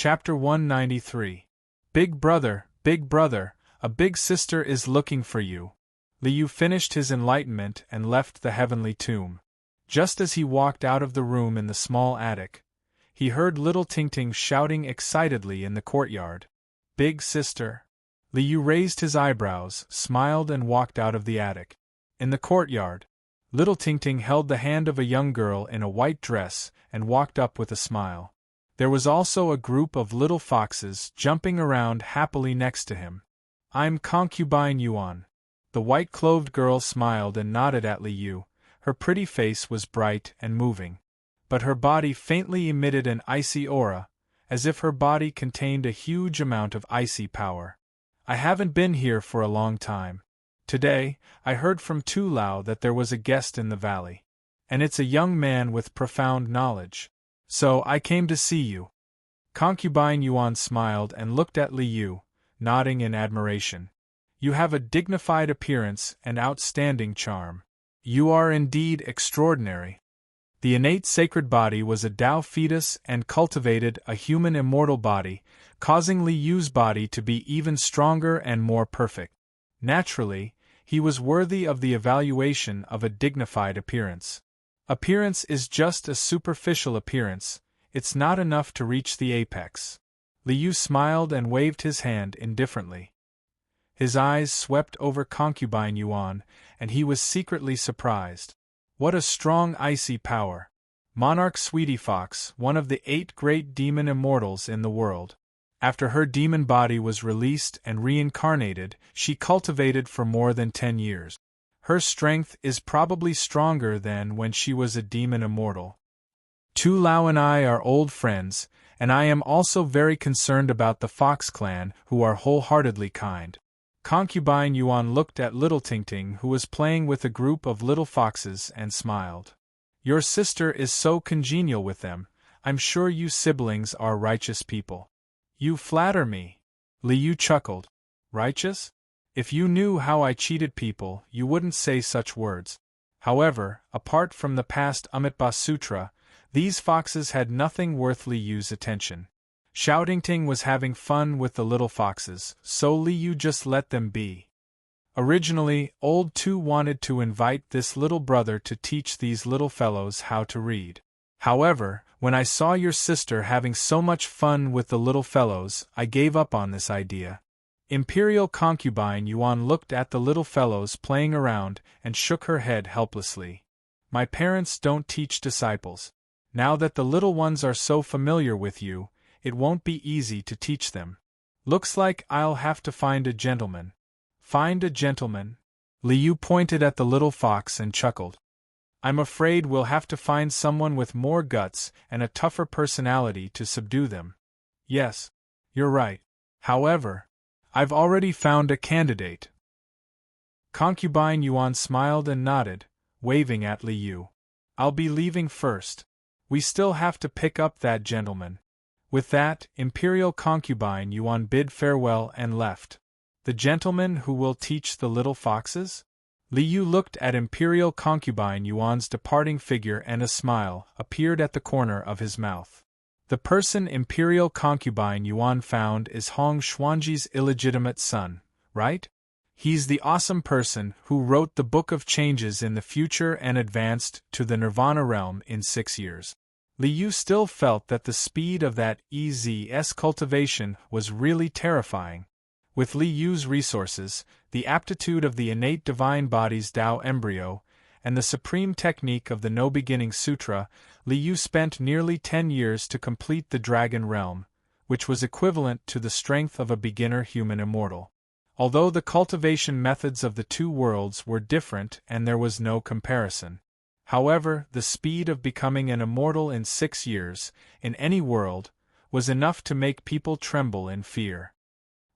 Chapter 193. Big brother, a big sister is looking for you. Liu finished his enlightenment and left the heavenly tomb. Just as he walked out of the room in the small attic, he heard little Tingting shouting excitedly in the courtyard. Big sister. Liu raised his eyebrows, smiled and walked out of the attic. In the courtyard, little Tingting held the hand of a young girl in a white dress and walked up with a smile. There was also a group of little foxes jumping around happily next to him. I'm Concubine Yuan. The white-clothed girl smiled and nodded at Liu. Her pretty face was bright and moving, but her body faintly emitted an icy aura, as if her body contained a huge amount of icy power. I haven't been here for a long time. Today, I heard from Tu Lao that there was a guest in the valley. And it's a young man with profound knowledge. So I came to see you. Concubine Yuan smiled and looked at Liu, nodding in admiration. You have a dignified appearance and outstanding charm. You are indeed extraordinary. The innate sacred body was a Tao fetus and cultivated a human immortal body, causing Liu's body to be even stronger and more perfect. Naturally, he was worthy of the evaluation of a dignified appearance. Appearance is just a superficial appearance, it's not enough to reach the apex. Liu smiled and waved his hand indifferently. His eyes swept over Concubine Yuan, and he was secretly surprised. What a strong icy power! Monarch Sweetie Fox, one of the 8 great demon immortals in the world. After her demon body was released and reincarnated, she cultivated for more than 10 years. Her strength is probably stronger than when she was a demon immortal. Tu Lao and I are old friends, and I am also very concerned about the Fox clan, who are wholeheartedly kind. Concubine Yuan looked at little Tingting, who was playing with a group of little foxes, and smiled. Your sister is so congenial with them. I'm sure you siblings are righteous people. You flatter me. Liu chuckled. Righteous? If you knew how I cheated people, you wouldn't say such words. However, apart from the past Amitabha Sutra, these foxes had nothing worth Liu's attention. Shoutingting was having fun with the little foxes, so Liu just let them be. Originally, old Tu wanted to invite this little brother to teach these little fellows how to read. However, when I saw your sister having so much fun with the little fellows, I gave up on this idea. Imperial Concubine Yuan looked at the little fellows playing around and shook her head helplessly. My parents don't teach disciples. Now that the little ones are so familiar with you, it won't be easy to teach them. Looks like I'll have to find a gentleman. Find a gentleman? Liu pointed at the little fox and chuckled. I'm afraid we'll have to find someone with more guts and a tougher personality to subdue them. Yes, you're right. However, I've already found a candidate. Concubine Yuan smiled and nodded, waving at Liu. I'll be leaving first. We still have to pick up that gentleman. With that, Imperial Concubine Yuan bid farewell and left. The gentleman who will teach the little foxes? Liu looked at Imperial Concubine Yuan's departing figure and a smile appeared at the corner of his mouth. The person Imperial Concubine Yuan found is Hong Xuanji's illegitimate son, right? He's the awesome person who wrote the Book of Changes in the future and advanced to the Nirvana realm in 6 years. Liu still felt that the speed of that EZ's cultivation was really terrifying. With Liu's resources, the aptitude of the innate divine body's Tao embryo, and the supreme technique of the No Beginning Sutra, Liu spent nearly 10 years to complete the Dragon Realm, which was equivalent to the strength of a beginner human immortal. Although the cultivation methods of the two worlds were different and there was no comparison. However, the speed of becoming an immortal in 6 years, in any world, was enough to make people tremble in fear.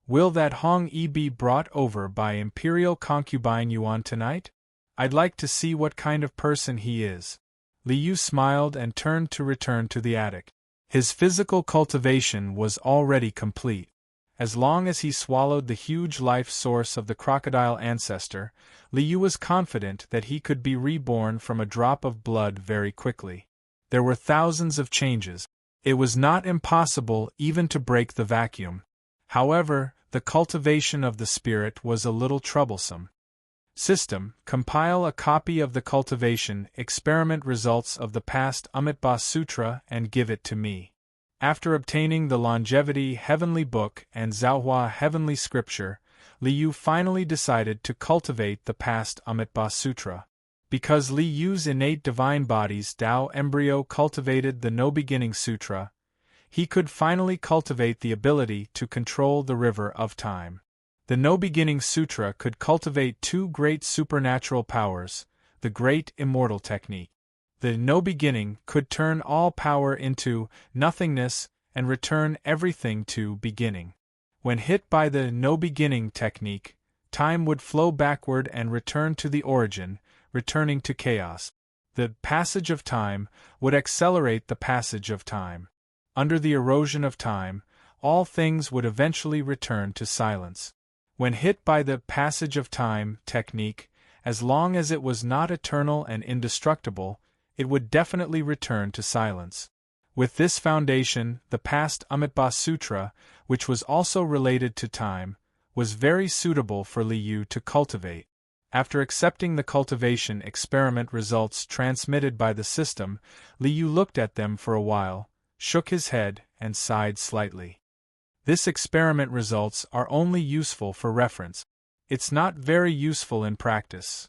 Will that Hong Yi be brought over by Imperial Concubine Yuan tonight? I'd like to see what kind of person he is. Liu smiled and turned to return to the attic. His physical cultivation was already complete. As long as he swallowed the huge life source of the crocodile ancestor, Liu was confident that he could be reborn from a drop of blood very quickly. There were thousands of changes. It was not impossible even to break the vacuum. However, the cultivation of the spirit was a little troublesome. System: compile a copy of the cultivation experiment results of the past Amitabha Sutra and give it to me. After obtaining the Longevity Heavenly Book and Zhaohua Heavenly Scripture, Liu finally decided to cultivate the past Amitabha Sutra. Because Liu's innate divine body's Tao embryo cultivated the No Beginning Sutra, he could finally cultivate the ability to control the river of time. The No Beginning Sutra could cultivate two great supernatural powers, the Great Immortal Technique. The No Beginning could turn all power into nothingness and return everything to beginning. When hit by the No Beginning Technique, time would flow backward and return to the origin, returning to chaos. The passage of time would accelerate the passage of time. Under the erosion of time, all things would eventually return to silence. When hit by the passage of time technique, as long as it was not eternal and indestructible, it would definitely return to silence. With this foundation, the past Amitabha Sutra, which was also related to time, was very suitable for Liu to cultivate. After accepting the cultivation experiment results transmitted by the system, Liu looked at them for a while, shook his head, and sighed slightly. This experiment results are only useful for reference. It's not very useful in practice.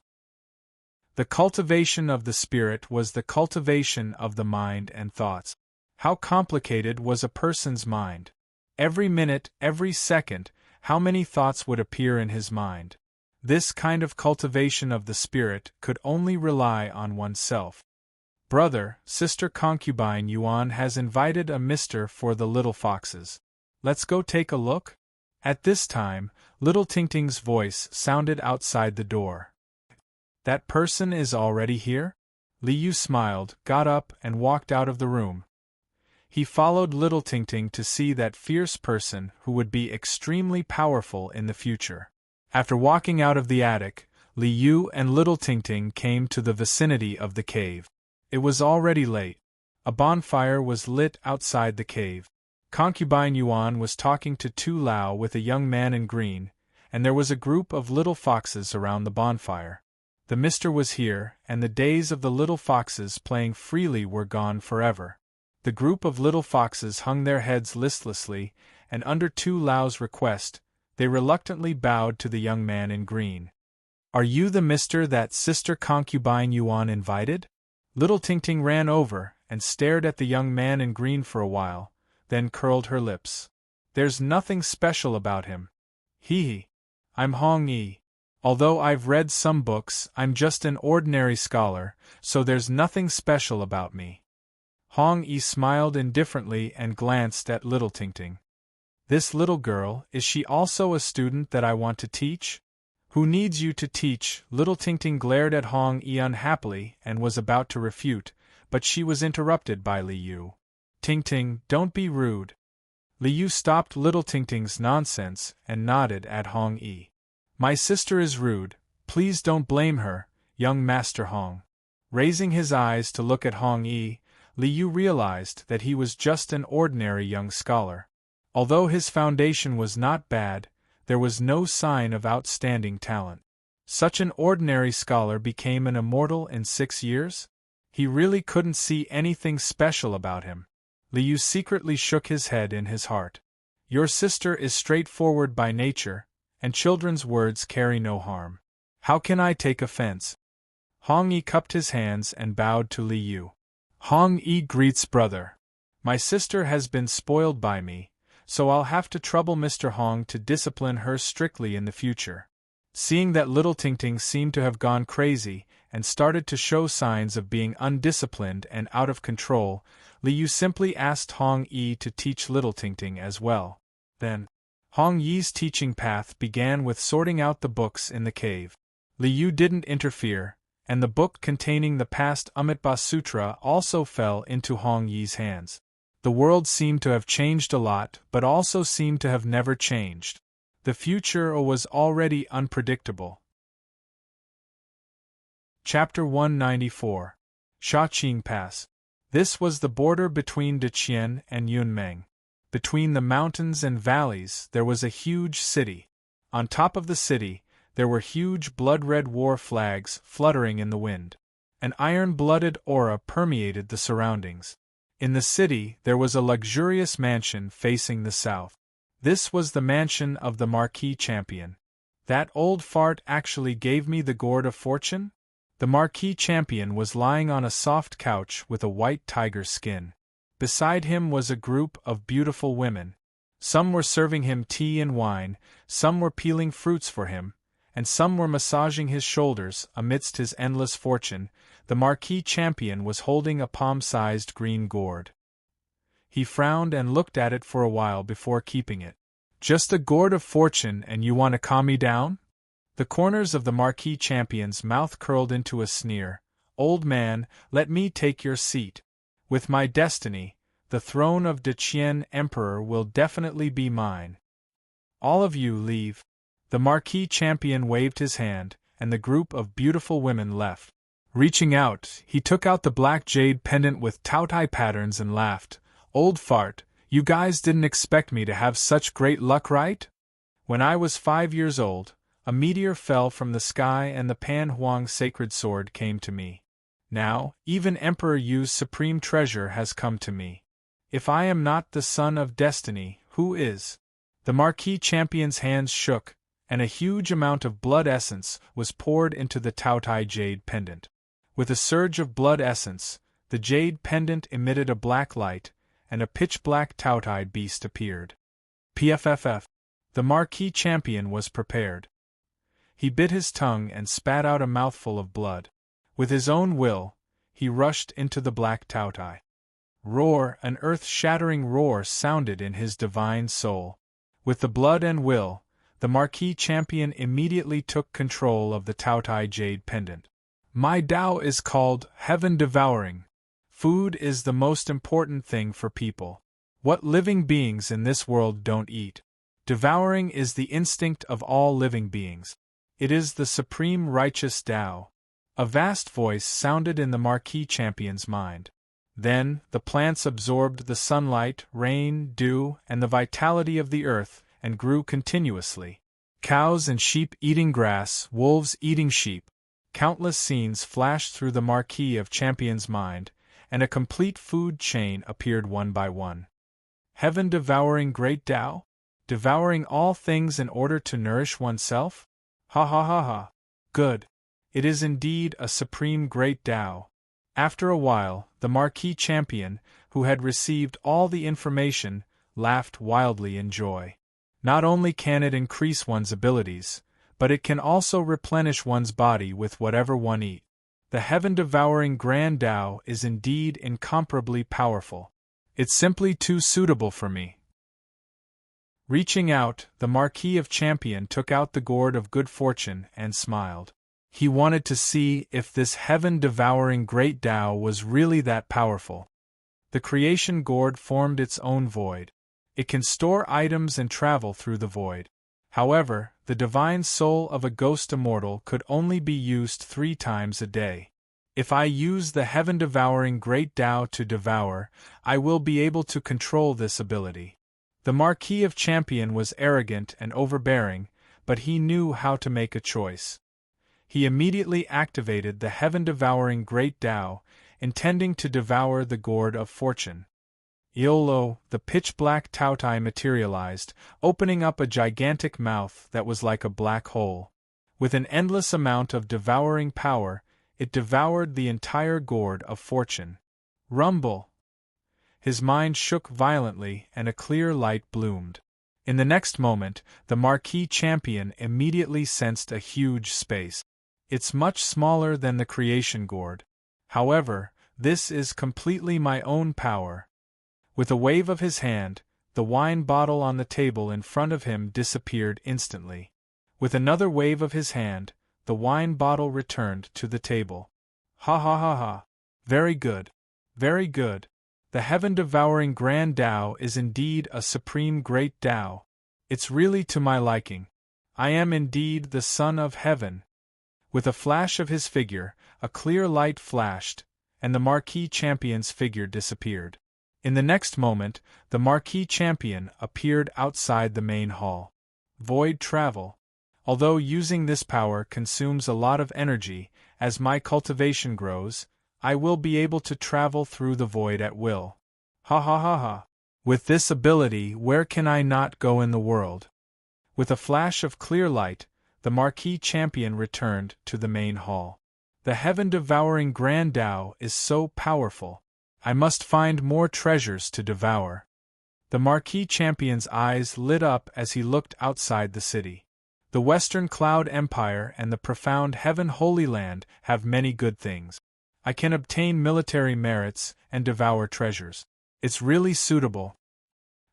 The cultivation of the spirit was the cultivation of the mind and thoughts. How complicated was a person's mind? Every minute, every second, how many thoughts would appear in his mind? This kind of cultivation of the spirit could only rely on oneself. Brother, Sister Concubine Yuan has invited a mister for the little foxes. Let's go take a look? At this time, little Tingting's voice sounded outside the door. That person is already here? Liu smiled, got up, and walked out of the room. He followed little Tingting to see that fierce person who would be extremely powerful in the future. After walking out of the attic, Liu and little Tingting came to the vicinity of the cave. It was already late. A bonfire was lit outside the cave. Concubine Yuan was talking to Tu Lao with a young man in green, and there was a group of little foxes around the bonfire. The mister was here, and the days of the little foxes playing freely were gone forever. The group of little foxes hung their heads listlessly, and under Tu Lao's request, they reluctantly bowed to the young man in green. Are you the mister that Sister Concubine Yuan invited? Little Tingting ran over and stared at the young man in green for a while, then curled her lips. There's nothing special about him. Hee. I'm Hong Yi. Although I've read some books, I'm just an ordinary scholar, so there's nothing special about me. Hong Yi smiled indifferently and glanced at little Tingting. This little girl, is she also a student that I want to teach? Who needs you to teach? Little Tingting glared at Hong Yi unhappily and was about to refute, but she was interrupted by Liu. Tingting, don't be rude. Liu stopped little Tingting's nonsense and nodded at Hong Yi. My sister is rude, please don't blame her, young Master Hong. Raising his eyes to look at Hong Yi, Liu realized that he was just an ordinary young scholar. Although his foundation was not bad, there was no sign of outstanding talent. Such an ordinary scholar became an immortal in 6 years? He really couldn't see anything special about him. Liu secretly shook his head in his heart. Your sister is straightforward by nature, and children's words carry no harm. How can I take offense? Hong Yi cupped his hands and bowed to Liu. Hong Yi greets brother. My sister has been spoiled by me, so I'll have to trouble Mr. Hong to discipline her strictly in the future. Seeing that little Tingting seemed to have gone crazy and started to show signs of being undisciplined and out of control, Liu simply asked Hong Yi to teach little Tingting as well. Then, Hong Yi's teaching path began with sorting out the books in the cave. Liu didn't interfere, and the book containing the past Amitabha Sutra also fell into Hong Yi's hands. The world seemed to have changed a lot, but also seemed to have never changed. The future was already unpredictable. Chapter 194. Shaoqing Pass. This was the border between Deqian and Yunmeng. Between the mountains and valleys there was a huge city. On top of the city, there were huge blood-red war flags fluttering in the wind. An iron-blooded aura permeated the surroundings. In the city there was a luxurious mansion facing the south. This was the mansion of the Marquis Champion. That old fart actually gave me the gourd of fortune? The Marquis Champion was lying on a soft couch with a white tiger skin. Beside him was a group of beautiful women. Some were serving him tea and wine, some were peeling fruits for him, and some were massaging his shoulders. Amidst his endless fortune, the Marquis Champion was holding a palm-sized green gourd. He frowned and looked at it for a while before keeping it. "Just a gourd of fortune and you want to calm me down?" The corners of the Marquis Champion's mouth curled into a sneer. "Old man, let me take your seat. With my destiny, the throne of Deqian Emperor will definitely be mine. All of you leave." The Marquis Champion waved his hand, and the group of beautiful women left. Reaching out, he took out the black jade pendant with Taotai patterns and laughed. "Old fart, you guys didn't expect me to have such great luck, right? When I was 5 years old, a meteor fell from the sky and the Pan Huang sacred sword came to me. Now, even Emperor Yu's supreme treasure has come to me. If I am not the son of destiny, who is?" The Marquis Champion's hands shook, and a huge amount of blood essence was poured into the Taotai jade pendant. With a surge of blood essence, the jade pendant emitted a black light, and a pitch-black Taotai beast appeared. PFFF. The Marquis Champion was prepared. He bit his tongue and spat out a mouthful of blood. With his own will, he rushed into the black Taotai. Roar! An earth-shattering roar sounded in his divine soul. With the blood and will, the Marquis Champion immediately took control of the Taotai jade pendant. "My Tao is called heaven-devouring. Food is the most important thing for people. What living beings in this world don't eat? Devouring is the instinct of all living beings. It is the supreme righteous Tao." A vast voice sounded in the Marquis Champion's mind. Then, the plants absorbed the sunlight, rain, dew, and the vitality of the earth, and grew continuously. Cows and sheep eating grass, wolves eating sheep. Countless scenes flashed through the Marquis of Champion's mind, and a complete food chain appeared one by one. Heaven-devouring great Tao? Devouring all things in order to nourish oneself? Ha ha ha ha. Good. It is indeed a supreme great Tao. After a while, the Marquis Champion, who had received all the information, laughed wildly in joy. Not only can it increase one's abilities, but it can also replenish one's body with whatever one eats. The heaven-devouring Grand Tao is indeed incomparably powerful. It's simply too suitable for me. Reaching out, the Marquis of Champion took out the gourd of good fortune and smiled. He wanted to see if this heaven-devouring great Tao was really that powerful. The creation gourd formed its own void. It can store items and travel through the void. However, the divine soul of a ghost immortal could only be used 3 times a day. If I use the heaven-devouring great Tao to devour, I will be able to control this ability. The Marquis of Champion was arrogant and overbearing, but he knew how to make a choice. He immediately activated the heaven-devouring great Tao, intending to devour the gourd of fortune. Iolo, the pitch-black Taotai materialized, opening up a gigantic mouth that was like a black hole. With an endless amount of devouring power, it devoured the entire gourd of fortune. Rumble! His mind shook violently and a clear light bloomed. In the next moment, the Marquis Champion immediately sensed a huge space. It's much smaller than the creation gourd. However, this is completely my own power. With a wave of his hand, the wine bottle on the table in front of him disappeared instantly. With another wave of his hand, the wine bottle returned to the table. Ha ha ha ha. Very good. Very good. The heaven-devouring Grand Tao is indeed a supreme great Tao. It's really to my liking. I am indeed the son of heaven. With a flash of his figure, a clear light flashed, and the Marquis Champion's figure disappeared. In the next moment, the Marquis Champion appeared outside the main hall. Void travel. Although using this power consumes a lot of energy, as my cultivation grows, I will be able to travel through the void at will. Ha ha ha ha. With this ability, where can I not go in the world? With a flash of clear light, the Marquis Champion returned to the main hall. The heaven-devouring Grand Tao is so powerful. I must find more treasures to devour. The Marquis Champion's eyes lit up as he looked outside the city. The Western Cloud Empire and the profound Heaven Holy Land have many good things. I can obtain military merits and devour treasures. It's really suitable.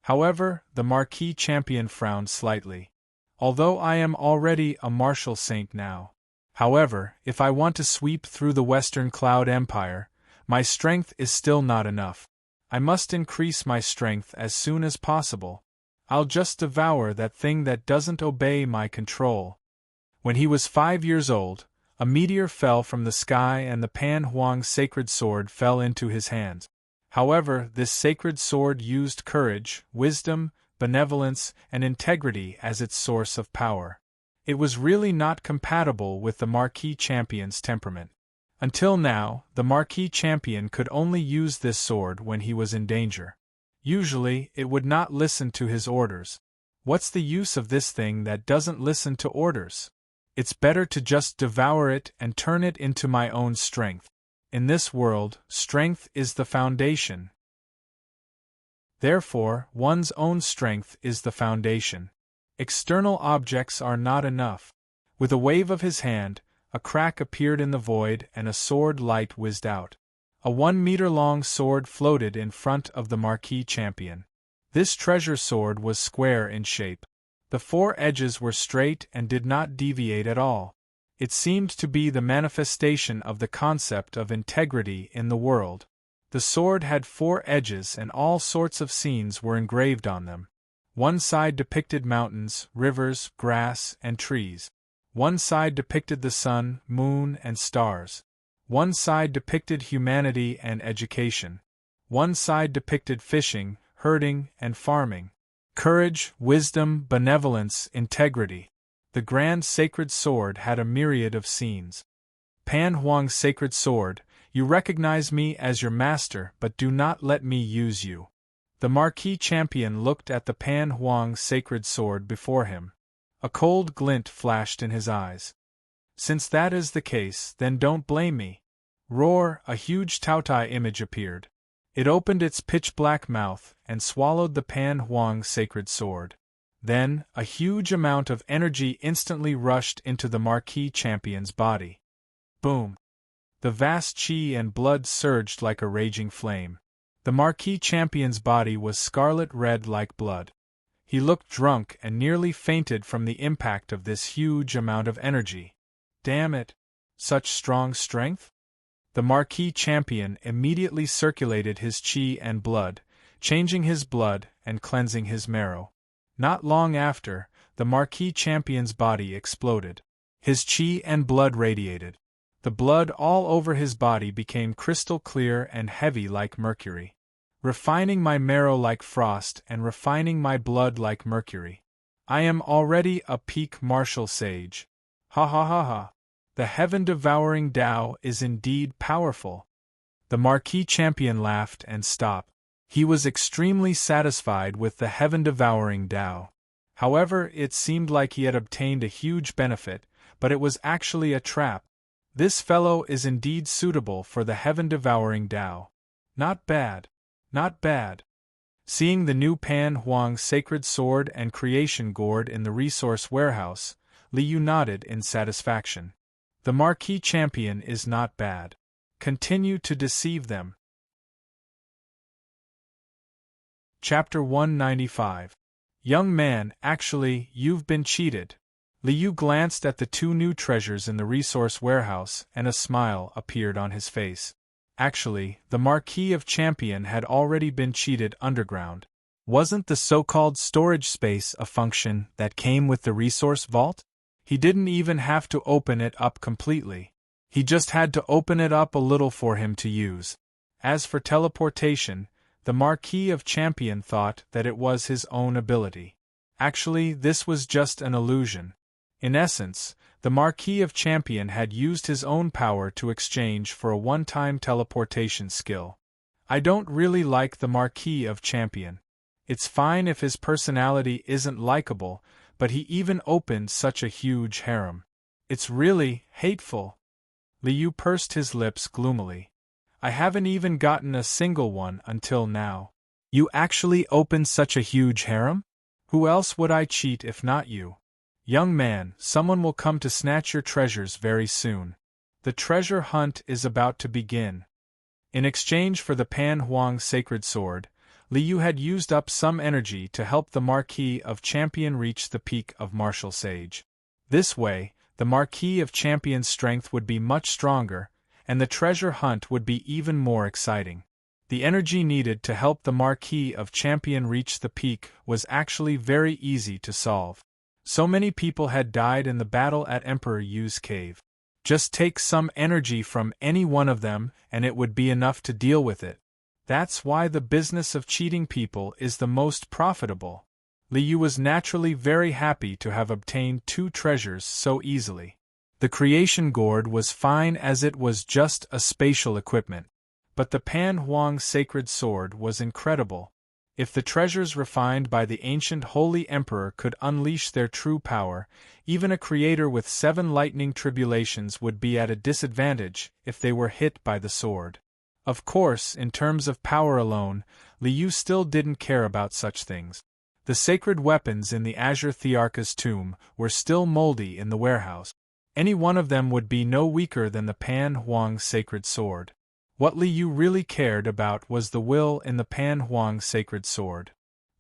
However, the Marquis Champion frowned slightly. Although I am already a martial saint now. However, if I want to sweep through the Western Cloud Empire, my strength is still not enough. I must increase my strength as soon as possible. I'll just devour that thing that doesn't obey my control. When he was 5 years old, a meteor fell from the sky and the Pan Huang sacred sword fell into his hands. However, this sacred sword used courage, wisdom, benevolence, and integrity as its source of power. It was really not compatible with the Marquis Champion's temperament. Until now, the Marquis Champion could only use this sword when he was in danger. Usually, it would not listen to his orders. What's the use of this thing that doesn't listen to orders? It's better to just devour it and turn it into my own strength. In this world, strength is the foundation. Therefore, one's own strength is the foundation. External objects are not enough. With a wave of his hand, a crack appeared in the void and a sword light whizzed out. A 1-meter-long sword floated in front of the Marquis Champion. This treasure sword was square in shape. The 4 edges were straight and did not deviate at all. It seemed to be the manifestation of the concept of integrity in the world. The sword had 4 edges and all sorts of scenes were engraved on them. One side depicted mountains, rivers, grass, and trees. One side depicted the sun, moon, and stars. One side depicted humanity and education. One side depicted fishing, herding, and farming. Courage, wisdom, benevolence, integrity. The grand sacred sword had a myriad of scenes. Pan Huang's sacred sword, you recognize me as your master, but do not let me use you. The Marquis Champion looked at the Pan Huang sacred sword before him. A cold glint flashed in his eyes. Since that is the case, then don't blame me. Roar! A huge Taotai image appeared. It opened its pitch-black mouth and swallowed the Pan Huang sacred sword. Then, a huge amount of energy instantly rushed into the Marquis Champion's body. Boom! The vast qi and blood surged like a raging flame. The Marquis Champion's body was scarlet red like blood. He looked drunk and nearly fainted from the impact of this huge amount of energy. Damn it! Such strong strength? The Marquis Champion immediately circulated his qi and blood, changing his blood and cleansing his marrow. Not long after, the Marquis Champion's body exploded. His qi and blood radiated. The blood all over his body became crystal clear and heavy like mercury. Refining my marrow like frost and refining my blood like mercury. I am already a peak martial sage. Ha ha ha ha. The heaven-devouring Tao is indeed powerful. The Marquis Champion laughed and stopped. He was extremely satisfied with the heaven-devouring Tao. However, it seemed like he had obtained a huge benefit, but it was actually a trap. This fellow is indeed suitable for the heaven-devouring Tao. Not bad. Not bad. Seeing the new Pan Huang sacred sword and creation gourd in the resource warehouse, Liu nodded in satisfaction. The Marquis Champion is not bad. Continue to deceive them. Chapter 195. Young man, actually, you've been cheated. Liu glanced at the 2 new treasures in the resource warehouse and a smile appeared on his face. Actually, the Marquis of Champion had already been cheated underground. Wasn't the so-called storage space a function that came with the resource vault? He didn't even have to open it up completely. He just had to open it up a little for him to use. As for teleportation, the Marquis of Champion thought that it was his own ability. Actually, this was just an illusion. In essence, the Marquis of Champion had used his own power to exchange for a one-time teleportation skill. I don't really like the Marquis of Champion. It's fine if his personality isn't likable, but he even opened such a huge harem. It's really hateful. Liu pursed his lips gloomily. I haven't even gotten a single one until now. You actually opened such a huge harem? Who else would I cheat if not you? Young man, someone will come to snatch your treasures very soon. The treasure hunt is about to begin. In exchange for the Pan Huang sacred sword, Liu had used up some energy to help the Marquis of Champion reach the peak of martial sage. This way, the Marquis of Champion's strength would be much stronger, and the treasure hunt would be even more exciting. The energy needed to help the Marquis of Champion reach the peak was actually very easy to solve. So many people had died in the battle at Emperor Yu's cave. Just take some energy from any one of them and it would be enough to deal with it. That's why the business of cheating people is the most profitable. Liu was naturally very happy to have obtained 2 treasures so easily. The creation gourd was fine as it was just a spatial equipment. But the Pan Huang sacred sword was incredible. If the treasures refined by the ancient Holy Emperor could unleash their true power, even a creator with 7 lightning tribulations would be at a disadvantage if they were hit by the sword. Of course, in terms of power alone, Liu still didn't care about such things. The sacred weapons in the Azure Thearch's tomb were still moldy in the warehouse. Any one of them would be no weaker than the Pan Huang sacred sword. What Liu really cared about was the will in the Pan Huang sacred sword.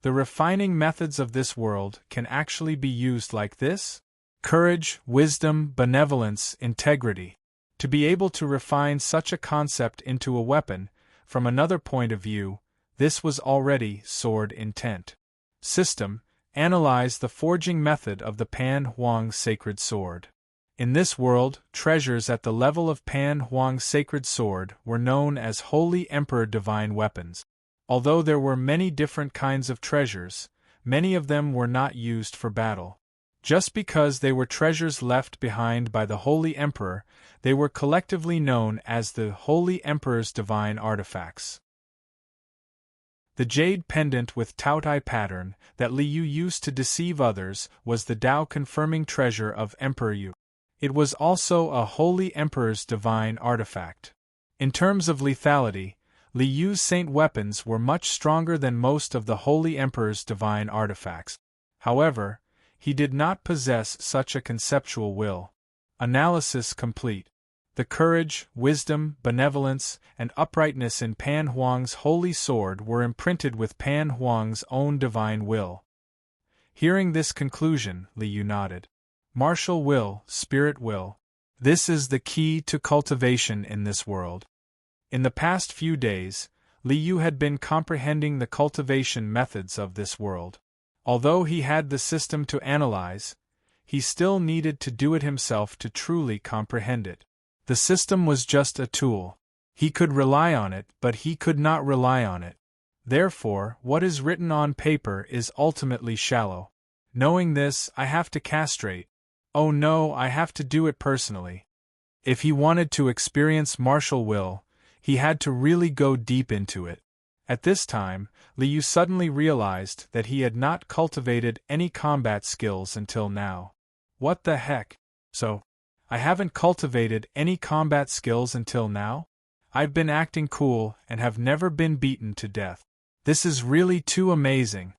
The refining methods of this world can actually be used like this? Courage, wisdom, benevolence, integrity. To be able to refine such a concept into a weapon, from another point of view, this was already sword intent. System: analyze the forging method of the Pan Huang sacred sword. In this world, treasures at the level of Pan Huang's sacred sword were known as Holy Emperor divine weapons. Although there were many different kinds of treasures, many of them were not used for battle. Just because they were treasures left behind by the Holy Emperor, they were collectively known as the Holy Emperor's divine artifacts. The jade pendant with Taotai pattern that Liu used to deceive others was the Tao-confirming treasure of Emperor Yu. It was also a Holy Emperor's divine artifact. In terms of lethality, Liu's saint weapons were much stronger than most of the Holy Emperor's divine artifacts. However, he did not possess such a conceptual will. Analysis complete. The courage, wisdom, benevolence, and uprightness in Pan Huang's holy sword were imprinted with Pan Huang's own divine will. Hearing this conclusion, Liu nodded. Martial will, spirit will. This is the key to cultivation in this world. In the past few days, Liu had been comprehending the cultivation methods of this world. Although he had the system to analyze, he still needed to do it himself to truly comprehend it. The system was just a tool. He could rely on it, but he could not rely on it. Therefore, what is written on paper is ultimately shallow. Knowing this, I have to castrate. Oh no, I have to do it personally. If he wanted to experience martial will, he had to really go deep into it. At this time, Liu suddenly realized that he had not cultivated any combat skills until now. What the heck? So, I haven't cultivated any combat skills until now? I've been acting cool and have never been beaten to death. This is really too amazing.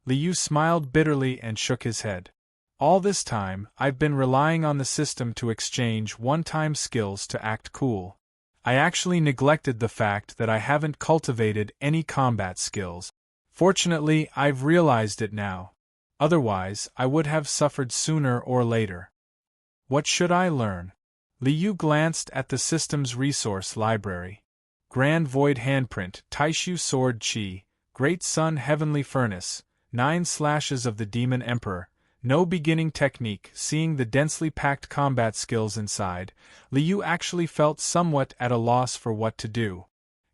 Liu smiled bitterly and shook his head. All this time, I've been relying on the system to exchange one-time skills to act cool. I actually neglected the fact that I haven't cultivated any combat skills. Fortunately, I've realized it now. Otherwise, I would have suffered sooner or later. What should I learn? Liu glanced at the system's resource library. Grand Void Handprint, Taishu Sword Qi, Great Sun Heavenly Furnace, 9 Slashes of the Demon Emperor, No beginning technique. Seeing the densely packed combat skills inside, Liu actually felt somewhat at a loss for what to do.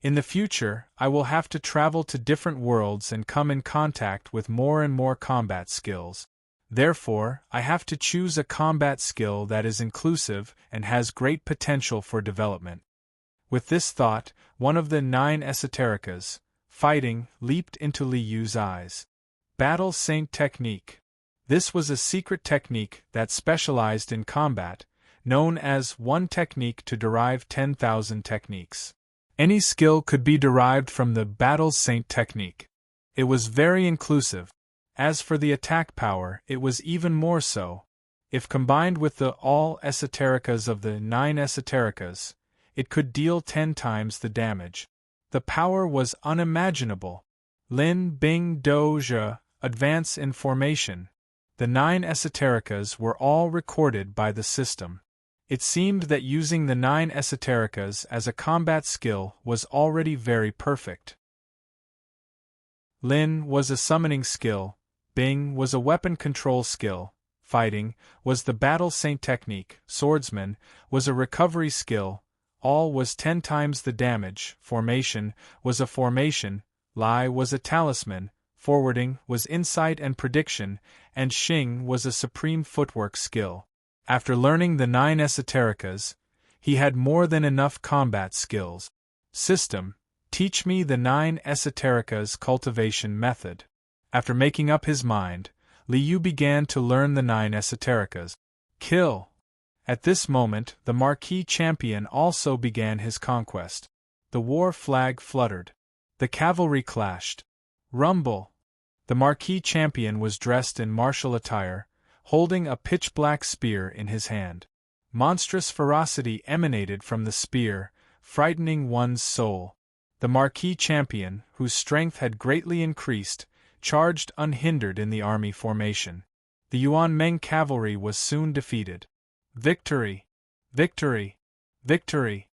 In the future, I will have to travel to different worlds and come in contact with more and more combat skills. Therefore, I have to choose a combat skill that is inclusive and has great potential for development. With this thought, one of the 9 esotericas, fighting, leaped into Liu's eyes. Battle Saint Technique. This was a secret technique that specialized in combat, known as one technique to derive 10,000 techniques. Any skill could be derived from the Battle Saint technique. It was very inclusive. As for the attack power, it was even more so. If combined with the all esotericas of the 9 esotericas, it could deal 10 times the damage. The power was unimaginable. Lin Bing Do Zhe, advance in formation. The 9 esotericas were all recorded by the system. It seemed that using the 9 esotericas as a combat skill was already very perfect. Lin was a summoning skill, Bing was a weapon control skill, fighting was the Battle Saint technique, swordsman was a recovery skill, all was 10 times the damage, formation was a formation, Lai was a talisman, forwarding was insight and prediction, and Xing was a supreme footwork skill. After learning the 9 esotericas, he had more than enough combat skills. System, teach me the 9 esotericas cultivation method. After making up his mind, Liu began to learn the 9 esotericas. Kill. At this moment, the Marquis champion also began his conquest. The war flag fluttered. The cavalry clashed. Rumble. The Marquis champion was dressed in martial attire, holding a pitch-black spear in his hand. Monstrous ferocity emanated from the spear, frightening one's soul. The Marquis champion, whose strength had greatly increased, charged unhindered in the army formation. The Yuan Meng cavalry was soon defeated. Victory! Victory! Victory!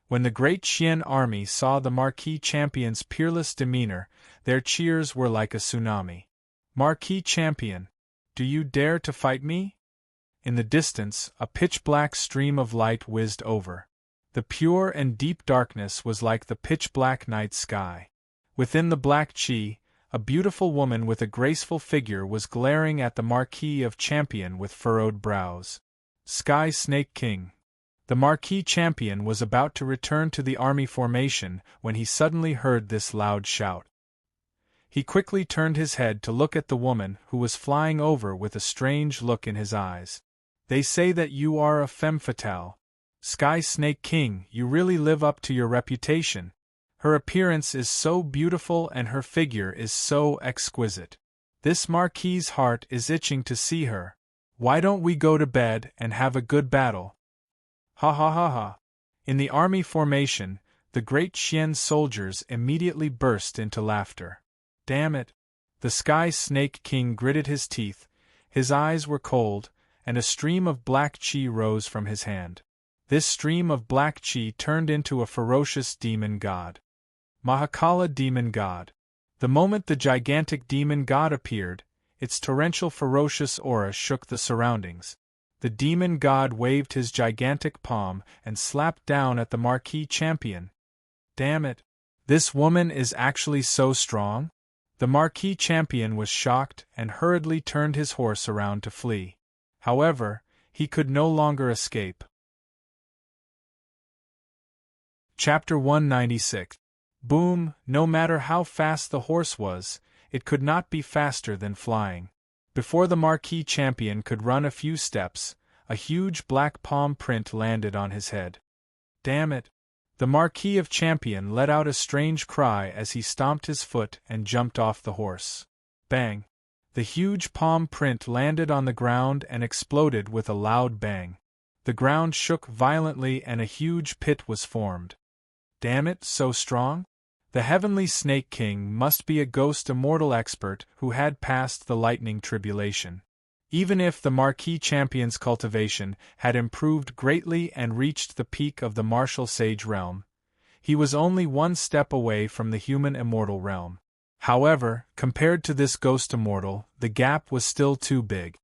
When the great Qian army saw the Marquis champion's peerless demeanor, their cheers were like a tsunami. Marquis champion, do you dare to fight me? In the distance, a pitch-black stream of light whizzed over. The pure and deep darkness was like the pitch-black night sky. Within the black Qi, a beautiful woman with a graceful figure was glaring at the Marquis of Champion with furrowed brows. Sky Snake King. The Marquis champion was about to return to the army formation when he suddenly heard this loud shout. He quickly turned his head to look at the woman who was flying over with a strange look in his eyes. They say that you are a femme fatale. Sky Snake King, you really live up to your reputation. Her appearance is so beautiful and her figure is so exquisite. This Marquis's heart is itching to see her. Why don't we go to bed and have a good battle? Ha ha ha ha. In the army formation, the great Qian soldiers immediately burst into laughter. Damn it! The Sky Snake King gritted his teeth, his eyes were cold, and a stream of black Qi rose from his hand. This stream of black Qi turned into a ferocious demon god. Mahakala Demon God. The moment the gigantic demon god appeared, its torrential ferocious aura shook the surroundings. The demon god waved his gigantic palm and slapped down at the Marquis champion. Damn it! This woman is actually so strong? The Marquis champion was shocked and hurriedly turned his horse around to flee. However, he could no longer escape. Chapter 196. Boom! No matter how fast the horse was, it could not be faster than flying. Before the Marquis champion could run a few steps, a huge black palm print landed on his head. Damn it! The Marquis of Champion let out a strange cry as he stomped his foot and jumped off the horse. Bang! The huge palm print landed on the ground and exploded with a loud bang. The ground shook violently and a huge pit was formed. Damn it, so strong? The Heavenly Snake King must be a ghost immortal expert who had passed the lightning tribulation. Even if the Marquis champion's cultivation had improved greatly and reached the peak of the martial sage realm, he was only one step away from the human immortal realm. However, compared to this ghost immortal, the gap was still too big.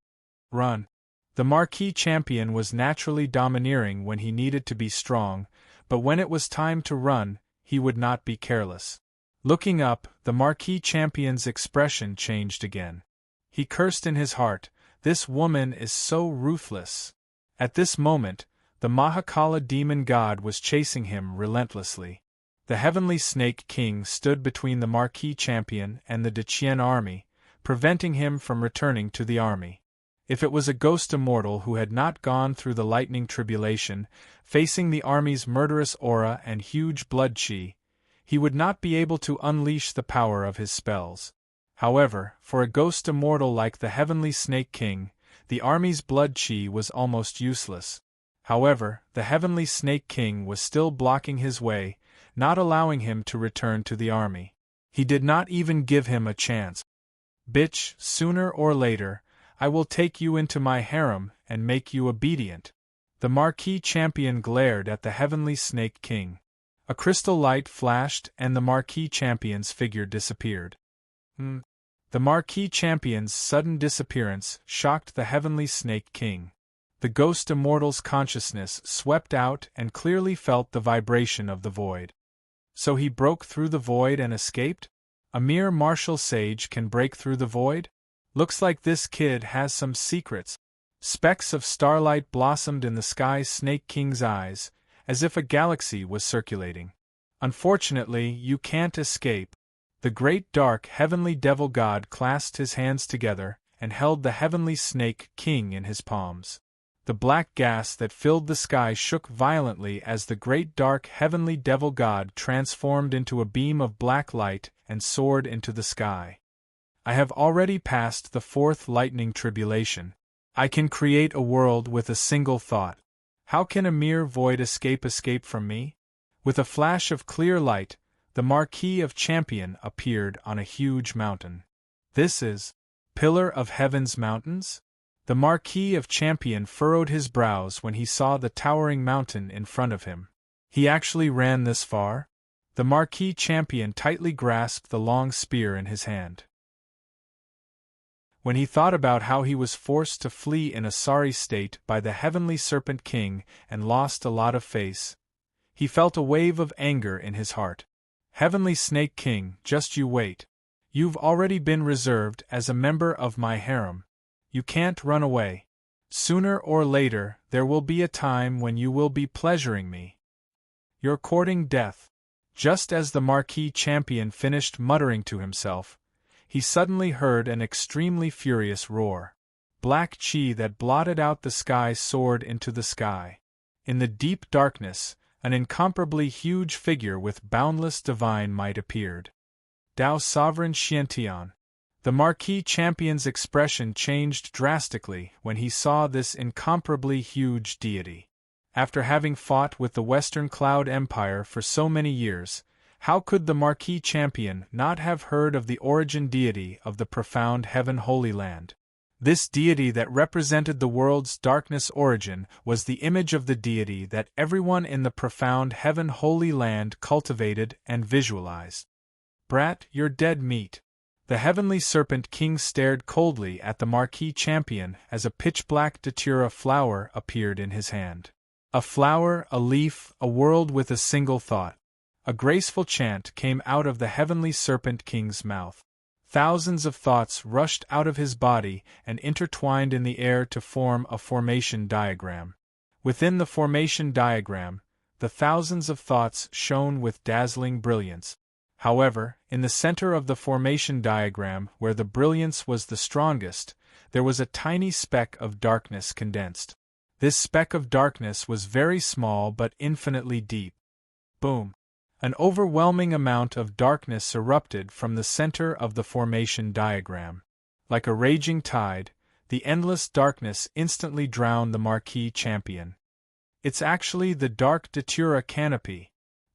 Run. The Marquis champion was naturally domineering when he needed to be strong, but when it was time to run, he would not be careless. Looking up, the Marquis champion's expression changed again. He cursed in his heart, "This woman is so ruthless." At this moment, the Mahakala demon god was chasing him relentlessly. The heavenly snake king stood between the Marquis champion and the Deqian army, preventing him from returning to the army. If it was a ghost immortal who had not gone through the lightning tribulation, facing the army's murderous aura and huge blood chi, he would not be able to unleash the power of his spells. However, for a ghost immortal like the heavenly snake king, the army's blood chi was almost useless. However, the heavenly snake king was still blocking his way, not allowing him to return to the army. He did not even give him a chance. "Bitch, sooner or later, I will take you into my harem and make you obedient." The Marquis champion glared at the heavenly snake king. A crystal light flashed and the Marquis champion's figure disappeared. The Marquis champion's sudden disappearance shocked the heavenly snake king. The ghost immortal's consciousness swept out and clearly felt the vibration of the void. So he broke through the void and escaped? A mere martial sage can break through the void? Looks like this kid has some secrets. Specks of starlight blossomed in the sky's snake king's eyes, as if a galaxy was circulating. "Unfortunately, you can't escape." The great dark heavenly devil god clasped his hands together and held the heavenly snake king in his palms. The black gas that filled the sky shook violently as the great dark heavenly devil god transformed into a beam of black light and soared into the sky. "I have already passed the fourth lightning tribulation. I can create a world with a single thought. How can a mere void escape from me?" With a flash of clear light, the Marquis of Champion appeared on a huge mountain. "This is Pillar of Heaven's mountains?" The Marquis of Champion furrowed his brows when he saw the towering mountain in front of him. He actually ran this far? The Marquis Champion tightly grasped the long spear in his hand. When he thought about how he was forced to flee in a sorry state by the heavenly Serpent King and lost a lot of face, he felt a wave of anger in his heart. "Heavenly Snake King, just you wait. You've already been reserved as a member of my harem. You can't run away. Sooner or later, there will be a time when you will be pleasuring me. You're courting death." Just as the Marquis Champion finished muttering to himself, he suddenly heard an extremely furious roar. Black chi that blotted out the sky soared into the sky. In the deep darkness, an incomparably huge figure with boundless divine might appeared. Tao Sovereign Xiantian. The Marquis Champion's expression changed drastically when he saw this incomparably huge deity. After having fought with the Western Cloud Empire for so many years, how could the Marquis Champion not have heard of the origin deity of the profound Heaven Holy Land? This deity that represented the world's darkness origin was the image of the deity that everyone in the profound Heaven Holy Land cultivated and visualized. "Brat, you're dead meat." The heavenly Serpent King stared coldly at the Marquis Champion as a pitch-black datura flower appeared in his hand. A flower, a leaf, a world with a single thought. A graceful chant came out of the heavenly Serpent King's mouth. Thousands of thoughts rushed out of his body and intertwined in the air to form a formation diagram. Within the formation diagram, the thousands of thoughts shone with dazzling brilliance. However, in the center of the formation diagram, where the brilliance was the strongest, there was a tiny speck of darkness condensed. This speck of darkness was very small but infinitely deep. Boom! An overwhelming amount of darkness erupted from the center of the formation diagram. Like a raging tide, the endless darkness instantly drowned the Marquis Champion. "It's actually the dark datura canopy."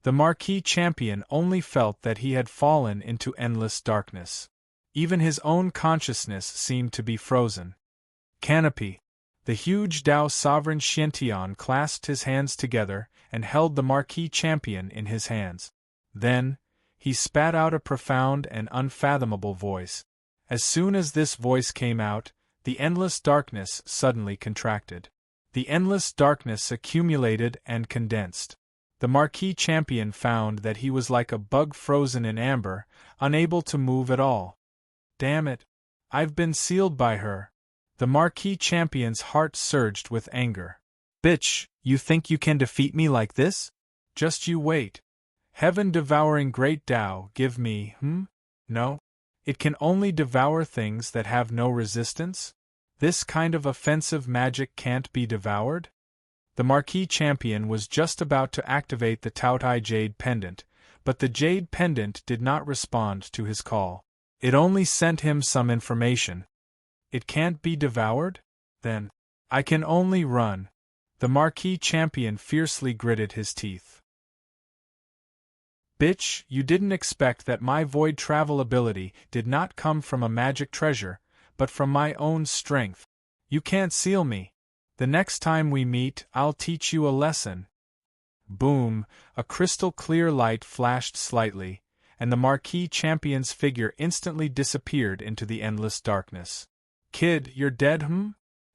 The Marquis Champion only felt that he had fallen into endless darkness. Even his own consciousness seemed to be frozen. Canopy. The huge Tao Sovereign Xiantian clasped his hands together and held the Marquis Champion in his hands. Then, he spat out a profound and unfathomable voice. As soon as this voice came out, the endless darkness suddenly contracted. The endless darkness accumulated and condensed. The Marquis Champion found that he was like a bug frozen in amber, unable to move at all. Damn it! I've been sealed by her. The Marquis Champion's heart surged with anger. Bitch, you think you can defeat me like this? Just you wait. Heaven-devouring great Tao, give me, No? It can only devour things that have no resistance? This kind of offensive magic can't be devoured? The Marquis Champion was just about to activate the Taotai Jade Pendant, but the Jade Pendant did not respond to his call. It only sent him some information. It can't be devoured? Then, I can only run. The Marquis Champion fiercely gritted his teeth. Bitch, you didn't expect that my void travel ability did not come from a magic treasure, but from my own strength. You can't seal me. The next time we meet, I'll teach you a lesson. Boom, a crystal clear light flashed slightly, and the Marquis Champion's figure instantly disappeared into the endless darkness. Kid, you're dead,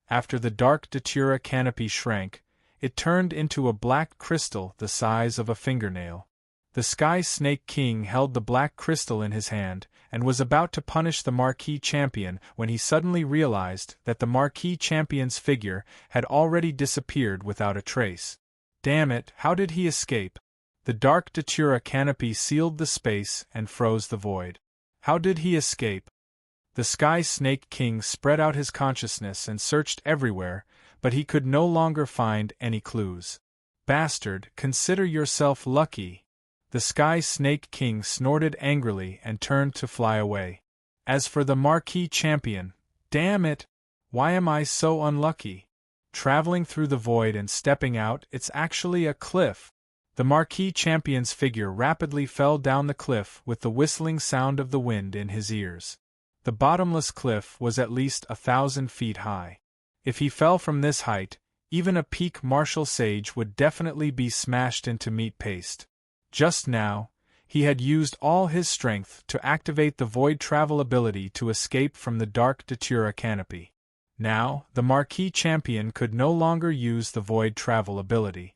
After the dark datura canopy shrank, it turned into a black crystal the size of a fingernail. The Sky Snake King held the black crystal in his hand, and was about to punish the Marquis Champion when he suddenly realized that the Marquis Champion's figure had already disappeared without a trace. Damn it, how did he escape? The dark datura canopy sealed the space and froze the void. How did he escape? The Sky Snake King spread out his consciousness and searched everywhere, but he could no longer find any clues. Bastard, consider yourself lucky. The Sky Snake King snorted angrily and turned to fly away. As for the Marquis Champion, damn it! Why am I so unlucky? Traveling through the void and stepping out, it's actually a cliff. The Marquis Champion's figure rapidly fell down the cliff with the whistling sound of the wind in his ears. The bottomless cliff was at least 1,000 feet high. If he fell from this height, even a peak martial sage would definitely be smashed into meat paste. Just now, he had used all his strength to activate the void travel ability to escape from the dark datura canopy. Now, the Marquis Champion could no longer use the void travel ability.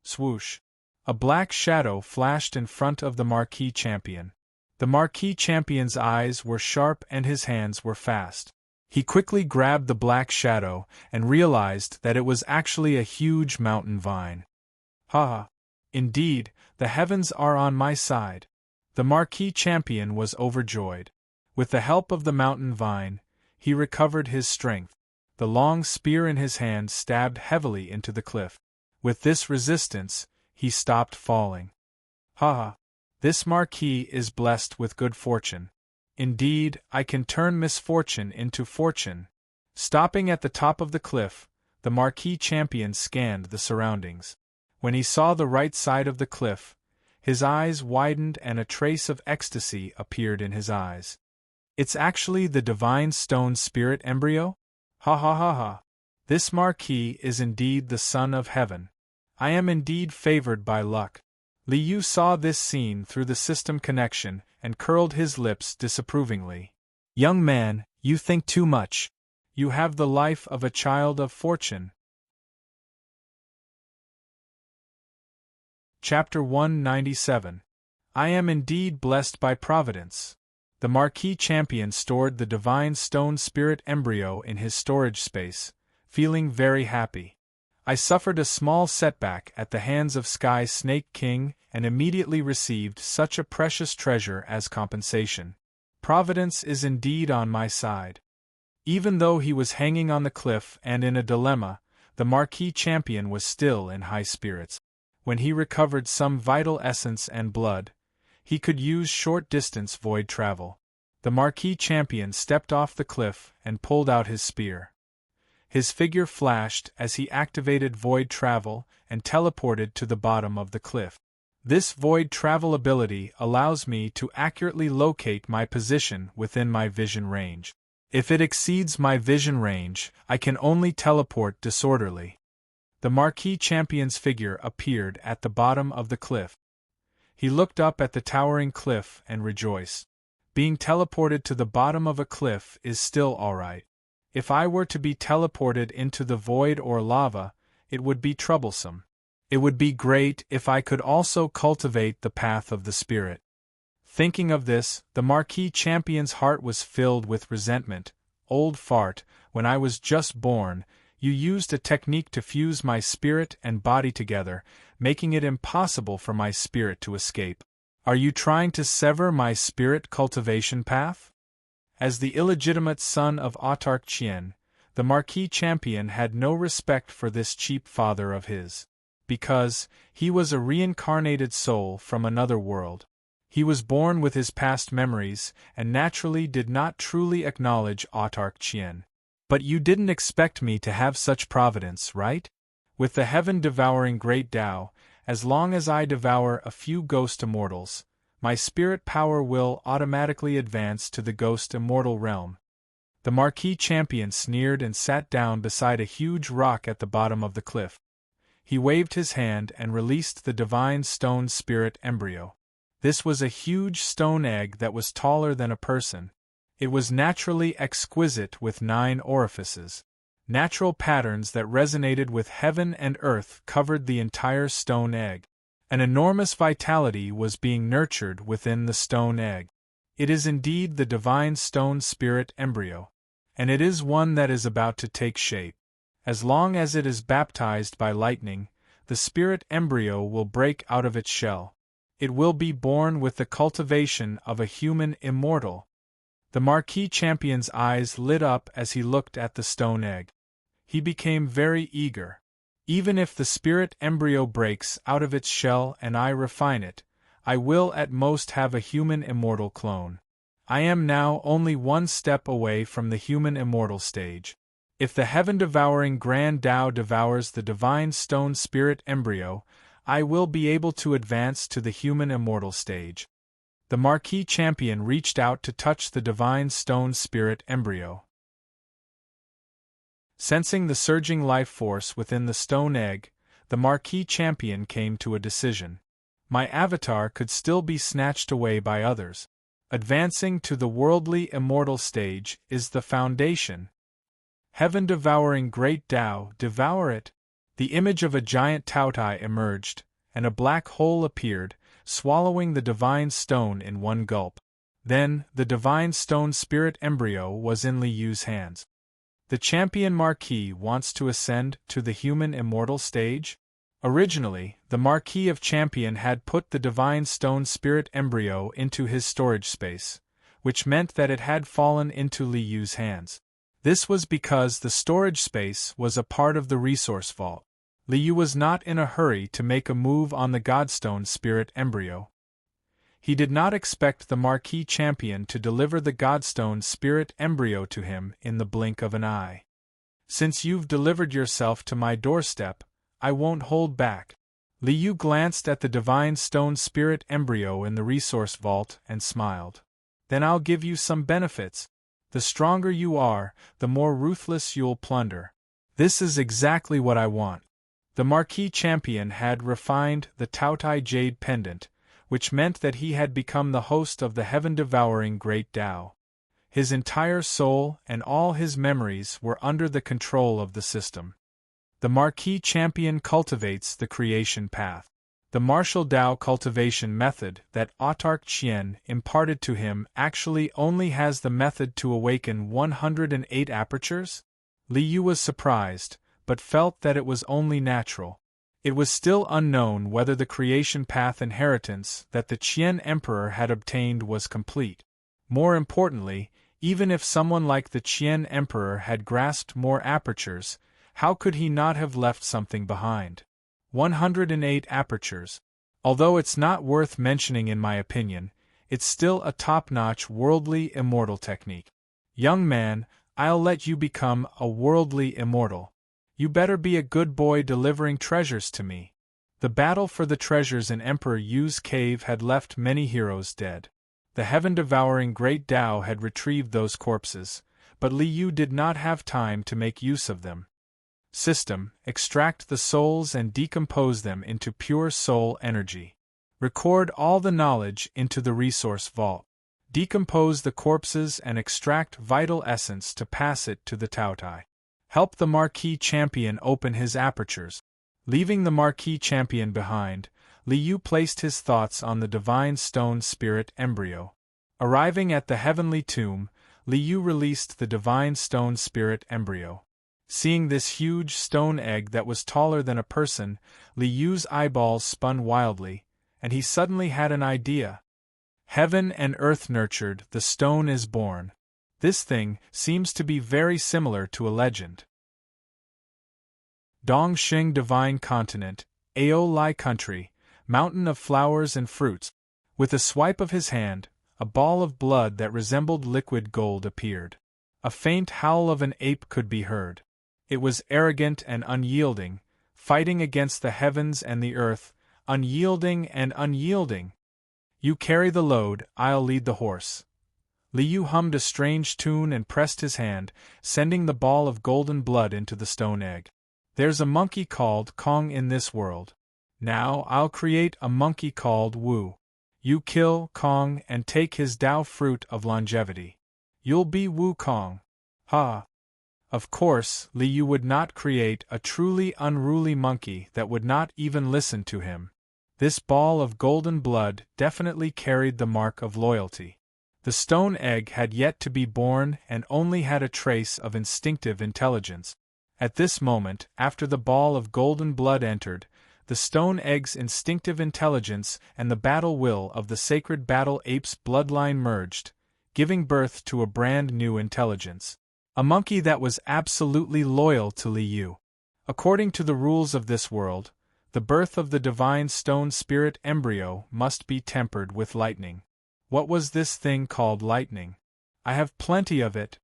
Swoosh! A black shadow flashed in front of the Marquis Champion. The Marquis Champion's eyes were sharp and his hands were fast. He quickly grabbed the black shadow and realized that it was actually a huge mountain vine. Ha! Indeed, the heavens are on my side. The Marquis Champion was overjoyed. With the help of the mountain vine, he recovered his strength. The long spear in his hand stabbed heavily into the cliff. With this resistance, he stopped falling. Ha! This Marquis is blessed with good fortune. Indeed, I can turn misfortune into fortune. Stopping at the top of the cliff, the Marquis Champion scanned the surroundings. When he saw the right side of the cliff, his eyes widened and a trace of ecstasy appeared in his eyes. It's actually the divine stone spirit embryo? Ha ha ha ha. This Marquis is indeed the son of heaven. I am indeed favored by luck. Liu saw this scene through the system connection and curled his lips disapprovingly. Young man, you think too much. You have the life of a child of fortune. Chapter 197. I am indeed blessed by Providence. The Marquis Champion stored the divine stone spirit embryo in his storage space, feeling very happy. I suffered a small setback at the hands of Sky Snake King and immediately received such a precious treasure as compensation. Providence is indeed on my side. Even though he was hanging on the cliff and in a dilemma, the Marquis Champion was still in high spirits. When he recovered some vital essence and blood, he could use short-distance void travel. The Marquis Champion stepped off the cliff and pulled out his spear. His figure flashed as he activated void travel and teleported to the bottom of the cliff. This void travel ability allows me to accurately locate my position within my vision range. If it exceeds my vision range, I can only teleport disorderly. The Marquis Champion's figure appeared at the bottom of the cliff. He looked up at the towering cliff and rejoiced. Being teleported to the bottom of a cliff is still alright. If I were to be teleported into the void or lava, it would be troublesome. It would be great if I could also cultivate the path of the spirit. Thinking of this, the Marquis Champion's heart was filled with resentment. Old fart, when I was just born, you used a technique to fuse my spirit and body together, making it impossible for my spirit to escape. Are you trying to sever my spirit cultivation path? As the illegitimate son of Autarch Chien, the Marquis Champion had no respect for this cheap father of his. Because he was a reincarnated soul from another world. He was born with his past memories, and naturally did not truly acknowledge Autarch Chien. But you didn't expect me to have such providence, right? With the heaven-devouring great Tao, as long as I devour a few ghost immortals, my spirit power will automatically advance to the ghost immortal realm. The Marquis Champion sneered and sat down beside a huge rock at the bottom of the cliff. He waved his hand and released the divine stone spirit embryo. This was a huge stone egg that was taller than a person. It was naturally exquisite with 9 orifices. Natural patterns that resonated with heaven and earth covered the entire stone egg. An enormous vitality was being nurtured within the stone egg. It is indeed the divine stone spirit embryo. And it is one that is about to take shape. As long as it is baptized by lightning, the spirit embryo will break out of its shell. It will be born with the cultivation of a human immortal. The Marquis Champion's eyes lit up as he looked at the stone egg. He became very eager. Even if the spirit embryo breaks out of its shell and I refine it, I will at most have a human immortal clone. I am now only one step away from the human immortal stage. If the heaven-devouring Grand Tao devours the divine stone spirit embryo, I will be able to advance to the human immortal stage. The Marquis Champion reached out to touch the divine stone spirit embryo. Sensing the surging life force within the stone egg, the Marquis Champion came to a decision. My avatar could still be snatched away by others. Advancing to the worldly immortal stage is the foundation. Heaven-devouring great Tao, devour it. The image of a giant Taotai emerged, and a black hole appeared, swallowing the divine stone in one gulp. Then, the divine stone spirit embryo was in Li Yu's hands. The champion Marquis wants to ascend to the human immortal stage? Originally, the Marquis of Champion had put the divine stone spirit embryo into his storage space, which meant that it had fallen into Li Yu's hands. This was because the storage space was a part of the resource vault. Li Yu was not in a hurry to make a move on the Godstone spirit embryo. He did not expect the Marquis Champion to deliver the Godstone spirit embryo to him in the blink of an eye. Since you've delivered yourself to my doorstep, I won't hold back. Li Yu glanced at the divine stone spirit embryo in the resource vault and smiled. Then I'll give you some benefits. The stronger you are, the more ruthless you'll plunder. This is exactly what I want. The Marquis Champion had refined the Taotai Jade Pendant, which meant that he had become the host of the heaven-devouring Great Tao. His entire soul and all his memories were under the control of the system. The Marquis Champion cultivates the creation path. The martial Tao cultivation method that Autarch Chien imparted to him actually only has the method to awaken 108 apertures? Li Yu was surprised, but felt that it was only natural. It was still unknown whether the creation path inheritance that the Chien Emperor had obtained was complete. More importantly, even if someone like the Chien Emperor had grasped more apertures, how could he not have left something behind? 108 apertures. Although it's not worth mentioning in my opinion, it's still a top-notch worldly immortal technique. Young man, I'll let you become a worldly immortal. You better be a good boy delivering treasures to me. The battle for the treasures in Emperor Yu's cave had left many heroes dead. The heaven-devouring Great Tao had retrieved those corpses, but Li Yu did not have time to make use of them. System, extract the souls and decompose them into pure soul energy. Record all the knowledge into the resource vault. decompose the corpses and extract vital essence to pass it to the Tautai. Help the Marquis Champion open his apertures. Leaving the Marquis Champion behind, Liu placed his thoughts on the divine stone spirit embryo. Arriving at the heavenly tomb, Liu released the divine stone spirit embryo. Seeing this huge stone egg that was taller than a person, Liu's eyeballs spun wildly, and he suddenly had an idea. Heaven and earth nurtured, the stone is born. This thing seems to be very similar to a legend. Dongxing Divine Continent, Ao Lai Country, Mountain of Flowers and Fruits. With a swipe of his hand, a ball of blood that resembled liquid gold appeared. A faint howl of an ape could be heard. It was arrogant and unyielding, fighting against the heavens and the earth, unyielding and unyielding. You carry the load, I'll lead the horse. Liu hummed a strange tune and pressed his hand, sending the ball of golden blood into the stone egg. There's a monkey called Kong in this world. Now I'll create a monkey called Wu. You kill Kong and take his Tao fruit of longevity. You'll be Wu Kong. Ha! Of course, Liu would not create a truly unruly monkey that would not even listen to him. This ball of golden blood definitely carried the mark of loyalty. The stone egg had yet to be born and only had a trace of instinctive intelligence. At this moment, after the ball of golden blood entered, the stone egg's instinctive intelligence and the battle will of the sacred battle ape's bloodline merged, giving birth to a brand new intelligence. A monkey that was absolutely loyal to Liu. According to the rules of this world, the birth of the divine stone spirit embryo must be tempered with lightning. What was this thing called lightning? I have plenty of it.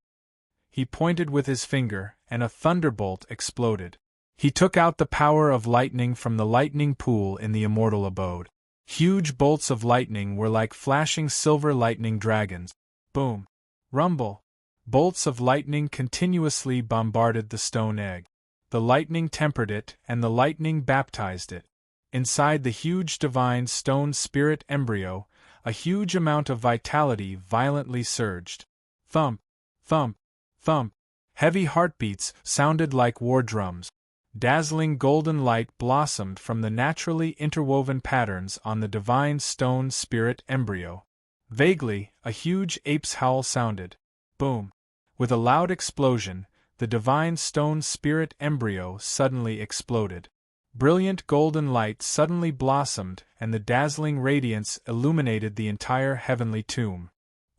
He pointed with his finger, and a thunderbolt exploded. He took out the power of lightning from the lightning pool in the immortal abode. Huge bolts of lightning were like flashing silver lightning dragons. Boom! Rumble! Bolts of lightning continuously bombarded the stone egg. The lightning tempered it, and the lightning baptized it. Inside the huge divine stone spirit embryo, a huge amount of vitality violently surged. Thump! Thump! Thump! Heavy heartbeats sounded like war drums. Dazzling golden light blossomed from the naturally interwoven patterns on the divine stone spirit embryo. Vaguely, a huge ape's howl sounded. Boom! With a loud explosion, the divine stone spirit embryo suddenly exploded. Brilliant golden light suddenly blossomed, and the dazzling radiance illuminated the entire heavenly tomb.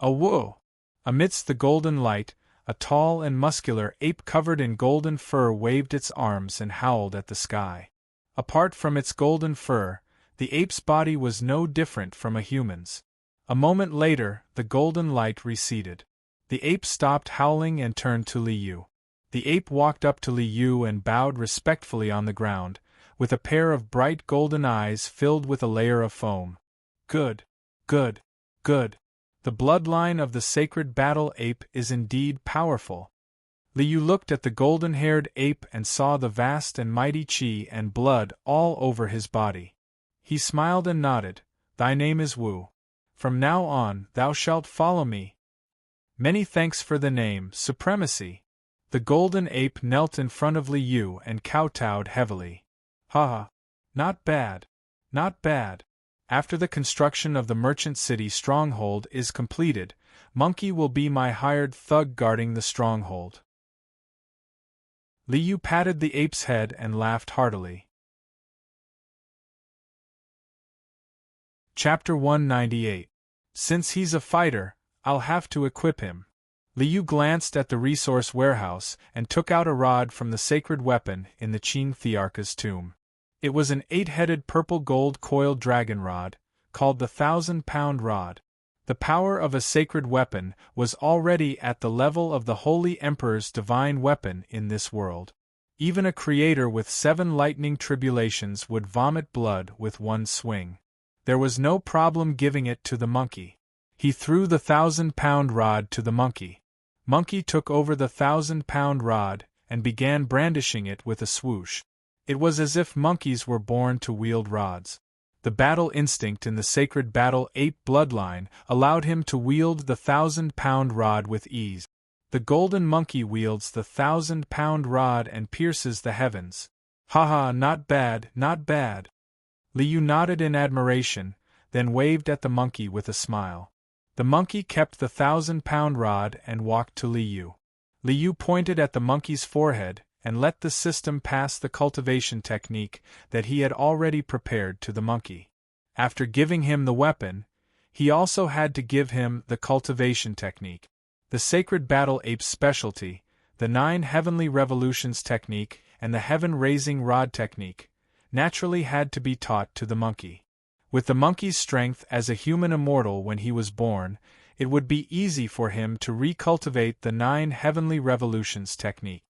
Whoa! Amidst the golden light, a tall and muscular ape covered in golden fur waved its arms and howled at the sky. Apart from its golden fur, the ape's body was no different from a human's. A moment later, the golden light receded. The ape stopped howling and turned to Liu. The ape walked up to Liu and bowed respectfully on the ground, with a pair of bright golden eyes filled with a layer of foam. Good, good, good. The bloodline of the sacred battle ape is indeed powerful. Liu looked at the golden-haired ape and saw the vast and mighty qi and blood all over his body. He smiled and nodded. Thy name is Wu. From now on, thou shalt follow me. Many thanks for the name, Supremacy. The golden ape knelt in front of Liu and kowtowed heavily. Ha ha! Not bad. Not bad. After the construction of the merchant city stronghold is completed, Monkey will be my hired thug guarding the stronghold. Liu patted the ape's head and laughed heartily. Chapter 198. Since he's a fighter, I'll have to equip him. Liu glanced at the resource warehouse and took out a rod from the sacred weapon in the Qing Thearka's tomb. It was an 8-headed purple-gold coiled dragon rod, called the 1,000-pound rod. The power of a sacred weapon was already at the level of the Holy Emperor's divine weapon in this world. Even a creator with 7 lightning tribulations would vomit blood with one swing. There was no problem giving it to the monkey. He threw the 1,000-pound rod to the monkey. Monkey took over the 1,000-pound rod and began brandishing it with a swoosh. It was as if monkeys were born to wield rods. The battle instinct in the sacred battle ape bloodline allowed him to wield the 1,000-pound rod with ease. The golden monkey wields the 1,000-pound rod and pierces the heavens. Haha, not bad, not bad. Liu nodded in admiration, then waved at the monkey with a smile. The monkey kept the 1,000-pound rod and walked to Liu. Liu pointed at the monkey's forehead and let the system pass the cultivation technique that he had already prepared to the monkey. After giving him the weapon, he also had to give him the cultivation technique. The sacred battle ape's specialty, the 9 heavenly revolutions technique and the heaven-raising rod technique, naturally had to be taught to the monkey. With the monkey's strength as a human immortal when he was born, it would be easy for him to recultivate the 9 heavenly revolutions technique.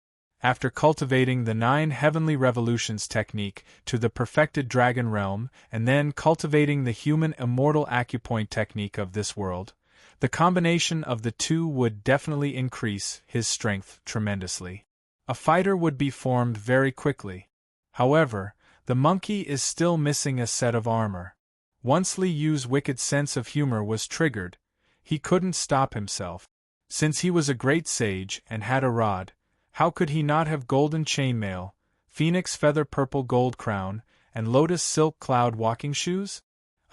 After cultivating the 9 heavenly revolutions technique to the perfected dragon realm and then cultivating the human immortal acupoint technique of this world, the combination of the two would definitely increase his strength tremendously. A fighter would be formed very quickly. However, the monkey is still missing a set of armor. Once Liu's wicked sense of humor was triggered, he couldn't stop himself. Since he was a great sage and had a rod, how could he not have golden chainmail, phoenix feather purple gold crown, and lotus silk cloud walking shoes?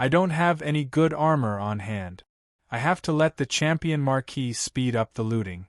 I don't have any good armor on hand. I have to let the champion marquis speed up the looting.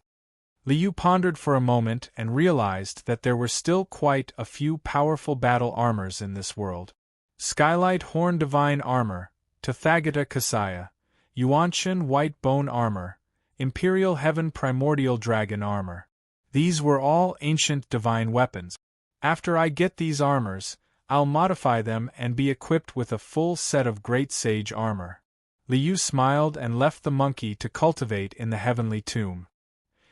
Liu pondered for a moment and realized that there were still quite a few powerful battle armors in this world. Skylight Horn Divine Armor, Tathagata Kasaya, Yuanshan White Bone Armor, Imperial Heaven Primordial Dragon Armor. These were all ancient divine weapons. After I get these armors, I'll modify them and be equipped with a full set of great sage armor. Liu smiled and left the monkey to cultivate in the heavenly tomb.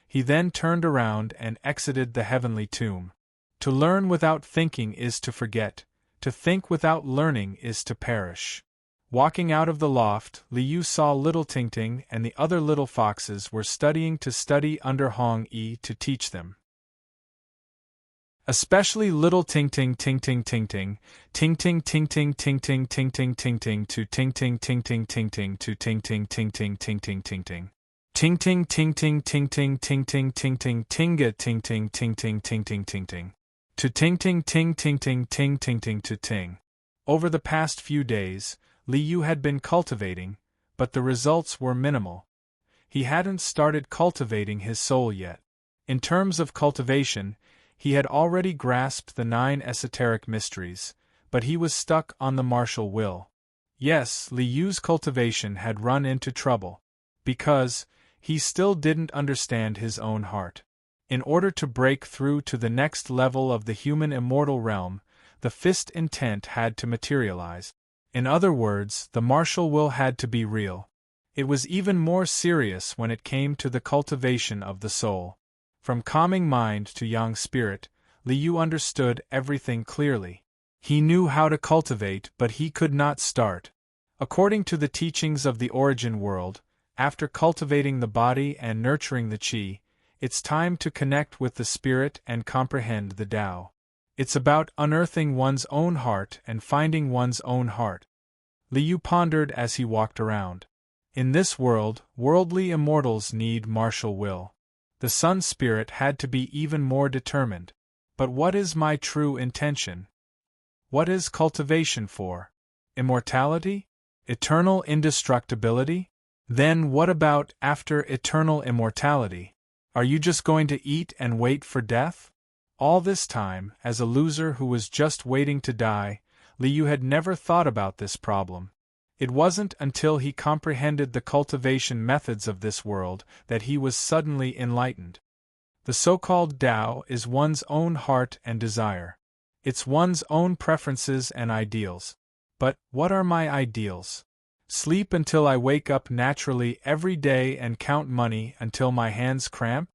He then turned around and exited the heavenly tomb. To learn without thinking is to forget. To think without learning is to perish. Walking out of the loft, Liu saw little Tingting and the other little foxes were studying to study under Hong Yi to teach them. Especially little Tingting Tingting Tingting, Tingting Tingting Tingting Tingting Tingting to Tingting Tingting Tingting to Tingting Tingting Tingting Tingting. Tingting Tingting Tingting Tingting Tingting Tinga Tingting Tingting Tingting Tingting. To Tingting Ting Tingting Ting Tingting to Ting. Over the past few days, Liu had been cultivating, but the results were minimal. He hadn't started cultivating his soul yet. In terms of cultivation, he had already grasped the 9 esoteric mysteries, but he was stuck on the martial will. Yes, Liu's cultivation had run into trouble, because he still didn't understand his own heart. In order to break through to the next level of the human immortal realm, the fist intent had to materialize. In other words, the martial will had to be real. It was even more serious when it came to the cultivation of the soul. From calming mind to yang spirit, Liu understood everything clearly. He knew how to cultivate, but he could not start. According to the teachings of the origin world, after cultivating the body and nurturing the qi, it's time to connect with the spirit and comprehend the Tao. It's about unearthing one's own heart and finding one's own heart. Liu pondered as he walked around. In this world, worldly immortals need martial will. The sun spirit had to be even more determined. But what is my true intention? What is cultivation for? Immortality? Eternal indestructibility? Then what about after eternal immortality? Are you just going to eat and wait for death? All this time, as a loser who was just waiting to die, Liu had never thought about this problem. It wasn't until he comprehended the cultivation methods of this world that he was suddenly enlightened. The so-called Tao is one's own heart and desire. It's one's own preferences and ideals. But what are my ideals? Sleep until I wake up naturally every day and count money until my hands cramp?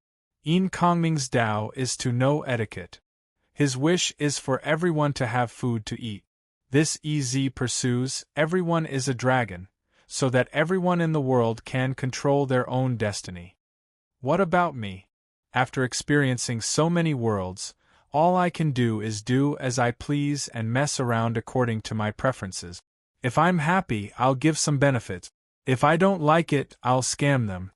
Yin Kongming's Tao is to know etiquette. His wish is for everyone to have food to eat. This EZ pursues, everyone is a dragon, so that everyone in the world can control their own destiny. What about me? After experiencing so many worlds, all I can do is do as I please and mess around according to my preferences. If I'm happy, I'll give some benefit. If I don't like it, I'll scam them.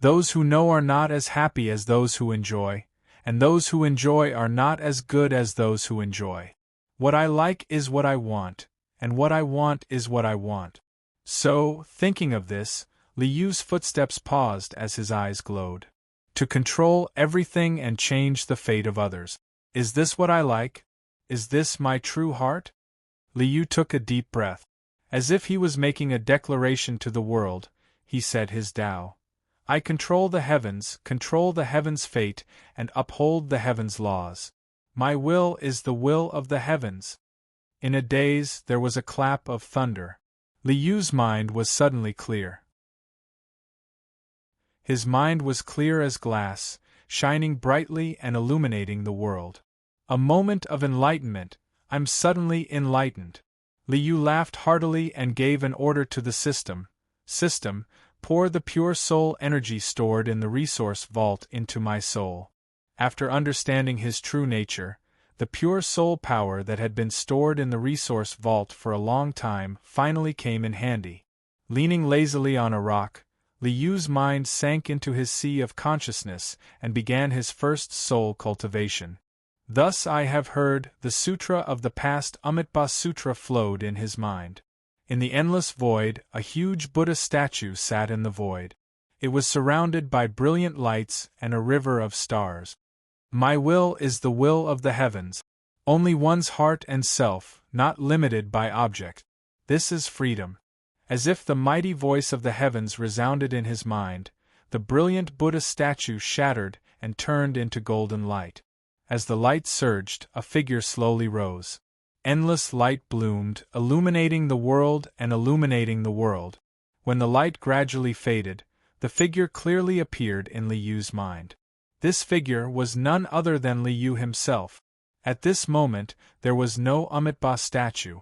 Those who know are not as happy as those who enjoy, and those who enjoy are not as good as those who enjoy. What I like is what I want, and what I want is what I want. So, thinking of this, Liu's footsteps paused as his eyes glowed. To control everything and change the fate of others. Is this what I like? Is this my true heart? Liu took a deep breath. As if he was making a declaration to the world, he said his Tao. I control the heavens' fate, and uphold the heavens' laws. My will is the will of the heavens. In a daze there was a clap of thunder. Liu's mind was suddenly clear. His mind was clear as glass, shining brightly and illuminating the world. A moment of enlightenment. I'm suddenly enlightened. Liu laughed heartily and gave an order to the system. System, pour the pure soul energy stored in the resource vault into my soul. After understanding his true nature, the pure soul power that had been stored in the resource vault for a long time finally came in handy. Leaning lazily on a rock, Liu's mind sank into his sea of consciousness and began his first soul cultivation. Thus I have heard, the sutra of the past Amitabha Sutra flowed in his mind. In the endless void, a huge Buddha statue sat in the void. It was surrounded by brilliant lights and a river of stars. My will is the will of the heavens. Only one's heart and self, not limited by object. This is freedom. As if the mighty voice of the heavens resounded in his mind, the brilliant Buddha statue shattered and turned into golden light. As the light surged, a figure slowly rose. Endless light bloomed, illuminating the world and illuminating the world. When the light gradually faded, the figure clearly appeared in Liu's mind. This figure was none other than Liu himself. At this moment, there was no Amitabha statue.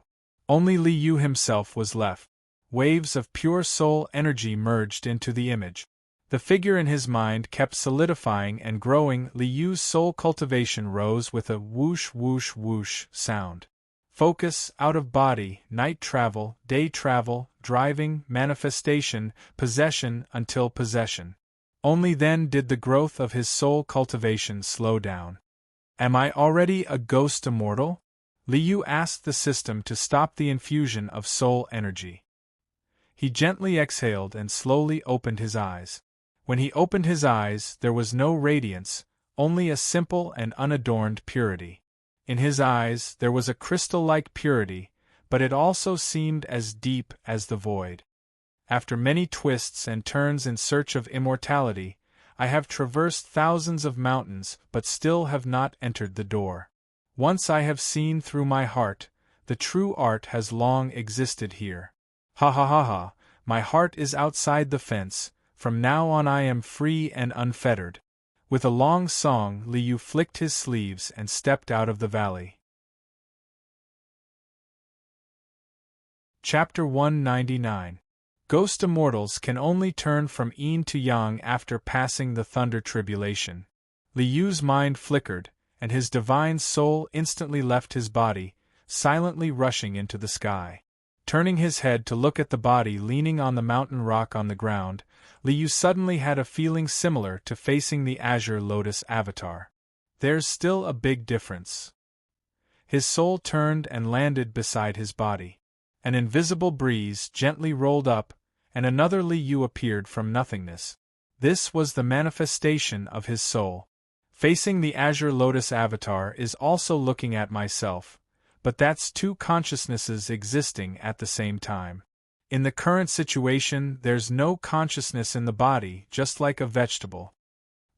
Only Liu himself was left. Waves of pure soul energy merged into the image. The figure in his mind kept solidifying and growing. Liu's soul cultivation rose with a whoosh whoosh whoosh sound. Focus, out of body, night travel, day travel, driving, manifestation, possession until possession. Only then did the growth of his soul cultivation slow down. Am I already a ghost immortal? Liu asked the system to stop the infusion of soul energy. He gently exhaled and slowly opened his eyes. When he opened his eyes, there was no radiance, only a simple and unadorned purity. In his eyes, there was a crystal-like purity, but it also seemed as deep as the void. After many twists and turns in search of immortality, I have traversed thousands of mountains but still have not entered the door. Once I have seen through my heart, the true art has long existed here. Ha ha ha ha, my heart is outside the fence. From now on I am free and unfettered. With a long song, Liu flicked his sleeves and stepped out of the valley. Chapter 199. Ghost immortals can only turn from yin to yang after passing the thunder tribulation. Liu's mind flickered, and his divine soul instantly left his body, silently rushing into the sky. Turning his head to look at the body leaning on the mountain rock on the ground, Liu suddenly had a feeling similar to facing the azure lotus avatar. There's still a big difference. His soul turned and landed beside his body. An invisible breeze gently rolled up, and another Liu appeared from nothingness. This was the manifestation of his soul. Facing the azure lotus avatar is also looking at myself, but that's two consciousnesses existing at the same time. In the current situation, there's no consciousness in the body, just like a vegetable.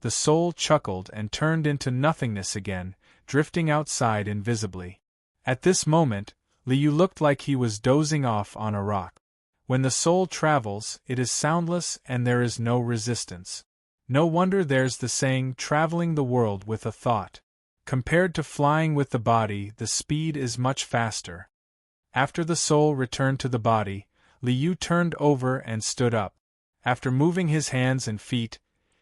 The soul chuckled and turned into nothingness again, drifting outside invisibly. At this moment, Liu looked like he was dozing off on a rock. When the soul travels, it is soundless and there is no resistance. No wonder there's the saying, traveling the world with a thought. Compared to flying with the body, the speed is much faster. After the soul returned to the body, Liu turned over and stood up. After moving his hands and feet,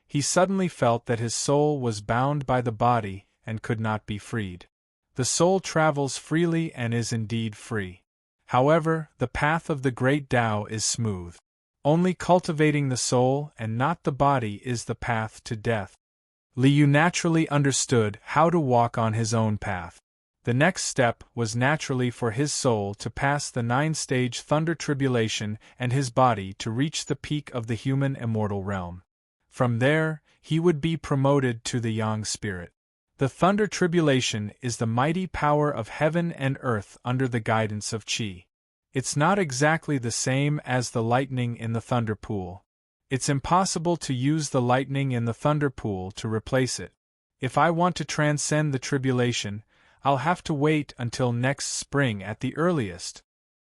he suddenly felt that his soul was bound by the body and could not be freed. The soul travels freely and is indeed free. However, the path of the great Tao is smooth. Only cultivating the soul and not the body is the path to death. Liu naturally understood how to walk on his own path. The next step was naturally for his soul to pass the 9-stage thunder tribulation and his body to reach the peak of the human immortal realm. From there, he would be promoted to the Yang spirit. The thunder tribulation is the mighty power of heaven and earth under the guidance of Qi. It's not exactly the same as the lightning in the thunder pool. It's impossible to use the lightning in the thunder pool to replace it. If I want to transcend the tribulation, I'll have to wait until next spring at the earliest.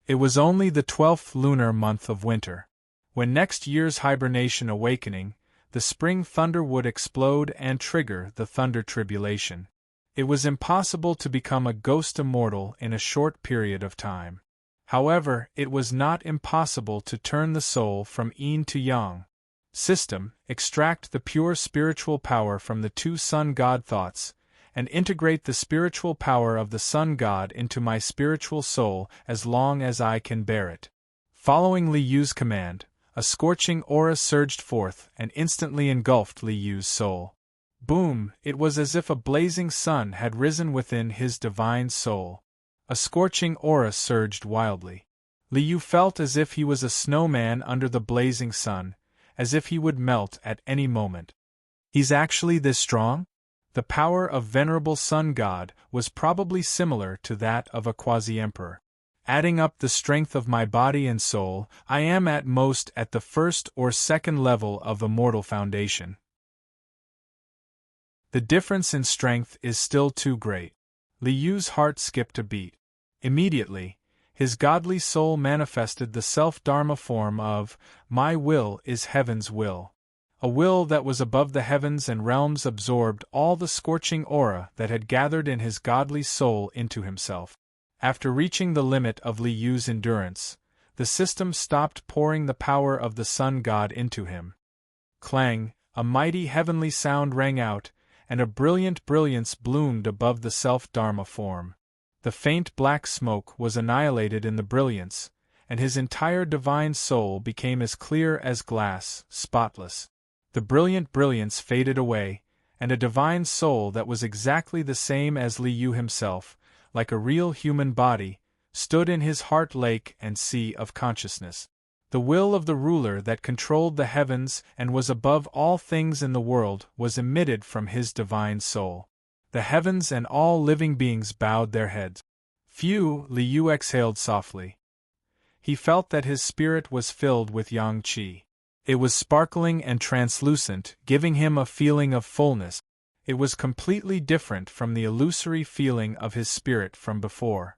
It was only the 12th lunar month of winter. When next year's hibernation awakening, the spring thunder would explode and trigger the thunder tribulation. It was impossible to become a ghost immortal in a short period of time. However, it was not impossible to turn the soul from yin to yang. System, extract the pure spiritual power from the two sun god thoughts, and integrate the spiritual power of the sun god into my spiritual soul as long as I can bear it. Following Liyu's command, a scorching aura surged forth and instantly engulfed Liyu's soul. Boom! It was as if a blazing sun had risen within his divine soul. A scorching aura surged wildly. Liu felt as if he was a snowman under the blazing sun, as if he would melt at any moment. He's actually this strong? The power of venerable sun god was probably similar to that of a quasi-emperor. Adding up the strength of my body and soul, I am at most at the first or second level of the mortal foundation. The difference in strength is still too great. Liyu's heart skipped a beat. Immediately, his godly soul manifested the self-dharma form of, my will is heaven's will. A will that was above the heavens and realms absorbed all the scorching aura that had gathered in his godly soul into himself. After reaching the limit of Liyu's endurance, the system stopped pouring the power of the sun god into him. Clang, a mighty heavenly sound rang out, and a brilliant brilliance bloomed above the self-dharma form. The faint black smoke was annihilated in the brilliance, and his entire divine soul became as clear as glass, spotless. The brilliant brilliance faded away, and a divine soul that was exactly the same as Liu himself, like a real human body, stood in his heart lake and sea of consciousness. The will of the ruler that controlled the heavens and was above all things in the world was emitted from his divine soul. The heavens and all living beings bowed their heads. Phew! Liu exhaled softly. He felt that his spirit was filled with yang qi. It was sparkling and translucent, giving him a feeling of fullness. It was completely different from the illusory feeling of his spirit from before.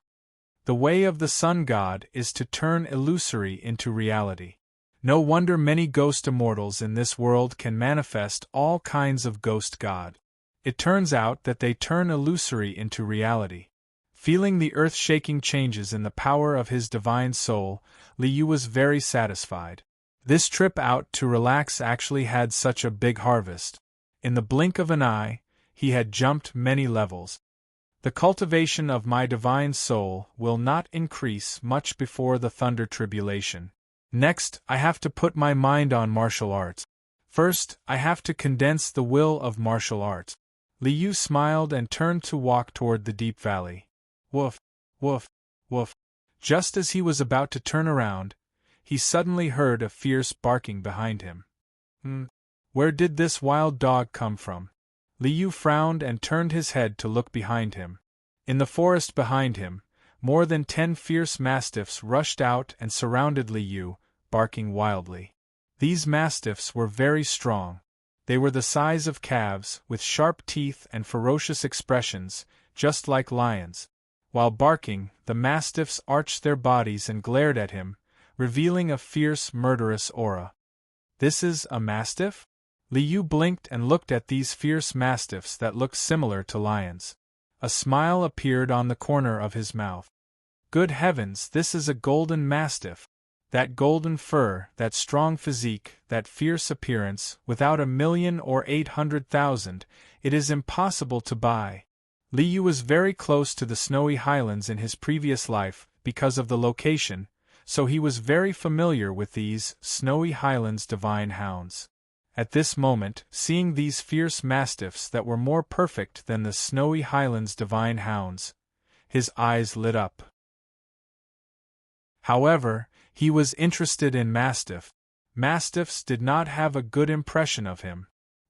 The way of the sun god is to turn illusory into reality. No wonder many ghost immortals in this world can manifest all kinds of ghost god. It turns out that they turn illusory into reality. Feeling the earth-shaking changes in the power of his divine soul, Liu was very satisfied. This trip out to relax actually had such a big harvest. In the blink of an eye, he had jumped many levels. The cultivation of my divine soul will not increase much before the thunder tribulation. Next, I have to put my mind on martial arts. First, I have to condense the will of martial arts. Liu smiled and turned to walk toward the deep valley. Woof, woof, woof. Just as he was about to turn around, he suddenly heard a fierce barking behind him. Where did this wild dog come from? Liu frowned and turned his head to look behind him. In the forest behind him, more than 10 fierce mastiffs rushed out and surrounded Liu, barking wildly. These mastiffs were very strong. They were the size of calves, with sharp teeth and ferocious expressions, just like lions. While barking, the mastiffs arched their bodies and glared at him, revealing a fierce, murderous aura. This is a mastiff? Liu blinked and looked at these fierce mastiffs that looked similar to lions. A smile appeared on the corner of his mouth. Good heavens, this is a golden mastiff. That golden fur, that strong physique, that fierce appearance, without 1,000,000 or 800,000, it is impossible to buy. Liu was very close to the snowy highlands in his previous life, because of the location, so he was very familiar with these Snowy Highlands divine hounds. At this moment, seeing these fierce mastiffs that were more perfect than the Snowy Highlands divine hounds, his eyes lit up. However, he was interested in mastiff. Mastiffs did not have a good impression of him.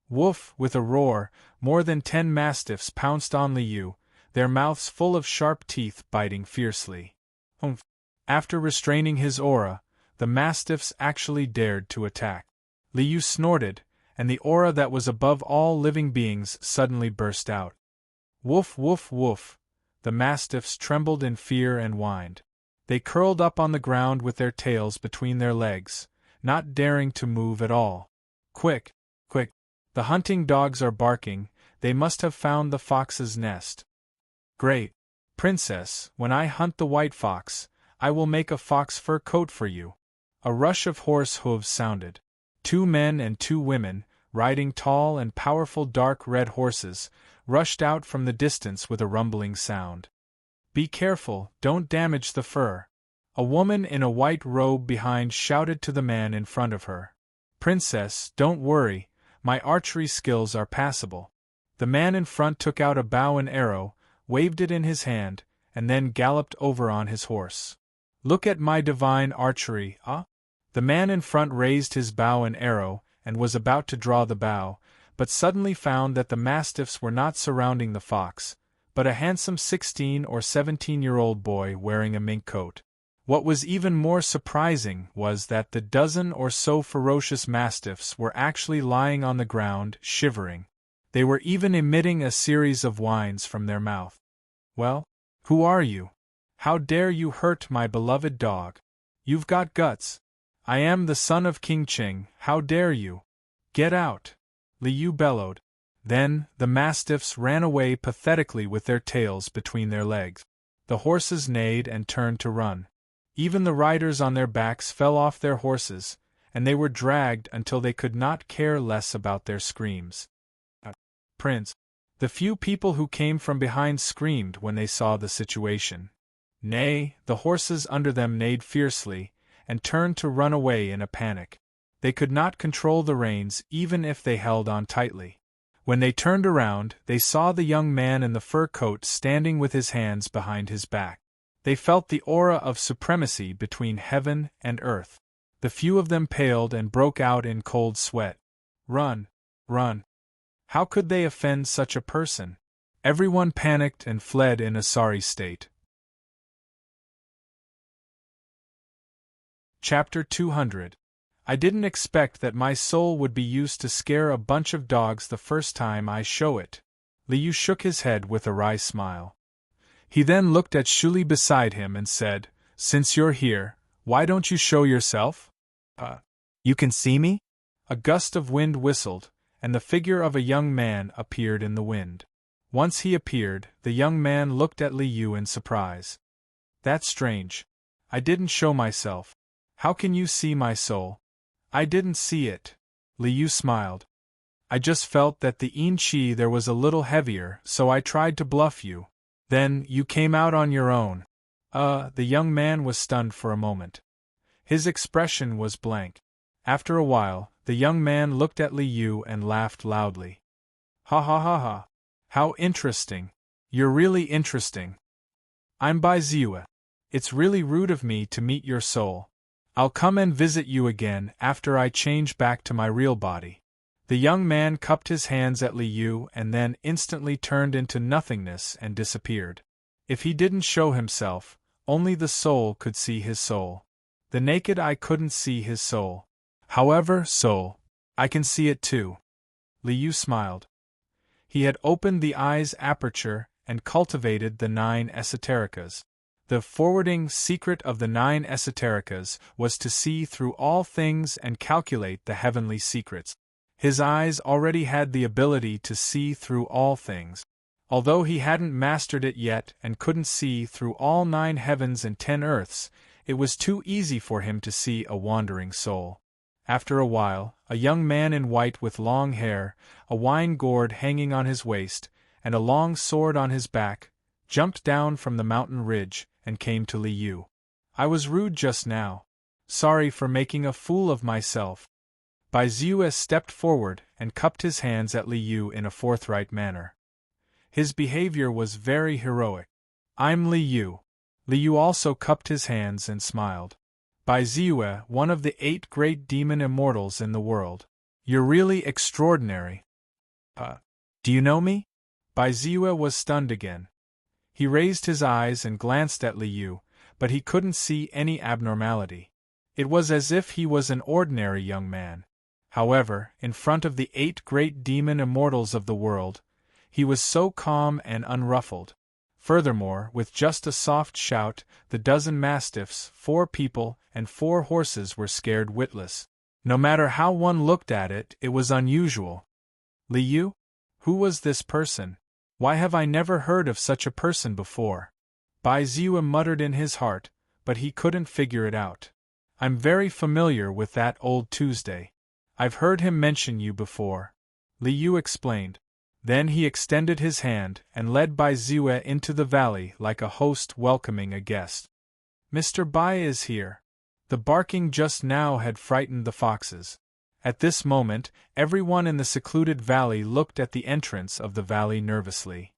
Woof! With a roar, more than 10 mastiffs pounced on Liu, their mouths full of sharp teeth biting fiercely. Humph! After restraining his aura, the mastiffs actually dared to attack. Liu snorted, and the aura that was above all living beings suddenly burst out. Woof woof woof! The mastiffs trembled in fear and whined. They curled up on the ground with their tails between their legs, not daring to move at all. Quick! Quick! The hunting dogs are barking, they must have found the fox's nest. Great! Princess, when I hunt the white fox, I will make a fox fur coat for you. A rush of horse hooves sounded. 2 men and 2 women, riding tall and powerful dark red horses, rushed out from the distance with a rumbling sound. Be careful, don't damage the fur. A woman in a white robe behind shouted to the man in front of her. Princess, don't worry, my archery skills are passable. The man in front took out a bow and arrow, waved it in his hand, and then galloped over on his horse. Look at my divine archery, ah? The man in front raised his bow and arrow, and was about to draw the bow, but suddenly found that the mastiffs were not surrounding the fox, but a handsome 16 or 17-year-old boy wearing a mink coat. What was even more surprising was that the dozen or so ferocious mastiffs were actually lying on the ground, shivering. They were even emitting a series of whines from their mouth. Well, who are you? How dare you hurt my beloved dog? You've got guts. I am the son of King Qing, how dare you? Get out! Liu bellowed. Then, the mastiffs ran away pathetically with their tails between their legs. The horses neighed and turned to run. Even the riders on their backs fell off their horses, and they were dragged until they could not care less about their screams. Prince! The few people who came from behind screamed when they saw the situation. Nay, the horses under them neighed fiercely, and turned to run away in a panic. They could not control the reins even if they held on tightly. When they turned around, they saw the young man in the fur coat standing with his hands behind his back. They felt the aura of supremacy between heaven and earth. The few of them paled and broke out in cold sweat. Run! Run! How could they offend such a person? Everyone panicked and fled in a sorry state. Chapter 200. I didn't expect that my soul would be used to scare a bunch of dogs the first time I show it. Liu shook his head with a wry smile. He then looked at Shuli beside him and said, Since you're here, why don't you show yourself? You can see me? A gust of wind whistled, and the figure of a young man appeared in the wind. Once he appeared, the young man looked at Liu in surprise. That's strange. I didn't show myself. How can you see my soul? I didn't see it. Liu smiled. I just felt that the yin qi there was a little heavier, so I tried to bluff you. Then, you came out on your own. The young man was stunned for a moment. His expression was blank. After a while, the young man looked at Liu and laughed loudly. Ha ha ha ha. How interesting. You're really interesting. I'm Bai Ziwa. It's really rude of me to meet your soul. I'll come and visit you again after I change back to my real body. The young man cupped his hands at Liu and then instantly turned into nothingness and disappeared. If he didn't show himself, only the soul could see his soul. The naked eye couldn't see his soul. However, soul, I can see it too. Liu smiled. He had opened the eye's aperture and cultivated the 9 esotericas. The forwarding secret of the 9 esotericas was to see through all things and calculate the heavenly secrets. His eyes already had the ability to see through all things. Although he hadn't mastered it yet and couldn't see through all 9 heavens and 10 earths, it was too easy for him to see a wandering soul. After a while, a young man in white with long hair, a wine gourd hanging on his waist, and a long sword on his back, jumped down from the mountain ridge and came to Liu. I was rude just now. Sorry for making a fool of myself. Bai Ziyue stepped forward and cupped his hands at Li Yu in a forthright manner. His behavior was very heroic. I'm Li Yu. Li Yu also cupped his hands and smiled. Bai Ziyue, one of the 8 great demon immortals in the world. You're really extraordinary. Do you know me? Bai Ziyue was stunned again. He raised his eyes and glanced at Li Yu, but he couldn't see any abnormality. It was as if he was an ordinary young man. However, in front of the 8 great demon immortals of the world, he was so calm and unruffled. Furthermore, with just a soft shout, the dozen mastiffs, 4 people, and 4 horses were scared witless. No matter how one looked at it, it was unusual. Li Yu? Who was this person? Why have I never heard of such a person before? Bai Ziyue muttered in his heart, but he couldn't figure it out. I'm very familiar with that old Tuesday. I've heard him mention you before. Li Yu explained. Then he extended his hand and led Bai Ziyue into the valley like a host welcoming a guest. Mr. Bai is here. The barking just now had frightened the foxes. At this moment, everyone in the secluded valley looked at the entrance of the valley nervously.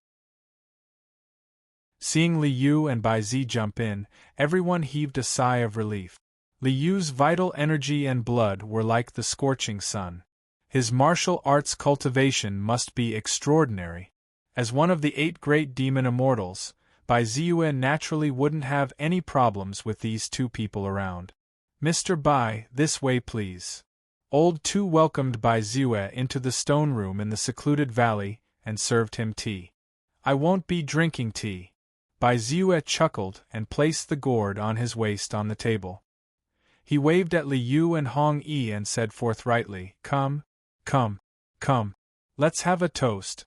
Seeing Li Yu and Bai Zi jump in, everyone heaved a sigh of relief. Li Yu's vital energy and blood were like the scorching sun. His martial arts cultivation must be extraordinary. As one of the 8 great demon immortals, Bai Ziyue naturally wouldn't have any problems with these 2 people around. Mr. Bai, this way please. Old Tu welcomed Bai Ziyue into the stone room in the secluded valley and served him tea. I won't be drinking tea. Bai Ziyue chuckled and placed the gourd on his waist on the table. He waved at Li Yu and Hong Yi and said forthrightly, Come. Let's have a toast.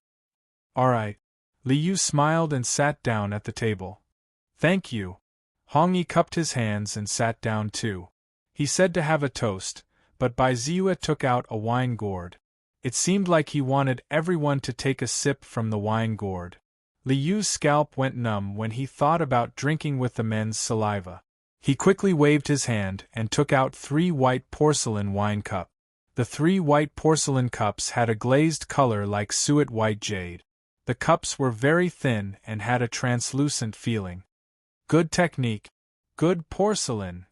All right. Li Yu smiled and sat down at the table. Thank you. Hong Yi cupped his hands and sat down too. He said to have a toast, but Bai Ziyue took out a wine gourd. It seemed like he wanted everyone to take a sip from the wine gourd. Li Yu's scalp went numb when he thought about drinking with the men's saliva. He quickly waved his hand and took out 3 white porcelain wine cups. The 3 white porcelain cups had a glazed color like suet white jade. The cups were very thin and had a translucent feeling. Good technique. Good porcelain.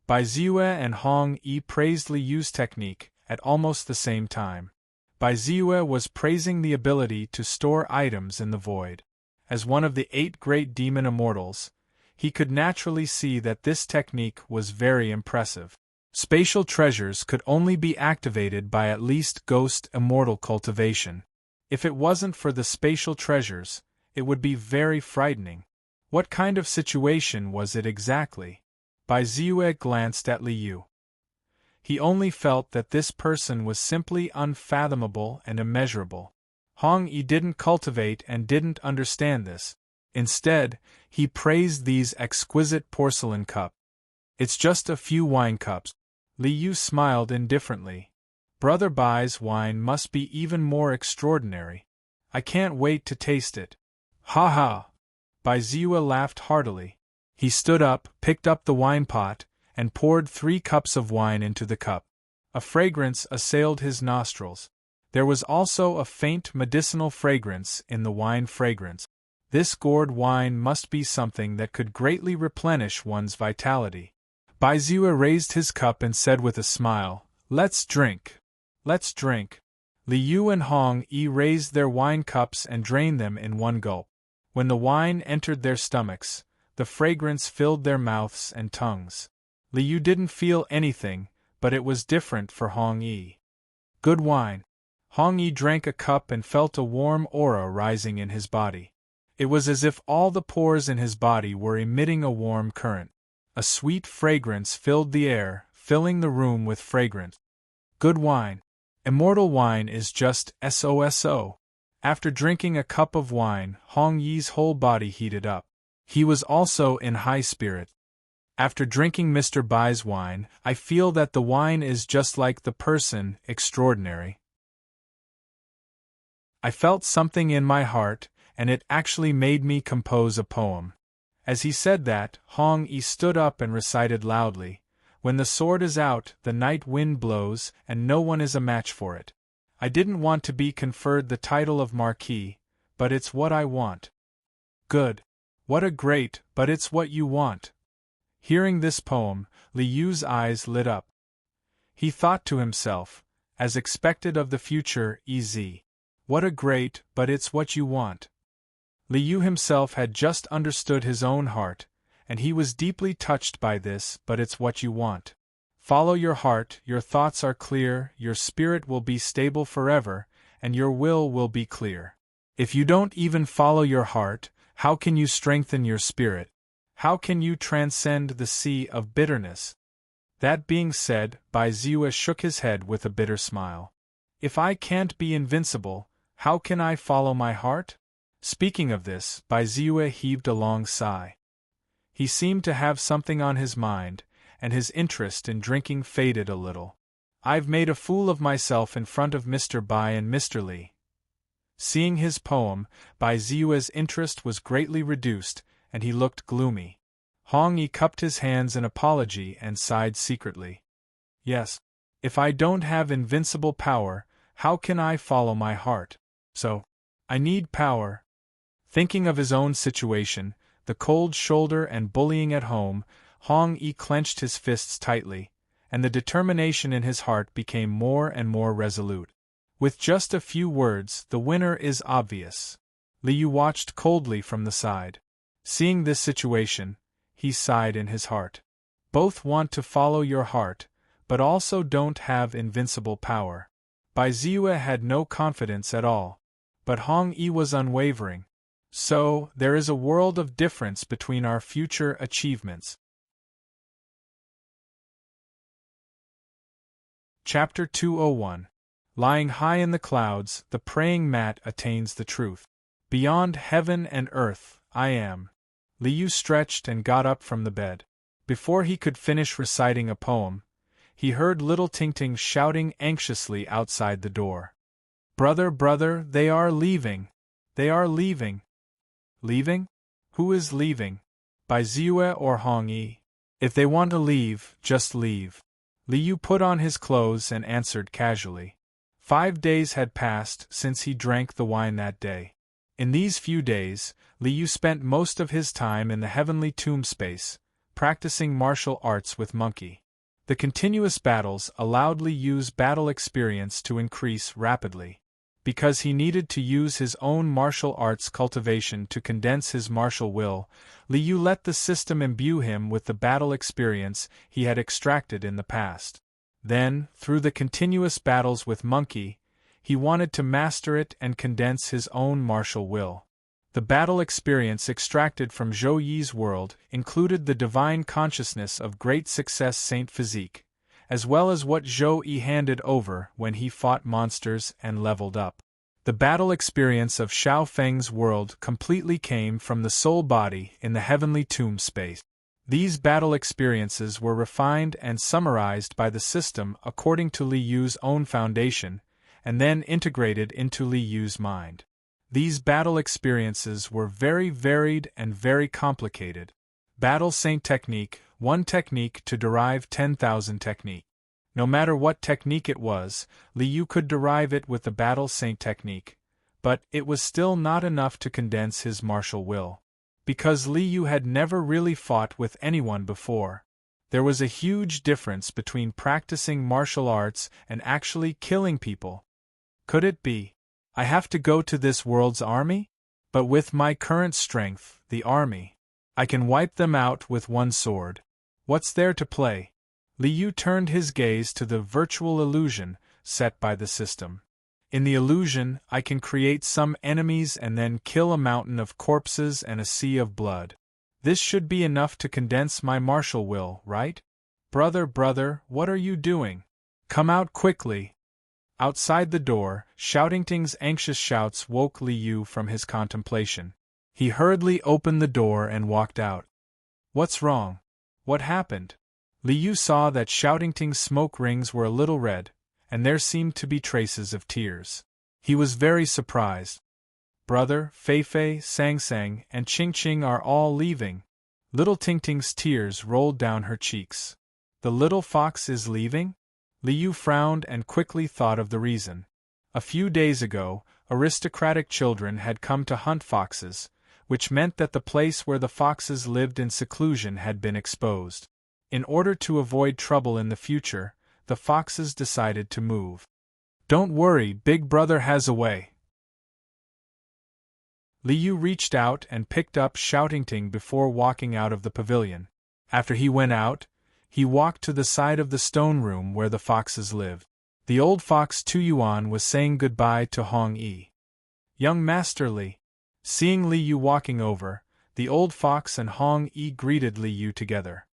Bai Ziyue and Hong Yi praised Li Yu's technique at almost the same time. Bai Ziyue was praising the ability to store items in the void. As one of the 8 great demon immortals, he could naturally see that this technique was very impressive. Spatial treasures could only be activated by at least ghost immortal cultivation. If it wasn't for the spatial treasures, it would be very frightening. What kind of situation was it exactly? Bai Ziyue glanced at Li Yu. He only felt that this person was simply unfathomable and immeasurable. Hong Yi didn't cultivate and didn't understand this. Instead, he praised these exquisite porcelain cups. It's just a few wine cups. Li Yu smiled indifferently. Brother Bai's wine must be even more extraordinary. I can't wait to taste it. Ha ha! Bai Ziyue laughed heartily. He stood up, picked up the wine pot, and poured 3 cups of wine into the cup. A fragrance assailed his nostrils. There was also a faint medicinal fragrance in the wine fragrance. This gourd wine must be something that could greatly replenish one's vitality. Bai Ziyue raised his cup and said with a smile, Let's drink. Let's drink. Li Yu and Hong Yi raised their wine cups and drained them in one gulp. When the wine entered their stomachs, the fragrance filled their mouths and tongues. Li Yu didn't feel anything, but it was different for Hong Yi. Good wine. Hong Yi drank a cup and felt a warm aura rising in his body. It was as if all the pores in his body were emitting a warm current. A sweet fragrance filled the air, filling the room with fragrance. Good wine. Immortal wine is just SOSO. After drinking a cup of wine, Hong Yi's whole body heated up. He was also in high spirits. After drinking Mr. Bai's wine, I feel that the wine is just like the person, extraordinary. I felt something in my heart, and it actually made me compose a poem. As he said that, Hong-yi stood up and recited loudly, "When the sword is out, the night wind blows, and no one is a match for it. I didn't want to be conferred the title of Marquis, but it's what I want." "Good. What a great, but it's what you want." Hearing this poem, Li Yu's eyes lit up. He thought to himself, as expected of the future, easy. What a great, but it's what you want. Li Yu himself had just understood his own heart, and he was deeply touched by this, but it's what you want. Follow your heart, your thoughts are clear, your spirit will be stable forever, and your will be clear. If you don't even follow your heart, how can you strengthen your spirit? How can you transcend the sea of bitterness? That being said, Bai Ziwa shook his head with a bitter smile. If I can't be invincible, how can I follow my heart? Speaking of this, Bai Ziwa heaved a long sigh. He seemed to have something on his mind, and his interest in drinking faded a little. I've made a fool of myself in front of Mr. Bai and Mr. Li. Seeing his poem, Bai Ziwa's interest was greatly reduced, and he looked gloomy. Hong-yi cupped his hands in apology and sighed secretly. Yes. If I don't have invincible power, how can I follow my heart? So, I need power. Thinking of his own situation, the cold shoulder and bullying at home, Hong-yi clenched his fists tightly, and the determination in his heart became more and more resolute. With just a few words, the winner is obvious. Li Yu watched coldly from the side. Seeing this situation, he sighed in his heart. Both want to follow your heart, but also don't have invincible power. Bai Ziwa had no confidence at all, but Hong-yi was unwavering. So, there is a world of difference between our future achievements. Chapter 201. Lying high in the clouds, the praying mat attains the truth. Beyond heaven and earth, I am. Li Yu stretched and got up from the bed. Before he could finish reciting a poem, he heard little Ting-Ting shouting anxiously outside the door. "Brother, brother, they are leaving! They are leaving!" Leaving? Who is leaving? Bai Ziwa or Hong-yi? If they want to leave, just leave. Li Yu put on his clothes and answered casually. 5 days had passed since he drank the wine that day. In these few days, Li Yu spent most of his time in the heavenly tomb space, practicing martial arts with Monkey. The continuous battles allowed Li Yu's battle experience to increase rapidly. Because he needed to use his own martial arts cultivation to condense his martial will, Li Yu let the system imbue him with the battle experience he had extracted in the past. Then, through the continuous battles with Monkey, he wanted to master it and condense his own martial will. The battle experience extracted from Zhou Yi's world included the divine consciousness of great success Saint Physique, as well as what Zhou Yi handed over when he fought monsters and leveled up. The battle experience of Xiao Feng's world completely came from the soul body in the heavenly tomb space. These battle experiences were refined and summarized by the system according to Li Yu's own foundation, and then integrated into Li Yu's mind. These battle experiences were very varied and very complicated. Battle Saint technique, 1 technique to derive 10,000 technique. No matter what technique it was, Li Yu could derive it with the Battle Saint technique, but it was still not enough to condense his martial will. Because Li Yu had never really fought with anyone before. There was a huge difference between practicing martial arts and actually killing people. Could it be? I have to go to this world's army? But with my current strength, the army, I can wipe them out with 1 sword. What's there to play? Li Yu turned his gaze to the virtual illusion set by the system. In the illusion, I can create some enemies and then kill a mountain of corpses and a sea of blood. This should be enough to condense my martial will, right? Brother, brother, what are you doing? Come out quickly. Outside the door, Shoutingting's anxious shouts woke Li Yu from his contemplation. He hurriedly opened the door and walked out. What's wrong? What happened? Li Yu saw that Shoutingting's smoke rings were a little red, and there seemed to be traces of tears. He was very surprised. Brother, Fei Fei, Sang Sang, and Ching Ching are all leaving. Little Tingting's tears rolled down her cheeks. The little fox is leaving? Liu frowned and quickly thought of the reason. A few days ago, aristocratic children had come to hunt foxes, which meant that the place where the foxes lived in seclusion had been exposed. In order to avoid trouble in the future, the foxes decided to move. Don't worry, Big Brother has a way. Liu reached out and picked up Shoutingting before walking out of the pavilion. After he went out, he walked to the side of the stone room where the foxes lived. The old fox Tuyuan was saying goodbye to Hong Yi. Young Master Li. Seeing Liu walking over, the old fox and Hong Yi greeted Liu together.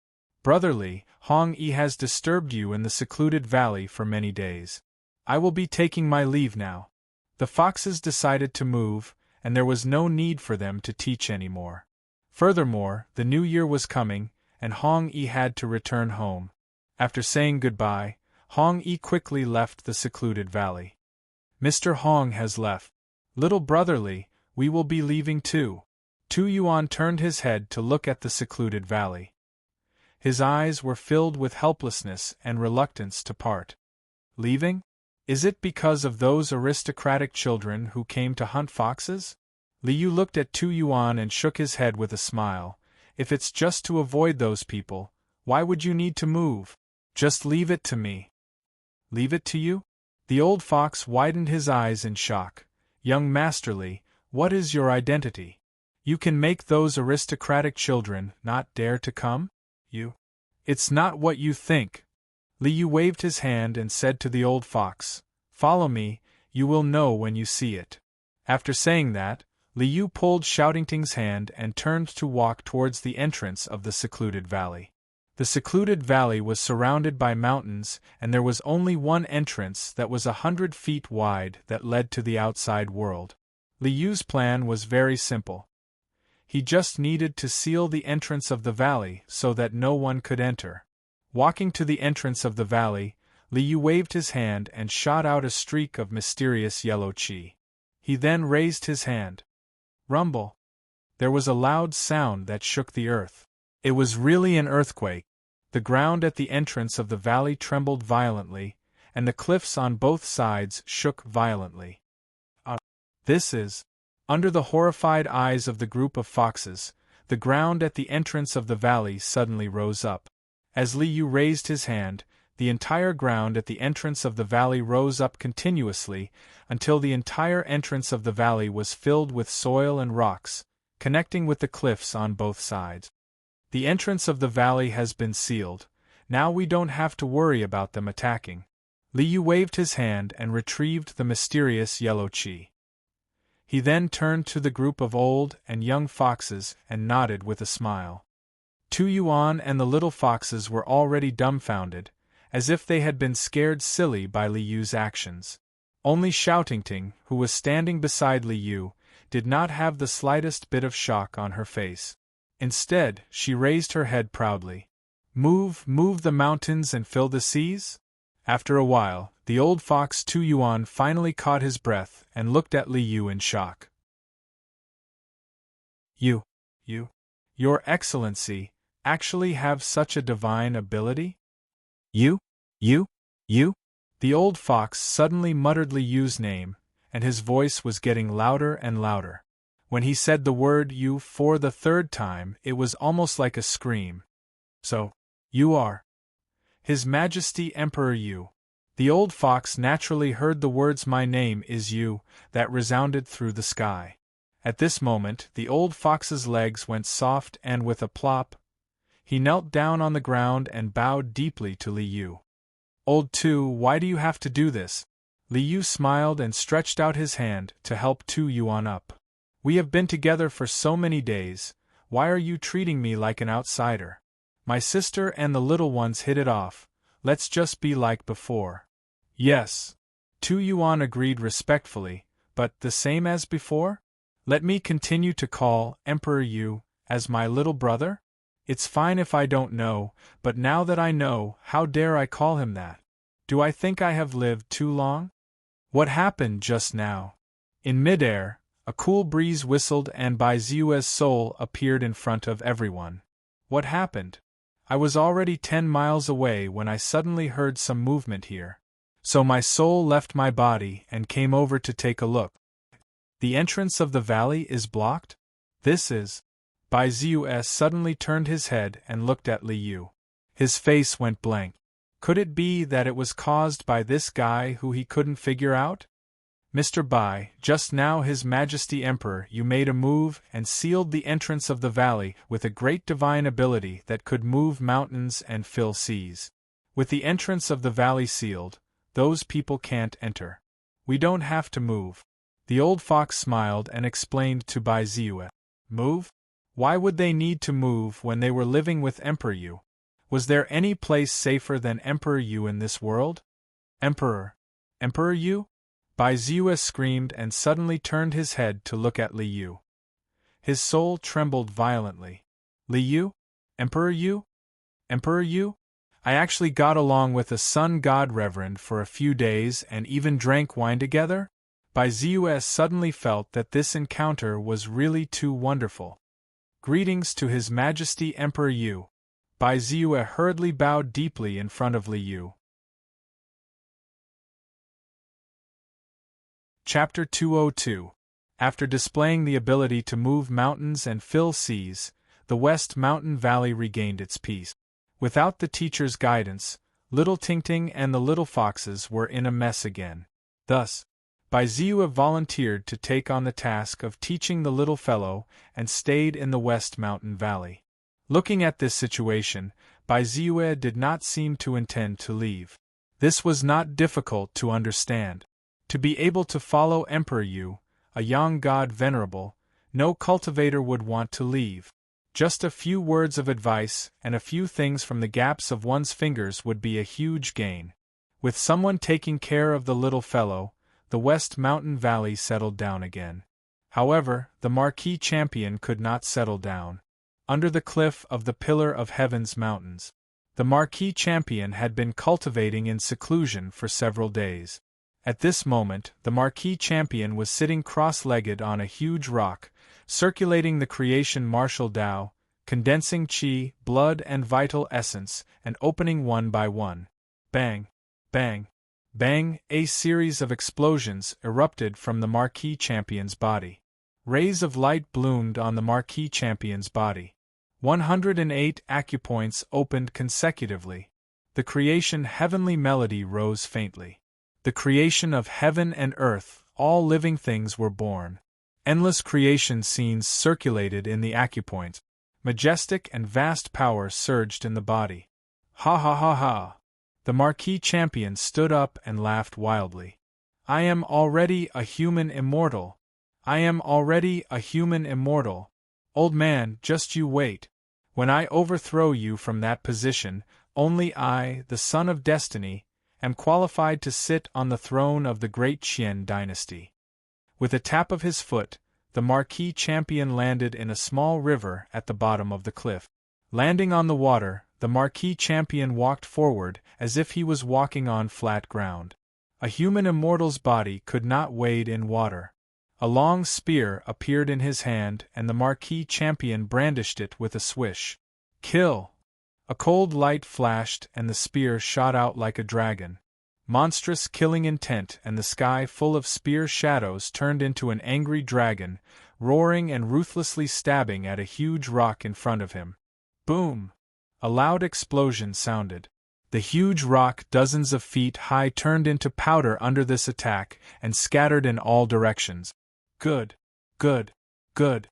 Brother Li, Hong Yi has disturbed you in the secluded valley for many days. I will be taking my leave now. The foxes decided to move, and there was no need for them to teach anymore. Furthermore, the new year was coming, and Hong Yi had to return home. After saying goodbye, Hong Yi quickly left the secluded valley. Mr. Hong has left. Little Brother Li, we will be leaving too. Tuyuan turned his head to look at the secluded valley. His eyes were filled with helplessness and reluctance to part. Leaving? Is it because of those aristocratic children who came to hunt foxes? Liu looked at Tuyuan and shook his head with a smile. If it's just to avoid those people, why would you need to move? Just leave it to me. Leave it to you? The old fox widened his eyes in shock. Young Master Li, what is your identity? You can make those aristocratic children not dare to come? It's not what you think. Liu waved his hand and said to the old fox, Follow me, you will know when you see it. After saying that, Liu pulled Shoutingting's hand and turned to walk towards the entrance of the secluded valley. The secluded valley was surrounded by mountains, and there was only one entrance that was 100 feet wide that led to the outside world. Liu's plan was very simple. He just needed to seal the entrance of the valley so that no one could enter. Walking to the entrance of the valley, Liu waved his hand and shot out a streak of mysterious yellow qi. He then raised his hand. Rumble. There was a loud sound that shook the earth. It was really an earthquake. The ground at the entrance of the valley trembled violently, and the cliffs on both sides shook violently. This is. Under the horrified eyes of the group of foxes, the ground at the entrance of the valley suddenly rose up. As Liu raised his hand, the entire ground at the entrance of the valley rose up continuously until the entire entrance of the valley was filled with soil and rocks, connecting with the cliffs on both sides. The entrance of the valley has been sealed. Now we don't have to worry about them attacking. Liu waved his hand and retrieved the mysterious yellow qi. He then turned to the group of old and young foxes and nodded with a smile. Tuyuan and the little foxes were already dumbfounded, as if they had been scared silly by Liu's actions. Only Shoutingting, who was standing beside Liu, did not have the slightest bit of shock on her face. Instead, she raised her head proudly. Move the mountains and fill the seas? After a while, the old fox Tuyuan finally caught his breath and looked at Liu in shock. Your Excellency, actually have such a divine ability? You? The old fox suddenly muttered Liu's name, and his voice was getting louder and louder. When he said the word "you" for the third time, it was almost like a scream. So, you are His Majesty Emperor Yu. The old fox naturally heard the words "my name is Yu" that resounded through the sky. At this moment, the old fox's legs went soft and with a plop, he knelt down on the ground and bowed deeply to Liu. Old Tu, why do you have to do this? Liu smiled and stretched out his hand to help Tuyuan up. We have been together for so many days, why are you treating me like an outsider? My sister and the little ones hit it off, let's just be like before. Yes. Tuyuan agreed respectfully, but the same as before? Let me continue to call Emperor Yu as my little brother? It's fine if I don't know, but now that I know, how dare I call him that? Do I think I have lived too long? What happened just now? In midair, a cool breeze whistled and Bai Ziue's soul appeared in front of everyone. What happened? I was already 10 miles away when I suddenly heard some movement here. So my soul left my body and came over to take a look. The entrance of the valley is blocked? This is. Bai Ziu suddenly turned his head and looked at Li Yu. His face went blank. Could it be that it was caused by this guy who he couldn't figure out? Mr. Bai, just now His Majesty Emperor, you made a move and sealed the entrance of the valley with a great divine ability that could move mountains and fill seas. With the entrance of the valley sealed, those people can't enter. We don't have to move. The old fox smiled and explained to Bai Ziu. Move? Why would they need to move when they were living with Emperor Yu? Was there any place safer than Emperor Yu in this world? Emperor? Emperor Yu? Bai Ziu screamed and suddenly turned his head to look at Li Yu. His soul trembled violently. Li Yu? Emperor Yu? Emperor Yu? I actually got along with a sun god reverend for a few days and even drank wine together? Bai Ziu suddenly felt that this encounter was really too wonderful. Greetings to His Majesty Emperor Yu. Bai Ziu hurriedly bowed deeply in front of Li Yu. Chapter 202. After displaying the ability to move mountains and fill seas, the West Mountain Valley regained its peace. Without the teacher's guidance, Little Tingting and the little foxes were in a mess again. Thus, Bai Ziu volunteered to take on the task of teaching the little fellow and stayed in the West Mountain Valley. Looking at this situation, Bai Ziu did not seem to intend to leave. This was not difficult to understand. To be able to follow Emperor Yu, a young god venerable, no cultivator would want to leave. Just a few words of advice and a few things from the gaps of one's fingers would be a huge gain. With someone taking care of the little fellow, the West Mountain Valley settled down again. However, the Marquis Champion could not settle down. Under the cliff of the Pillar of Heaven's mountains, the Marquis Champion had been cultivating in seclusion for several days. At this moment, the Marquis Champion was sitting cross-legged on a huge rock, circulating the creation martial Tao, condensing qi, blood and vital essence, and opening one by one. Bang! Bang! Bang! A series of explosions erupted from the Marquis Champion's body. Rays of light bloomed on the Marquis Champion's body. 108 acupoints opened consecutively. The creation heavenly melody rose faintly. The creation of heaven and earth, all living things were born. Endless creation scenes circulated in the acupoints. Majestic and vast power surged in the body. Ha ha ha ha! The Marquis Champion stood up and laughed wildly. I am already a human immortal. I am already a human immortal. Old man, just you wait. When I overthrow you from that position, only I, the son of destiny, am qualified to sit on the throne of the great Qian dynasty. With a tap of his foot, the Marquis Champion landed in a small river at the bottom of the cliff. Landing on the water, the Marquis Champion walked forward as if he was walking on flat ground. A human immortal's body could not wade in water. A long spear appeared in his hand and the Marquis Champion brandished it with a swish. Kill! A cold light flashed and the spear shot out like a dragon. Monstrous killing intent and the sky full of spear shadows turned into an angry dragon, roaring and ruthlessly stabbing at a huge rock in front of him. Boom! A loud explosion sounded. The huge rock dozens of feet high turned into powder under this attack and scattered in all directions. Good! Good! Good!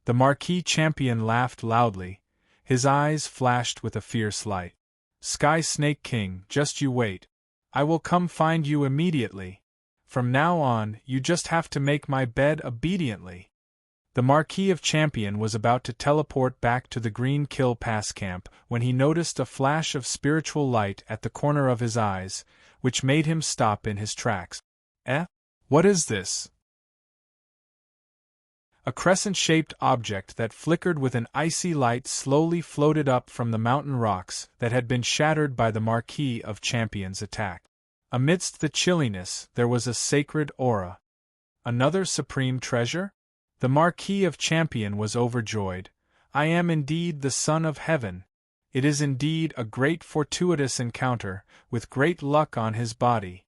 The Marquis Champion laughed loudly. His eyes flashed with a fierce light. Sky Snake King, just you wait. I will come find you immediately. From now on, you just have to make my bed obediently. The Marquis of Champion was about to teleport back to the Green Kill Pass camp when he noticed a flash of spiritual light at the corner of his eyes, which made him stop in his tracks. What is this? A crescent-shaped object that flickered with an icy light slowly floated up from the mountain rocks that had been shattered by the Marquis of Champion's attack. Amidst the chilliness, there was a sacred aura. Another supreme treasure? The Marquis of Champion was overjoyed. I am indeed the Son of Heaven. It is indeed a great fortuitous encounter, with great luck on his body.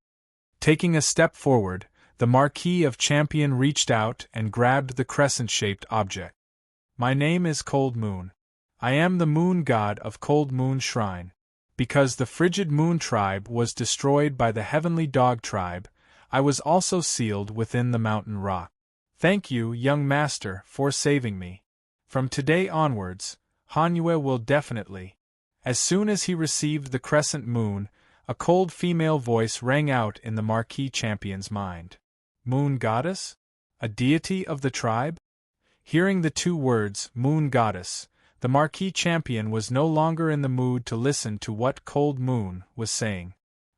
Taking a step forward, the Marquis of Champion reached out and grabbed the crescent-shaped object. My name is Cold Moon. I am the moon god of Cold Moon Shrine. Because the frigid moon tribe was destroyed by the heavenly dog tribe, I was also sealed within the mountain rock. Thank you, young master, for saving me. From today onwards, Hanue will definitely. As soon as he received the crescent moon, a cold female voice rang out in the Marquis Champion's mind. Moon goddess? A deity of the tribe? Hearing the two words, Moon goddess, the Marquis Champion was no longer in the mood to listen to what Cold Moon was saying.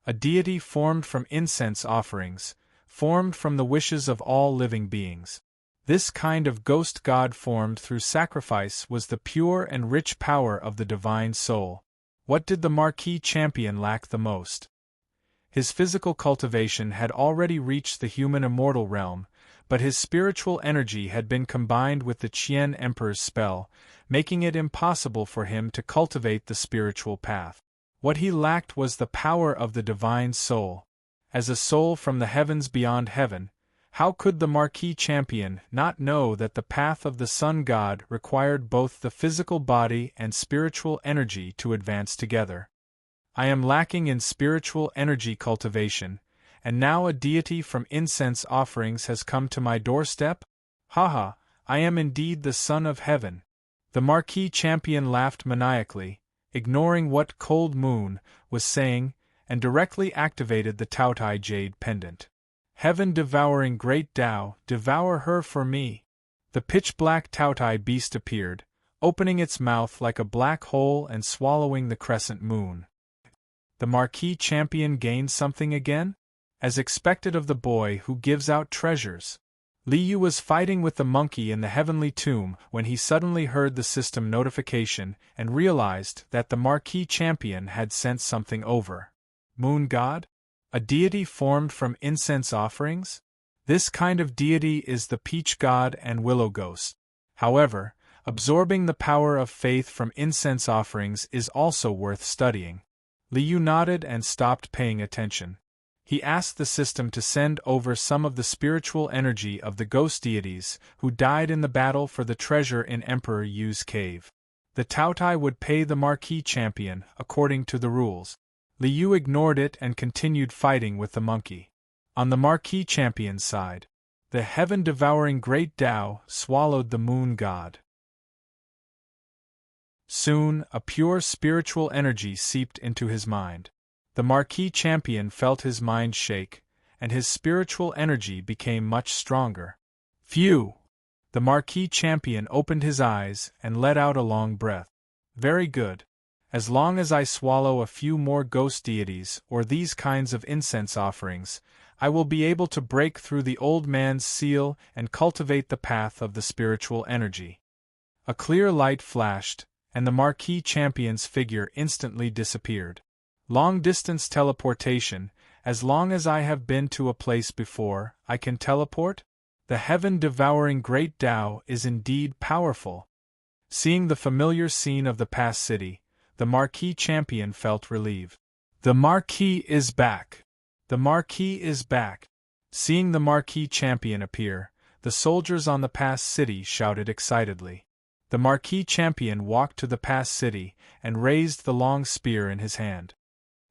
A deity formed from incense offerings, formed from the wishes of all living beings. This kind of ghost god formed through sacrifice was the pure and rich power of the divine soul. What did the Marquis Champion lack the most? His physical cultivation had already reached the human immortal realm, but his spiritual energy had been combined with the Qian Emperor's spell, making it impossible for him to cultivate the spiritual path. What he lacked was the power of the divine soul. As a soul from the heavens beyond heaven, how could the Marquis Champion not know that the path of the Sun God required both the physical body and spiritual energy to advance together? I am lacking in spiritual energy cultivation, and now a deity from incense offerings has come to my doorstep? Haha, I am indeed the Son of Heaven. The Marquis Champion laughed maniacally, ignoring what Cold Moon was saying, and directly activated the Taotai Jade Pendant. Heaven-devouring great Tao, devour her for me. The pitch-black Taotai beast appeared, opening its mouth like a black hole and swallowing the crescent moon. The Marquis Champion gained something again? As expected of the boy who gives out treasures. Liu was fighting with the monkey in the heavenly tomb when he suddenly heard the system notification and realized that the Marquis Champion had sent something over. Moon God? A deity formed from incense offerings? This kind of deity is the Peach God and Willow Ghost. However, absorbing the power of faith from incense offerings is also worth studying. Liu nodded and stopped paying attention. He asked the system to send over some of the spiritual energy of the ghost deities who died in the battle for the treasure in Emperor Yu's cave. The Taotai would pay the Marquis Champion according to the rules. Liu ignored it and continued fighting with the monkey. On the Marquis Champion's side, the heaven-devouring great Tao swallowed the moon god. Soon, a pure spiritual energy seeped into his mind. The Marquis Champion felt his mind shake, and his spiritual energy became much stronger. Phew! The Marquis Champion opened his eyes and let out a long breath. Very good. As long as I swallow a few more ghost deities or these kinds of incense offerings, I will be able to break through the old man's seal and cultivate the path of the spiritual energy. A clear light flashed, and the Marquis Champion's figure instantly disappeared. Long-distance teleportation. As long as I have been to a place before, I can teleport? The heaven-devouring great Tao is indeed powerful. Seeing the familiar scene of the past city, the Marquis Champion felt relieved. The Marquis is back! The Marquis is back! Seeing the Marquis Champion appear, the soldiers on the past city shouted excitedly. The Marquis Champion walked to the past city and raised the long spear in his hand.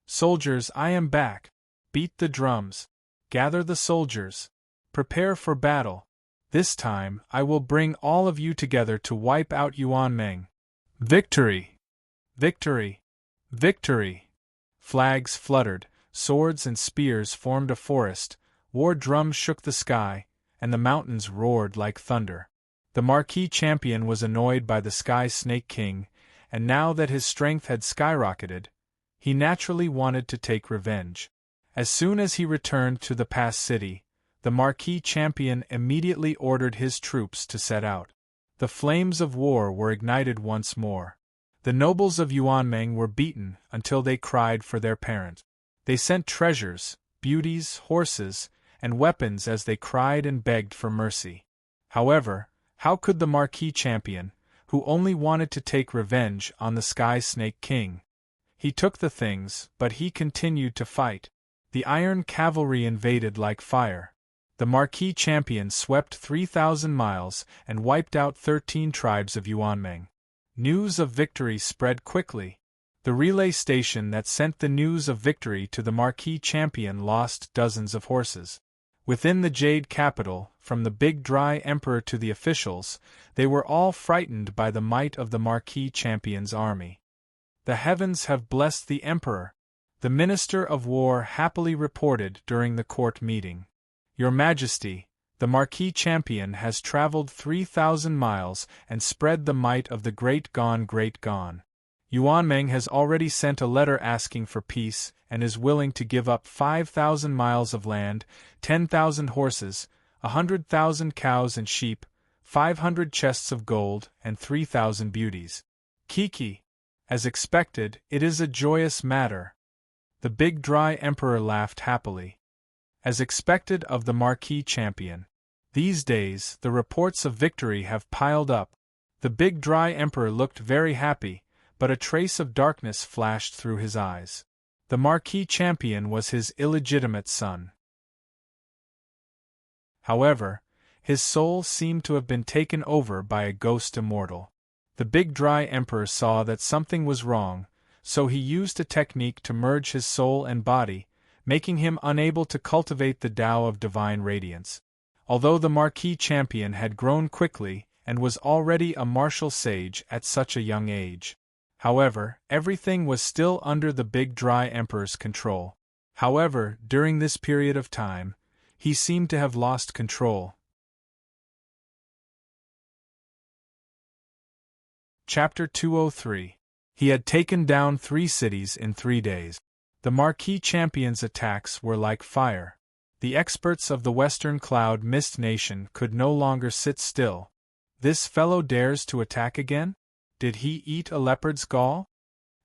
Soldiers, I am back! Beat the drums! Gather the soldiers! Prepare for battle! This time, I will bring all of you together to wipe out Yuanmeng. Victory! Victory! Victory! Flags fluttered, swords and spears formed a forest, war drums shook the sky, and the mountains roared like thunder. The Marquis Champion was annoyed by the Sky Snake King, and now that his strength had skyrocketed, he naturally wanted to take revenge. As soon as he returned to the past city, the Marquis Champion immediately ordered his troops to set out. The flames of war were ignited once more. The nobles of Yuanmeng were beaten until they cried for their parent. They sent treasures, beauties, horses, and weapons as they cried and begged for mercy. However, how could the Marquis Champion, who only wanted to take revenge on the Sky Snake King. He took the things, but he continued to fight. The Iron Cavalry invaded like fire. The Marquis Champion swept 3,000 miles and wiped out 13 tribes of Yuanmeng. News of victory spread quickly. The relay station that sent the news of victory to the Marquis Champion lost dozens of horses. Within the Jade Capital, from the Big Dry Emperor to the officials, they were all frightened by the might of the Marquis Champion's army. "The heavens have blessed the Emperor," the Minister of War happily reported during the court meeting. "Your Majesty, the Marquis Champion has traveled 3,000 miles and spread the might of the Great Gone. Yuanmeng has already sent a letter asking for peace and is willing to give up 5,000 miles of land, 10,000 horses, 100,000 cows and sheep, 500 chests of gold, and 3,000 beauties. Kiki. As expected, it is a joyous matter." The Big Dry Emperor laughed happily. As expected of the Marquis Champion. These days, the reports of victory have piled up. The Big Dry Emperor looked very happy, but a trace of darkness flashed through his eyes. The Marquis Champion was his illegitimate son. However, his soul seemed to have been taken over by a ghost immortal. The Big Dry Emperor saw that something was wrong, so he used a technique to merge his soul and body, making him unable to cultivate the Tao of divine radiance. Although the Marquis Champion had grown quickly and was already a martial sage at such a young age. However, everything was still under the Big Dry Emperor's control. However, during this period of time, he seemed to have lost control. Chapter 203. He had taken down 3 cities in 3 days. The Marquis Champion's attacks were like fire. The experts of the Western Cloud Mist Nation could no longer sit still. This fellow dares to attack again? Did he eat a leopard's gall?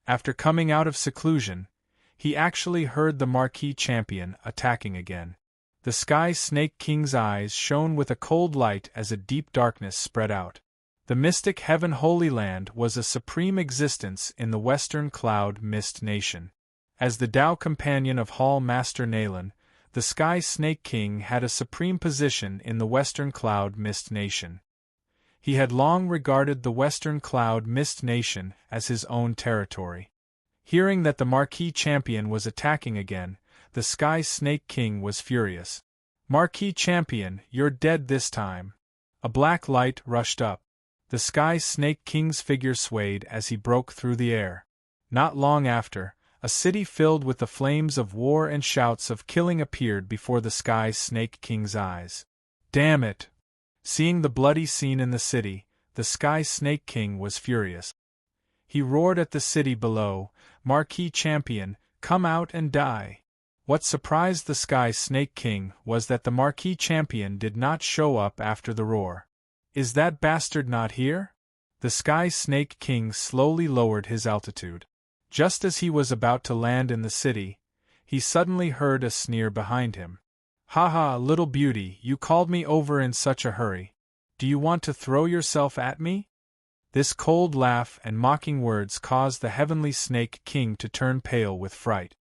After coming out of seclusion, he actually heard the Marquis Champion attacking again. The Sky Snake King's eyes shone with a cold light as a deep darkness spread out. The mystic Heaven Holy Land was a supreme existence in the Western Cloud Mist Nation. As the Tao companion of Hall Master Nalen, the Sky Snake King had a supreme position in the Western Cloud Mist Nation. He had long regarded the Western Cloud Mist Nation as his own territory. Hearing that the Marquis Champion was attacking again, the Sky Snake King was furious. "Marquis Champion, you're dead this time." A black light rushed up. The Sky Snake King's figure swayed as he broke through the air. Not long after, a city filled with the flames of war and shouts of killing appeared before the Sky Snake King's eyes. "Damn it!" Seeing the bloody scene in the city, the Sky Snake King was furious. He roared at the city below, "Marquis Champion, come out and die!" What surprised the Sky Snake King was that the Marquis Champion did not show up after the roar. "Is that bastard not here?" The Sky Snake King slowly lowered his altitude. Just as he was about to land in the city, he suddenly heard a sneer behind him. "Ha ha, little beauty, you called me over in such a hurry. Do you want to throw yourself at me?" This cold laugh and mocking words caused the Heavenly Snake King to turn pale with fright.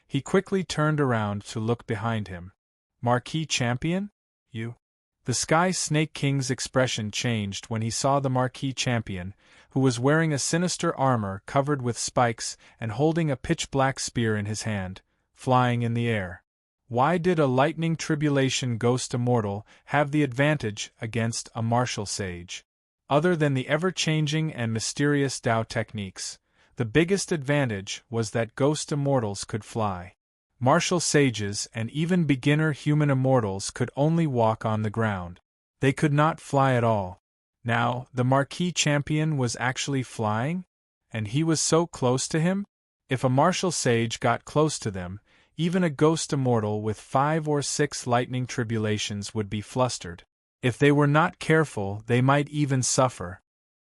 He quickly turned around to look behind him. "Marquis Champion? You?" The Sky Snake King's expression changed when he saw the Marquis Champion, who was wearing a sinister armor covered with spikes and holding a pitch-black spear in his hand, flying in the air. Why did a lightning tribulation ghost immortal have the advantage against a martial sage? Other than the ever-changing and mysterious Tao techniques, the biggest advantage was that ghost immortals could fly. Martial sages and even beginner human immortals could only walk on the ground. They could not fly at all. Now, the Marquis Champion was actually flying? And he was so close to him? If a martial sage got close to them, even a ghost immortal with 5 or 6 lightning tribulations would be flustered. If they were not careful, they might even suffer.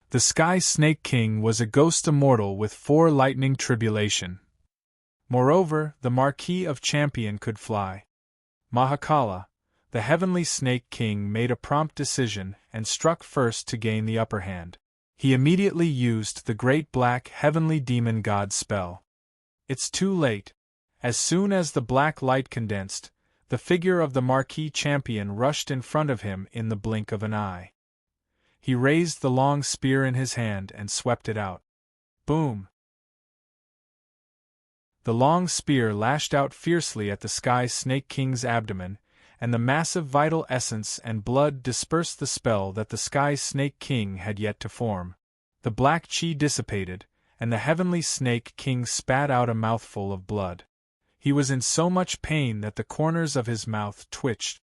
The Sky Snake King was a ghost immortal with 4 lightning tribulation. Moreover, the Marquis of Champion could fly. Mahakala, the Heavenly Snake King, made a prompt decision and struck first to gain the upper hand. He immediately used the great black heavenly demon god spell. It's too late. As soon as the black light condensed, the figure of the Marquis champion rushed in front of him in the blink of an eye. He raised the long spear in his hand and swept it out. Boom! The long spear lashed out fiercely at the Sky Snake King's abdomen, and the massive vital essence and blood dispersed the spell that the Sky Snake King had yet to form. The black chi dissipated, and the Heavenly Snake King spat out a mouthful of blood. He was in so much pain that the corners of his mouth twitched.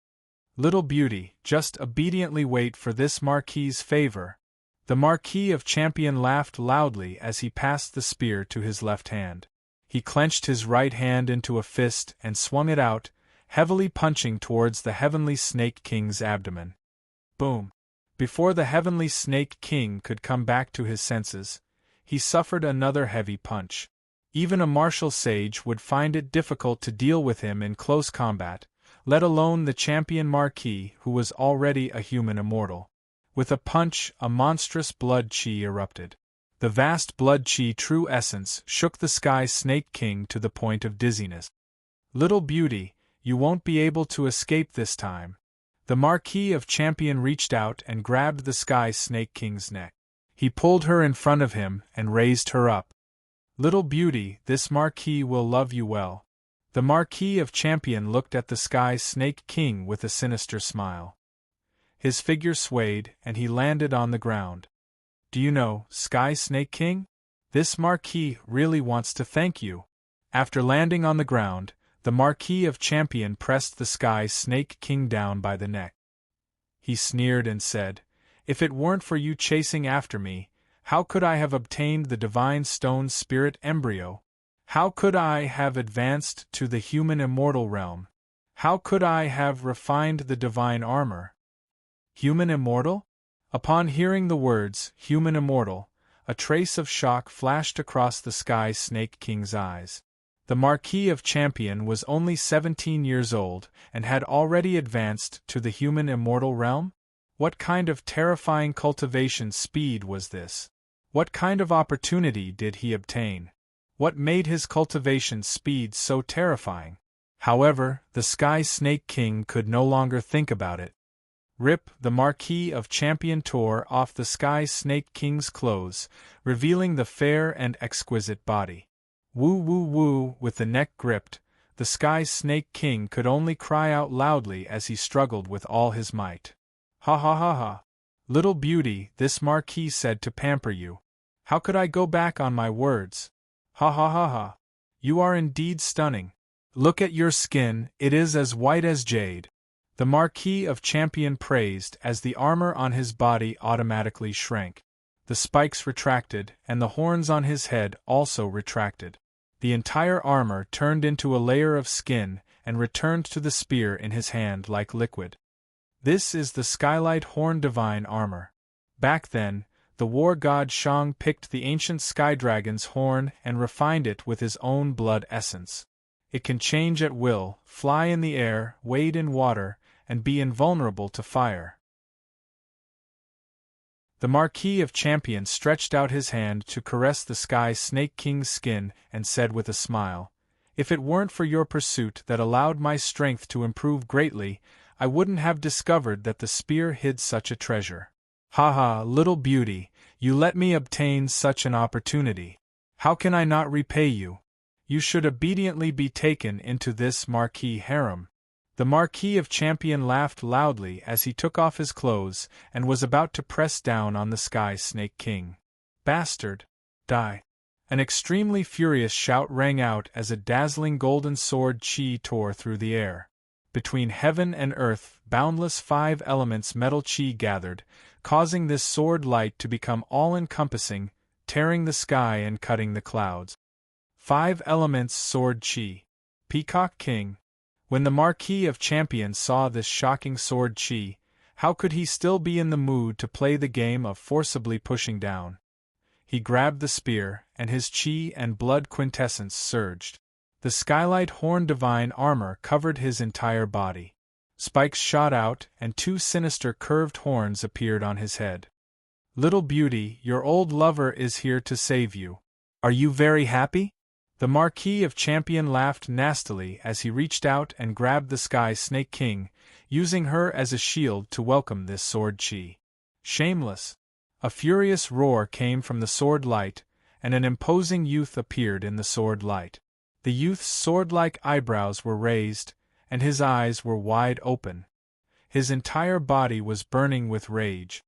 Little beauty, just obediently wait for this Marquis's favor. The Marquis of Champion laughed loudly as he passed the spear to his left hand. He clenched his right hand into a fist and swung it out, heavily punching towards the Heavenly Snake King's abdomen. Boom! Before the Heavenly Snake King could come back to his senses, he suffered another heavy punch. Even a martial sage would find it difficult to deal with him in close combat, let alone the champion Marquis, who was already a human immortal. With a punch, a monstrous blood chi erupted. The vast blood chi true essence shook the Sky Snake King to the point of dizziness. Little beauty, you won't be able to escape this time. The Marquis of Champion reached out and grabbed the Sky Snake King's neck. He pulled her in front of him and raised her up. Little beauty, this Marquis will love you well. The Marquis of Champion looked at the Sky Snake King with a sinister smile. His figure swayed and he landed on the ground. Do you know, Sky Snake King? This Marquis really wants to thank you. After landing on the ground, the Marquis of Champion pressed the Sky Snake King down by the neck. He sneered and said, "If it weren't for you chasing after me, how could I have obtained the divine stone spirit embryo? How could I have advanced to the human immortal realm? How could I have refined the divine armor?" Human immortal? Upon hearing the words, human immortal, a trace of shock flashed across the Sky Snake King's eyes. The Marquis of Champion was only 17 years old and had already advanced to the human immortal realm? What kind of terrifying cultivation speed was this? What kind of opportunity did he obtain? What made his cultivation speed so terrifying? However, the Sky Snake King could no longer think about it. Rip, the Marquis of Champion tore off the Sky Snake King's clothes, revealing the fair and exquisite body. Woo woo woo, with the neck gripped, the Sky Snake King could only cry out loudly as he struggled with all his might. Ha ha ha ha. Little beauty, this Marquis said to pamper you. How could I go back on my words? Ha ha ha ha. You are indeed stunning. Look at your skin, it is as white as jade. The Marquis of Champion praised as the armor on his body automatically shrank. The spikes retracted, and the horns on his head also retracted. The entire armor turned into a layer of skin and returned to the spear in his hand like liquid. This is the Skylight Horn Divine Armor. Back then, the war god Shang picked the ancient sky dragon's horn and refined it with his own blood essence. It can change at will, fly in the air, wade in water, and be invulnerable to fire. The Marquis of Champion stretched out his hand to caress the Sky Snake King's skin and said with a smile, "If it weren't for your pursuit that allowed my strength to improve greatly, I wouldn't have discovered that the spear hid such a treasure. Ha ha, little beauty, you let me obtain such an opportunity. How can I not repay you? You should obediently be taken into this Marquis harem." The Marquis of Champion laughed loudly as he took off his clothes and was about to press down on the Sky Snake King. "Bastard! Die!" An extremely furious shout rang out as a dazzling golden sword chi tore through the air. Between heaven and earth, boundless 5 elements metal chi gathered, causing this sword light to become all-encompassing, tearing the sky and cutting the clouds. 5 elements sword chi. Peacock King. When the Marquis of Champion saw this shocking sword chi, how could he still be in the mood to play the game of forcibly pushing down? He grabbed the spear, and his chi and blood quintessence surged. The Skylight Horn Divine Armor covered his entire body. Spikes shot out, and 2 sinister curved horns appeared on his head. Little beauty, your old lover is here to save you. Are you very happy? The Marquis of Champion laughed nastily as he reached out and grabbed the Sky Snake King, using her as a shield to welcome this sword chi. Shameless! A furious roar came from the sword light, and an imposing youth appeared in the sword light. The youth's sword-like eyebrows were raised, and his eyes were wide open. His entire body was burning with rage.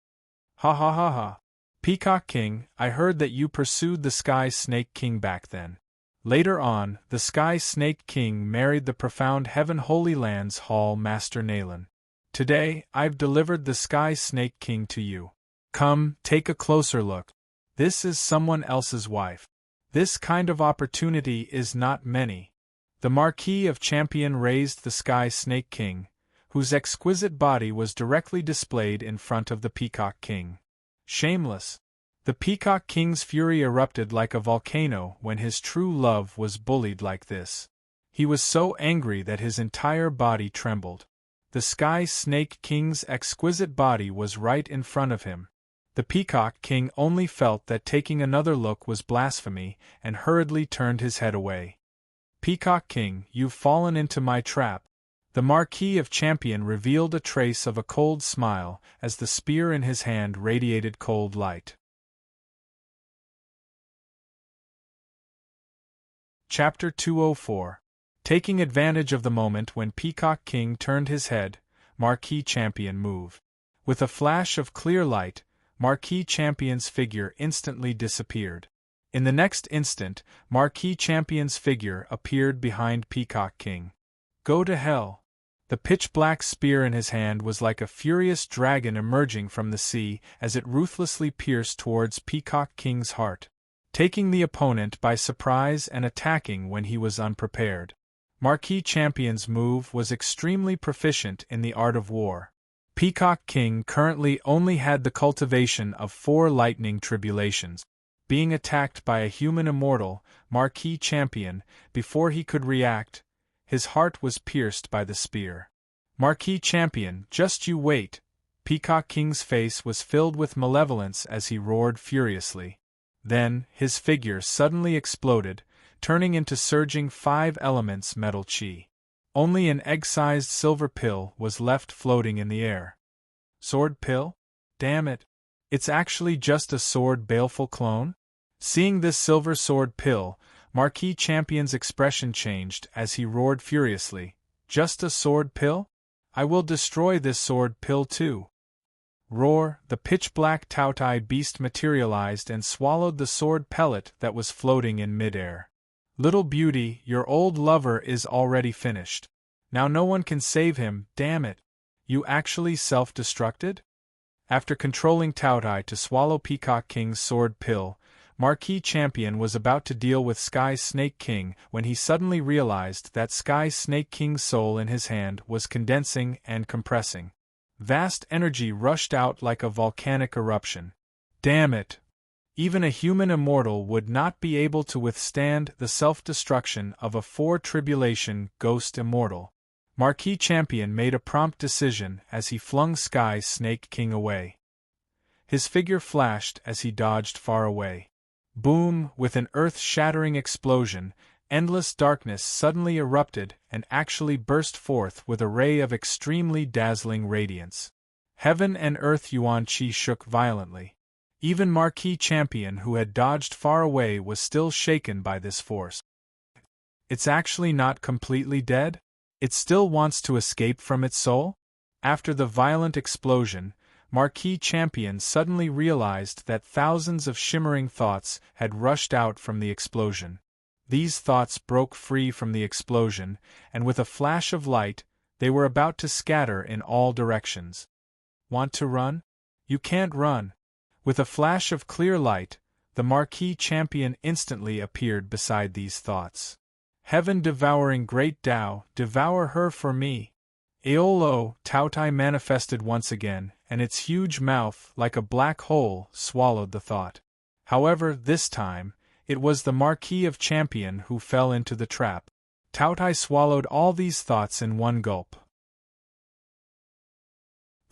Ha ha ha ha! Peacock King, I heard that you pursued the Sky Snake King back then. Later on, the Sky Snake King married the profound Heaven Holy Lands Hall Master Nalan. Today, I've delivered the Sky Snake King to you. Come, take a closer look. This is someone else's wife. This kind of opportunity is not many. The Marquis of Champion raised the Sky Snake King, whose exquisite body was directly displayed in front of the Peacock King. Shameless! The Peacock King's fury erupted like a volcano when his true love was bullied like this. He was so angry that his entire body trembled. The Sky Snake King's exquisite body was right in front of him. The Peacock King only felt that taking another look was blasphemy and hurriedly turned his head away. Peacock King, you've fallen into my trap. The Marquis of Champion revealed a trace of a cold smile as the spear in his hand radiated cold light. Chapter 204. Taking advantage of the moment when Peacock King turned his head, Marquis Champion moved. With a flash of clear light, Marquis Champion's figure instantly disappeared. In the next instant, Marquis Champion's figure appeared behind Peacock King. Go to hell! The pitch-black spear in his hand was like a furious dragon emerging from the sea as it ruthlessly pierced towards Peacock King's heart, taking the opponent by surprise and attacking when he was unprepared. Marquis Champion's move was extremely proficient in the art of war. Peacock King currently only had the cultivation of 4 lightning tribulations. Being attacked by a human immortal, Marquis Champion, before he could react, his heart was pierced by the spear. Marquis Champion, just you wait! Peacock King's face was filled with malevolence as he roared furiously. Then, his figure suddenly exploded, turning into surging 5 elements metal chi. Only an egg-sized silver pill was left floating in the air. Sword pill? Damn it! It's actually just a sword baleful clone? Seeing this silver sword pill, Marquis Champion's expression changed as he roared furiously. Just a sword pill? I will destroy this sword pill too. Roar! The pitch-black Tautai beast materialized and swallowed the sword pellet that was floating in midair. Little beauty, your old lover is already finished. Now no one can save him, damn it! You actually self-destructed? After controlling Tautai to swallow Peacock King's sword pill, Marquis Champion was about to deal with Sky Snake King when he suddenly realized that Sky Snake King's soul in his hand was condensing and compressing. Vast energy rushed out like a volcanic eruption. Damn it! Even a human immortal would not be able to withstand the self-destruction of a 4-tribulation ghost immortal. Marquis Champion made a prompt decision as he flung Sky Snake King away. His figure flashed as he dodged far away. Boom! With an earth-shattering explosion, endless darkness suddenly erupted and actually burst forth with a ray of extremely dazzling radiance. Heaven and earth Yuan Qi shook violently. Even Marquis Champion, who had dodged far away, was still shaken by this force. It's actually not completely dead? It still wants to escape from its soul? After the violent explosion, Marquis Champion suddenly realized that thousands of shimmering thoughts had rushed out from the explosion. These thoughts broke free from the explosion, and with a flash of light, they were about to scatter in all directions. Want to run? You can't run. With a flash of clear light, the Marquis Champion instantly appeared beside these thoughts. Heaven-devouring great Tao, devour her for me. Aolo, Tautai manifested once again, and its huge mouth, like a black hole, swallowed the thought. However, this time, it was the Marquis of Champion who fell into the trap. Tautai swallowed all these thoughts in one gulp.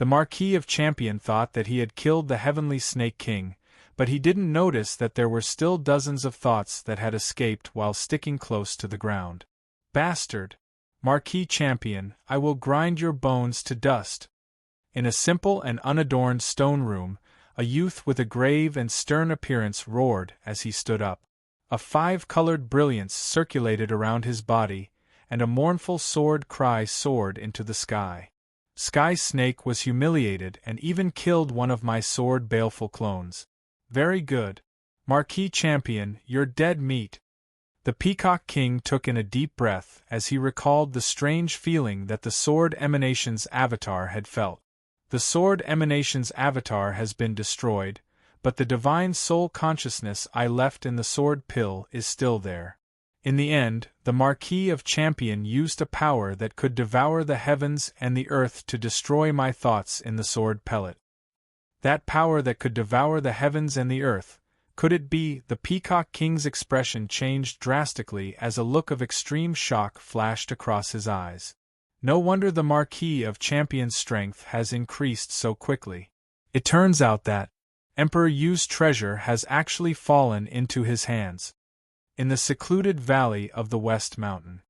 The Marquis of Champion thought that he had killed the Heavenly Snake King, but he didn't notice that there were still dozens of thoughts that had escaped while sticking close to the ground. Bastard! Marquis Champion, I will grind your bones to dust. In a simple and unadorned stone room, a youth with a grave and stern appearance roared as he stood up. A five-colored brilliance circulated around his body, and a mournful sword cry soared into the sky. Sky Snake was humiliated and even killed one of my sword baleful clones. Very good. Marquis Champion, you're dead meat. The Peacock King took in a deep breath as he recalled the strange feeling that the Sword Emanation's avatar had felt. The Sword Emanation's avatar has been destroyed, but the divine soul consciousness I left in the sword pill is still there. In the end, the Marquis of Champion used a power that could devour the heavens and the earth to destroy my thoughts in the sword pellet. That power that could devour the heavens and the earth, could it be? The Peacock King's expression changed drastically as a look of extreme shock flashed across his eyes. No wonder the Marquis of Champion's strength has increased so quickly. It turns out that Emperor Yu's treasure has actually fallen into his hands. In the secluded valley of the West Mountain,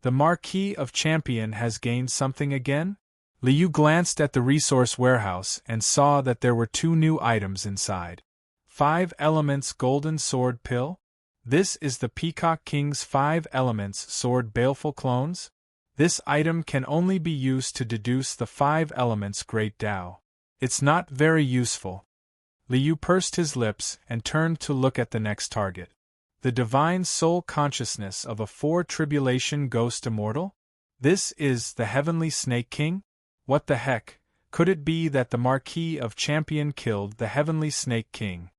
the Marquis of Champion has gained something again? Liu glanced at the resource warehouse and saw that there were 2 new items inside. 5 Elements Golden Sword Pill? This is the Peacock King's 5 Elements Sword Baleful Clones? This item can only be used to deduce the 5 Elements Great Tao. It's not very useful. Liu pursed his lips and turned to look at the next target. The divine soul consciousness of a 4-tribulation ghost immortal? This is the Heavenly Snake King? What the heck, could it be that the Marquis of Champion killed the Heavenly Snake King?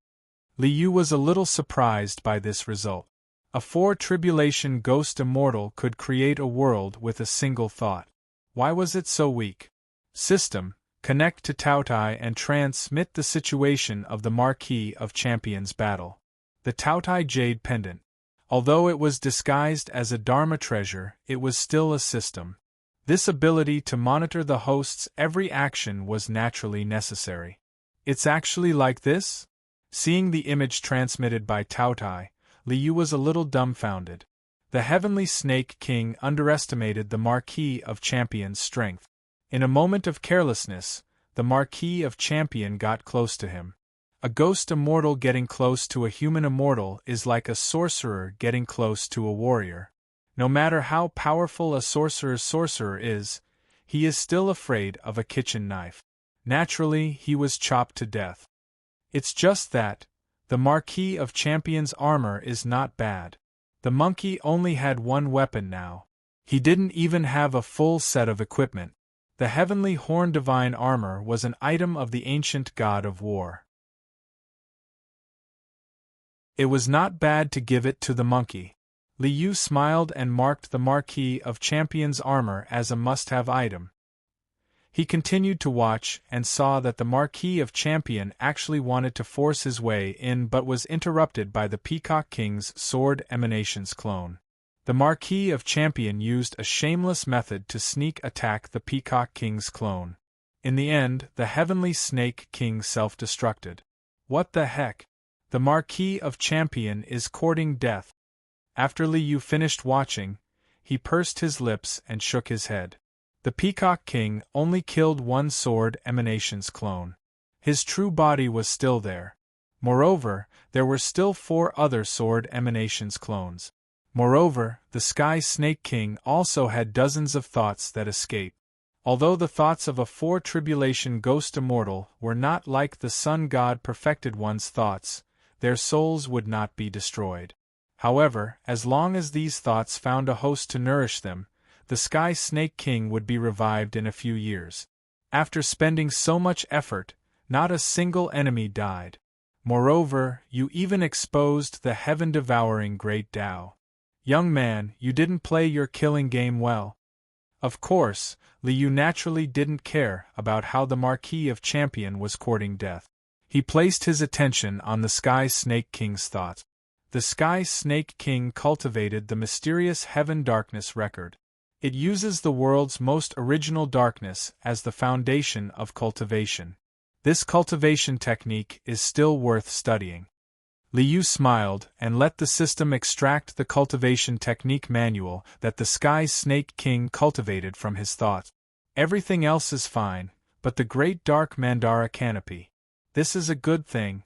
Liu was a little surprised by this result. A 4-tribulation ghost immortal could create a world with a single thought. Why was it so weak? System, connect to Taotai and transmit the situation of the Marquis of Champion's battle. The Taotai Jade Pendant. Although it was disguised as a Dharma treasure, it was still a system. This ability to monitor the host's every action was naturally necessary. It's actually like this? Seeing the image transmitted by Taotai, Liu was a little dumbfounded. The Heavenly Snake King underestimated the Marquis of Champion's strength. In a moment of carelessness, the Marquis of Champion got close to him. A ghost immortal getting close to a human immortal is like a sorcerer getting close to a warrior. No matter how powerful a sorcerer's sorcerer is, he is still afraid of a kitchen knife. Naturally, he was chopped to death. It's just that the Marquis of Champion's armor is not bad. The monkey only had 1 weapon now. He didn't even have a full set of equipment. The Heavenly Horn Divine Armor was an item of the ancient god of war. It was not bad to give it to the monkey. Liu smiled and marked the Marquis of Champion's armor as a must-have item. He continued to watch and saw that the Marquis of Champion actually wanted to force his way in but was interrupted by the Peacock King's Sword Emanations clone. The Marquis of Champion used a shameless method to sneak attack the Peacock King's clone. In the end, the Heavenly Snake King self-destructed. What the heck? The Marquis of Champion is courting death. After Liu finished watching, he pursed his lips and shook his head. The Peacock King only killed 1 Sword Emanations clone. His true body was still there. Moreover, there were still 4 other Sword Emanations clones. Moreover, the Sky Snake King also had dozens of thoughts that escaped. Although the thoughts of a 4-tribulation ghost immortal were not like the Sun God Perfected One's thoughts, their souls would not be destroyed. However, as long as these thoughts found a host to nourish them, the Sky Snake King would be revived in a few years. After spending so much effort, not a single enemy died. Moreover, you even exposed the heaven-devouring Great Tao. Young man, you didn't play your killing game well. Of course, Liu naturally didn't care about how the Marquis of Champion was courting death. He placed his attention on the Sky Snake King's thoughts. The Sky Snake King cultivated the mysterious Heaven Darkness record. It uses the world's most original darkness as the foundation of cultivation. This cultivation technique is still worth studying. Liu smiled and let the system extract the cultivation technique manual that the Sky Snake King cultivated from his thoughts. Everything else is fine, but the great dark Mandara canopy. This is a good thing.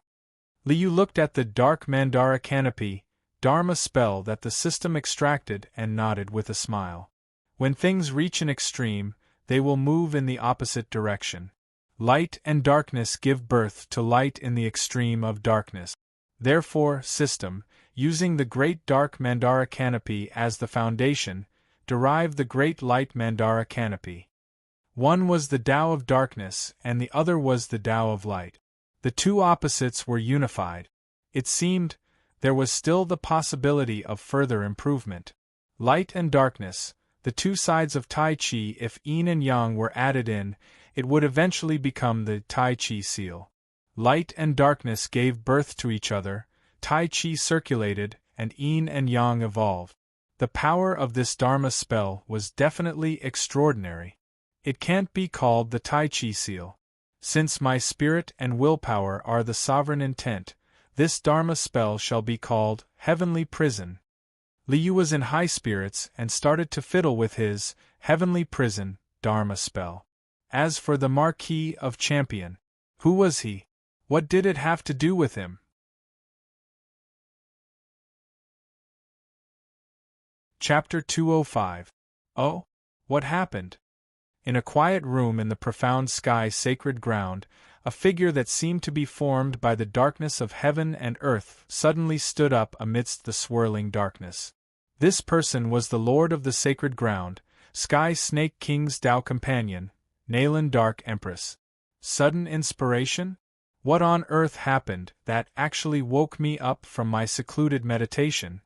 Liu looked at the dark Mandara canopy, Dharma spell that the system extracted, and nodded with a smile. When things reach an extreme, they will move in the opposite direction. Light and darkness give birth to light in the extreme of darkness. Therefore, system, using the great dark Mandara canopy as the foundation, derived the great light Mandara canopy. One was the Tao of darkness and the other was the Tao of light. The two opposites were unified. It seemed there was still the possibility of further improvement. Light and darkness, the two sides of Tai Chi. If yin and yang were added in, it would eventually become the Tai Chi seal. Light and darkness gave birth to each other, Tai Chi circulated, and yin and yang evolved. The power of this Dharma spell was definitely extraordinary. It can't be called the Tai Chi seal. Since my spirit and willpower are the sovereign intent, this Dharma spell shall be called Heavenly Prison. Liu was in high spirits and started to fiddle with his Heavenly Prison Dharma spell. As for the Marquis of Champion, who was he? What did it have to do with him? Chapter 205. Oh? What happened? In a quiet room in the profound sky sacred ground, a figure that seemed to be formed by the darkness of heaven and earth suddenly stood up amidst the swirling darkness. This person was the Lord of the Sacred Ground, Sky Snake King's Tao companion, Nalan Dark Empress. Sudden inspiration? What on earth happened that actually woke me up from my secluded meditation?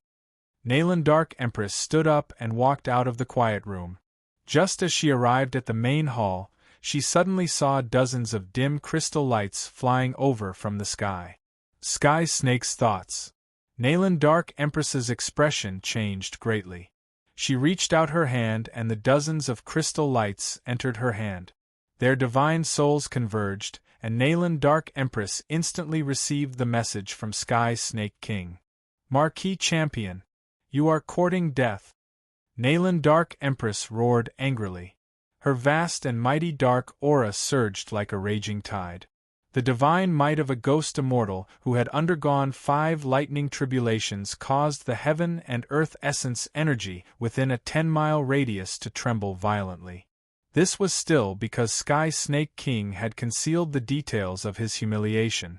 Nalan Dark Empress stood up and walked out of the quiet room. Just as she arrived at the main hall, she suddenly saw dozens of dim crystal lights flying over from the sky. Sky Snake's thoughts. Nalan Dark Empress's expression changed greatly. She reached out her hand and the dozens of crystal lights entered her hand. Their divine souls converged, and Nalan Dark Empress instantly received the message from Sky Snake King. Marquis Champion, you are courting death. Nalan Dark Empress roared angrily. Her vast and mighty dark aura surged like a raging tide. The divine might of a ghost immortal who had undergone 5 lightning tribulations caused the heaven and earth essence energy within a 10-mile radius to tremble violently. This was still because Sky Snake King had concealed the details of his humiliation.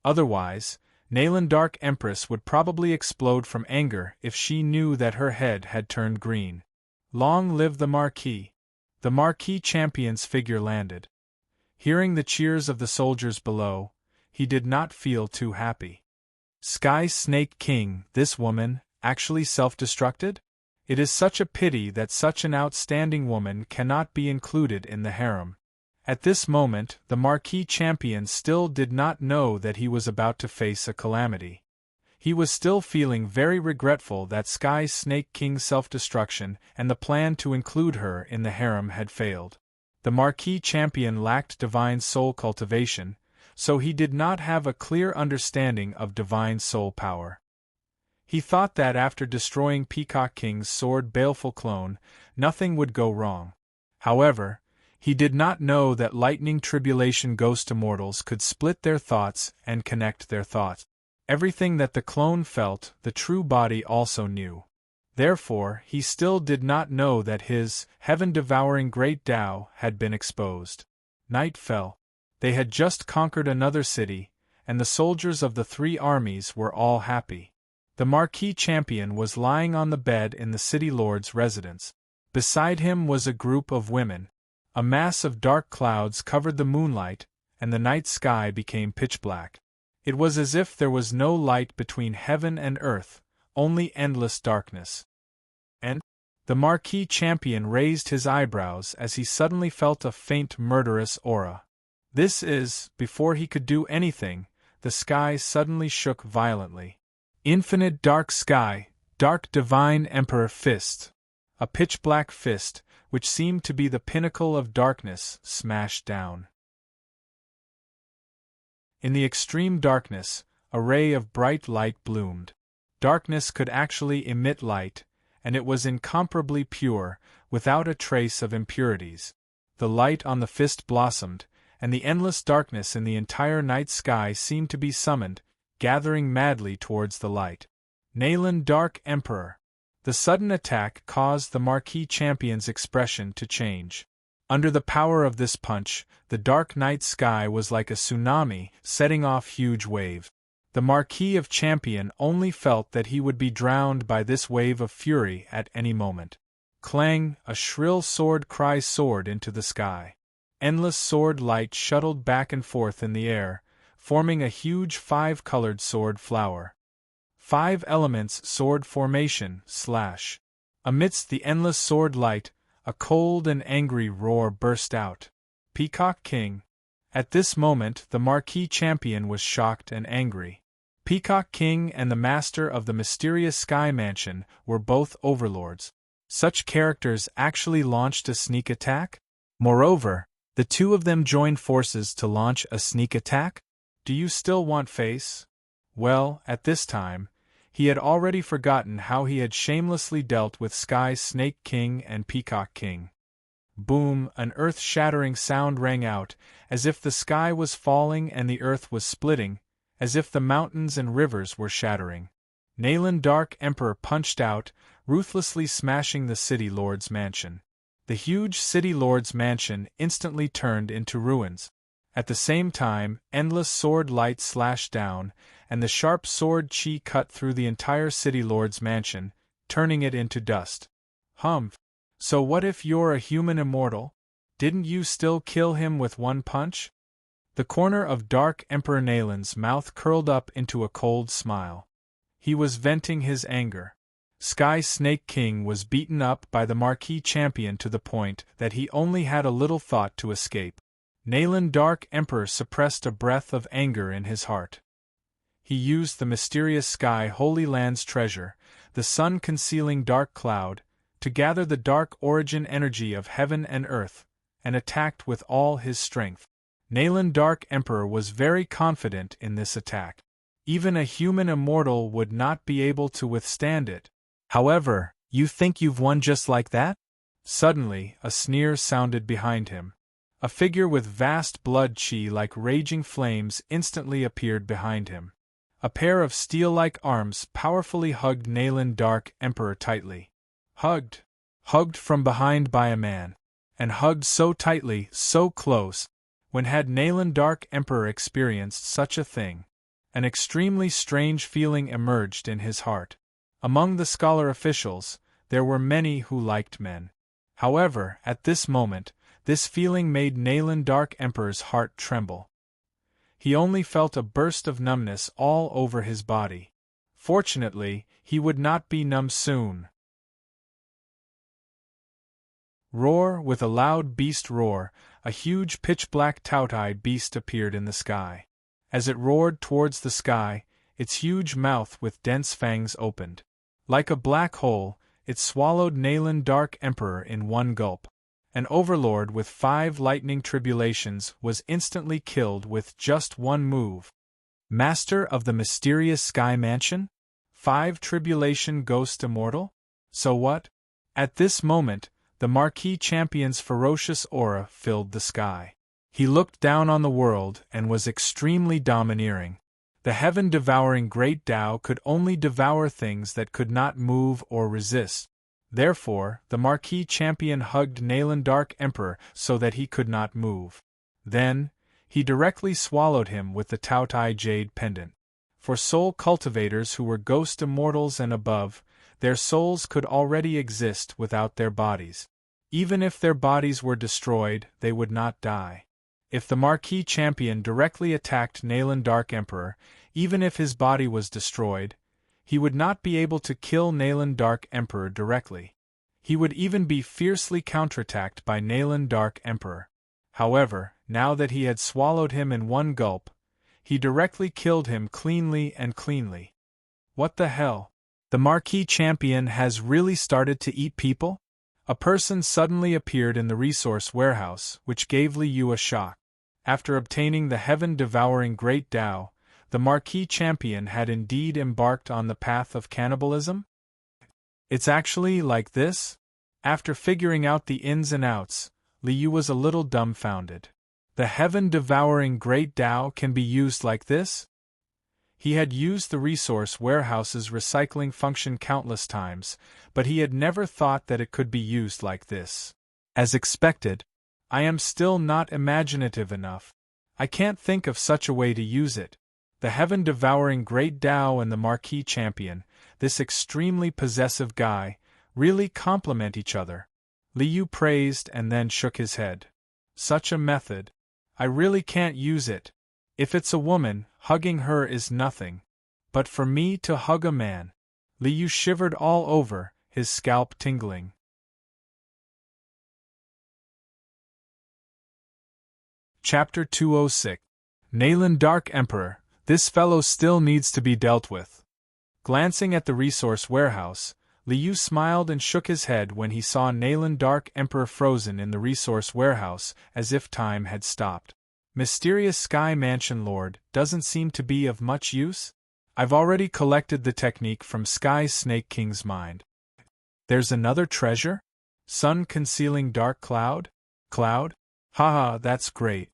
Otherwise, Nalan Dark Empress would probably explode from anger if she knew that her head had turned green. Long live the Marquis! The Marquis Champion's figure landed. Hearing the cheers of the soldiers below, he did not feel too happy. Sky Snake King, this woman, actually self-destructed? It is such a pity that such an outstanding woman cannot be included in the harem. At this moment, the Marquis Champion still did not know that he was about to face a calamity. He was still feeling very regretful that Sky Snake King's self-destruction and the plan to include her in the harem had failed. The Marquis Champion lacked divine soul cultivation, so he did not have a clear understanding of divine soul power. He thought that after destroying Peacock King's sword baleful clone, nothing would go wrong. However, he did not know that lightning tribulation ghost immortals could split their thoughts and connect their thoughts. Everything that the clone felt, the true body also knew. Therefore, he still did not know that his heaven-devouring great Tao had been exposed. Night fell. They had just conquered another city, and the soldiers of the 3 armies were all happy. The Marquis Champion was lying on the bed in the city lord's residence. Beside him was a group of women. A mass of dark clouds covered the moonlight, and the night sky became pitch black. It was as if there was no light between heaven and earth, only endless darkness. And the Marquis Champion raised his eyebrows as he suddenly felt a faint murderous aura. This is, before he could do anything, the sky suddenly shook violently. Infinite dark sky, dark divine emperor fist. A pitch-black fist, which seemed to be the pinnacle of darkness, smashed down. In the extreme darkness, a ray of bright light bloomed. Darkness could actually emit light, and it was incomparably pure, without a trace of impurities. The light on the fist blossomed, and the endless darkness in the entire night sky seemed to be summoned, gathering madly towards the light. Nayland Dark Emperor! The sudden attack caused the Marquis Champion's expression to change. Under the power of this punch, the dark night sky was like a tsunami, setting off huge waves. The Marquis of Champion only felt that he would be drowned by this wave of fury at any moment. Clang! A shrill sword cry soared into the sky. Endless sword light shuttled back and forth in the air, forming a huge 5-colored sword flower. 5 elements sword formation / Amidst the endless sword light, a cold and angry roar burst out. Peacock King! At this moment the Marquis Champion was shocked and angry. Peacock King and the master of the mysterious Sky Mansion were both overlords. Such characters actually launched a sneak attack? Moreover, the two of them joined forces to launch a sneak attack? Do you still want face? Well, at this time, he had already forgotten how he had shamelessly dealt with Sky Snake King and Peacock King. Boom! An earth-shattering sound rang out, as if the sky was falling and the earth was splitting, as if the mountains and rivers were shattering. Nayland Dark Emperor punched out, ruthlessly smashing the City Lord's mansion. The huge City Lord's mansion instantly turned into ruins. At the same time, endless sword light slashed down, and the sharp sword chi cut through the entire City Lord's mansion, turning it into dust. Humph! So what if you're a human immortal? Didn't you still kill him with one punch? The corner of Dark Emperor Nayland's mouth curled up into a cold smile. He was venting his anger. Sky Snake King was beaten up by the Marquis Champion to the point that he only had a little thought to escape. Nayland Dark Emperor suppressed a breath of anger in his heart. He used the mysterious Sky Holy Land's treasure, the sun-concealing dark cloud, to gather the dark origin energy of heaven and earth, and attacked with all his strength. Nayland Dark Emperor was very confident in this attack. Even a human immortal would not be able to withstand it. However, you think you've won just like that? Suddenly, a sneer sounded behind him. A figure with vast blood chi like raging flames instantly appeared behind him. A pair of steel-like arms powerfully hugged Nayland Dark Emperor tightly. Hugged from behind by a man. And hugged so tightly, so close. When had Nayland Dark Emperor experienced such a thing? An extremely strange feeling emerged in his heart. Among the scholar officials, there were many who liked men. However, at this moment, this feeling made Nayland Dark Emperor's heart tremble. He only felt a burst of numbness all over his body. Fortunately, he would not be numb soon. Roar! With a loud beast roar, a huge pitch-black tout-eyed beast appeared in the sky. As it roared towards the sky, its huge mouth with dense fangs opened. Like a black hole, it swallowed Nayland Dark Emperor in one gulp. An overlord with 5 lightning tribulations was instantly killed with just one move. Master of the mysterious Sky Mansion? 5 tribulation ghost immortal? So what? At this moment, the Marquis Champion's ferocious aura filled the sky. He looked down on the world and was extremely domineering. The heaven-devouring Great Tao could only devour things that could not move or resist. Therefore, the Marquis Champion hugged Nayland Dark Emperor so that he could not move. Then, he directly swallowed him with the Tao-Tai Jade Pendant. For soul cultivators who were ghost immortals and above, their souls could already exist without their bodies. Even if their bodies were destroyed, they would not die. If the Marquis Champion directly attacked Nayland Dark Emperor, even if his body was destroyed, he would not be able to kill Nayland Dark Emperor directly. He would even be fiercely counterattacked by Nayland Dark Emperor. However, now that he had swallowed him in one gulp, he directly killed him cleanly and cleanly. What the hell? The Marquis Champion has really started to eat people? A person suddenly appeared in the resource warehouse, which gave Li Yu a shock. After obtaining the heaven-devouring Great Tao, the Marquis Champion had indeed embarked on the path of cannibalism? It's actually like this? After figuring out the ins and outs, Li Yu was a little dumbfounded. The heaven-devouring Great Tao can be used like this? He had used the resource warehouse's recycling function countless times, but he had never thought that it could be used like this. As expected, I am still not imaginative enough. I can't think of such a way to use it. The heaven-devouring Great Tao and the Marquis Champion, this extremely possessive guy, really complement each other. Li Yu praised and then shook his head. Such a method. I really can't use it. If it's a woman, hugging her is nothing. But for me to hug a man. Li Yu shivered all over, his scalp tingling. Chapter 206. Nayland Dark Emperor, this fellow still needs to be dealt with. Glancing at the resource warehouse, Li Yu smiled and shook his head when he saw Nayland Dark Emperor frozen in the resource warehouse, as if time had stopped. Mysterious Sky Mansion Lord doesn't seem to be of much use? I've already collected the technique from Sky Snake King's mind. There's another treasure? Sun concealing dark cloud? Cloud? Haha, that's great.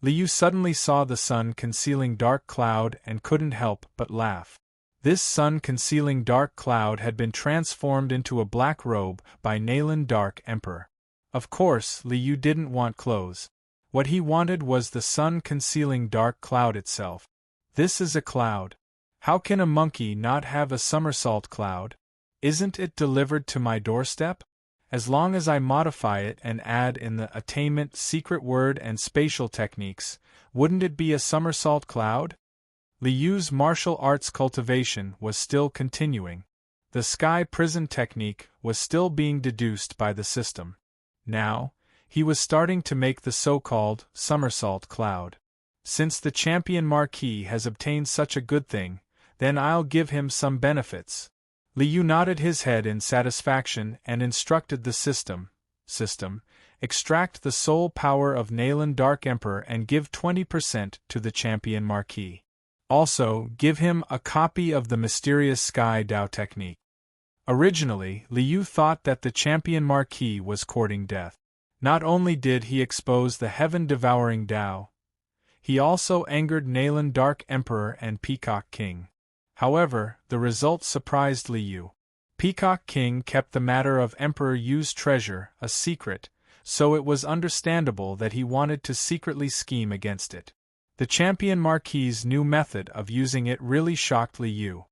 Li Yu suddenly saw the sun concealing dark cloud and couldn't help but laugh. This sun concealing dark cloud had been transformed into a black robe by Nayland Dark Emperor. Of course, Li Yu didn't want clothes. What he wanted was the sun-concealing dark cloud itself. This is a cloud. How can a monkey not have a somersault cloud? Isn't it delivered to my doorstep? As long as I modify it and add in the attainment secret word and spatial techniques, wouldn't it be a somersault cloud? Li Yu's martial arts cultivation was still continuing. The sky prison technique was still being deduced by the system. Now, he was starting to make the so-called somersault cloud. Since the champion Marquis has obtained such a good thing, then I'll give him some benefits. Li Yu nodded his head in satisfaction and instructed the system, extract the soul power of Nayland Dark Emperor and give 20% to the champion Marquis. Also, give him a copy of the mysterious Sky Tao technique. Originally, Li Yu thought that the champion Marquis was courting death. Not only did he expose the heaven-devouring Tao, he also angered Nayland Dark Emperor and Peacock King. However, the result surprised Li Yu. Peacock King kept the matter of Emperor Yu's treasure a secret, so it was understandable that he wanted to secretly scheme against it. The champion Marquis's new method of using it really shocked Li Yu.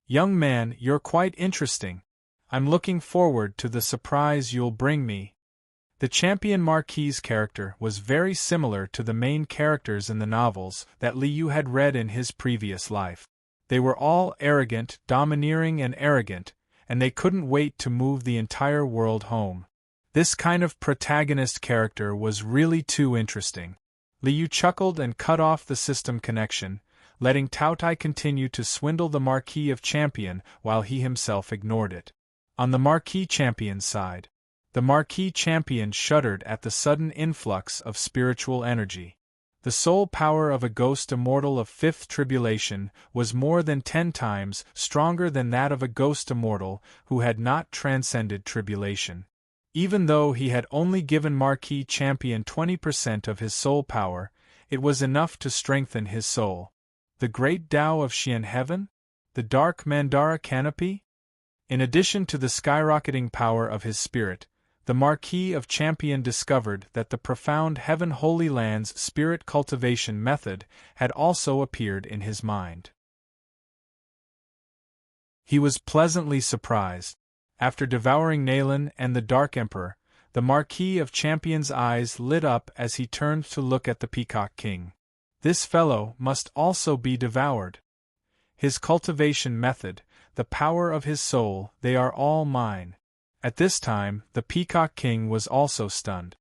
Young man, you're quite interesting. I'm looking forward to the surprise you'll bring me. The champion Marquis's character was very similar to the main characters in the novels that Li Yu had read in his previous life. They were all arrogant, domineering and arrogant, and they couldn't wait to move the entire world home. This kind of protagonist character was really too interesting. Li Yu chuckled and cut off the system connection, letting Tao Tai continue to swindle the Marquis of Champion while he himself ignored it. On the Marquis Champion's side, the Marquis Champion shuddered at the sudden influx of spiritual energy. The soul power of a ghost immortal of fifth tribulation was more than 10 times stronger than that of a ghost immortal who had not transcended tribulation. Even though he had only given Marquis Champion 20% of his soul power, it was enough to strengthen his soul. The great Tao of Xian Heaven? The dark Mandara canopy? In addition to the skyrocketing power of his spirit, the Marquis of Champion discovered that the profound Heaven Holy Land's spirit cultivation method had also appeared in his mind. He was pleasantly surprised. After devouring Nayland and the Dark Emperor, the Marquis of Champion's eyes lit up as he turned to look at the Peacock King. This fellow must also be devoured. His cultivation method, the power of his soul, they are all mine. At this time, the Peacock King was also stunned.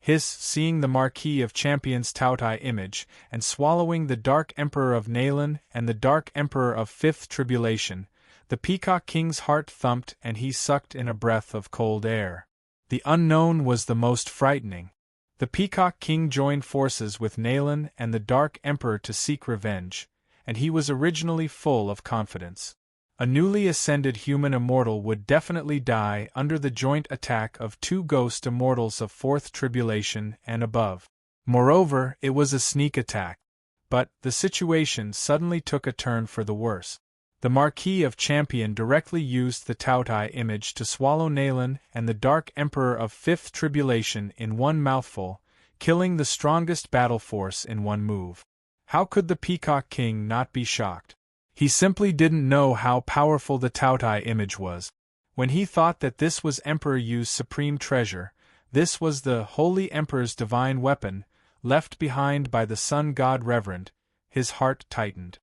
Seeing the Marquis of Champion's Tao Tai image, and swallowing the Dark Emperor of Nayland and the Dark Emperor of Fifth Tribulation, the Peacock King's heart thumped and he sucked in a breath of cold air. The unknown was the most frightening. The Peacock King joined forces with Nalan and the Dark Emperor to seek revenge, and he was originally full of confidence. A newly ascended human immortal would definitely die under the joint attack of two ghost immortals of fourth tribulation and above. Moreover, it was a sneak attack. But the situation suddenly took a turn for the worse. The Marquis of Champion directly used the Tautai image to swallow Nalan and the Dark Emperor of Fifth Tribulation in one mouthful, killing the strongest battle force in one move. How could the Peacock King not be shocked? He simply didn't know how powerful the Tautai image was. When he thought that this was Emperor Yu's supreme treasure, this was the Holy Emperor's divine weapon, left behind by the Sun God Reverend, his heart tightened.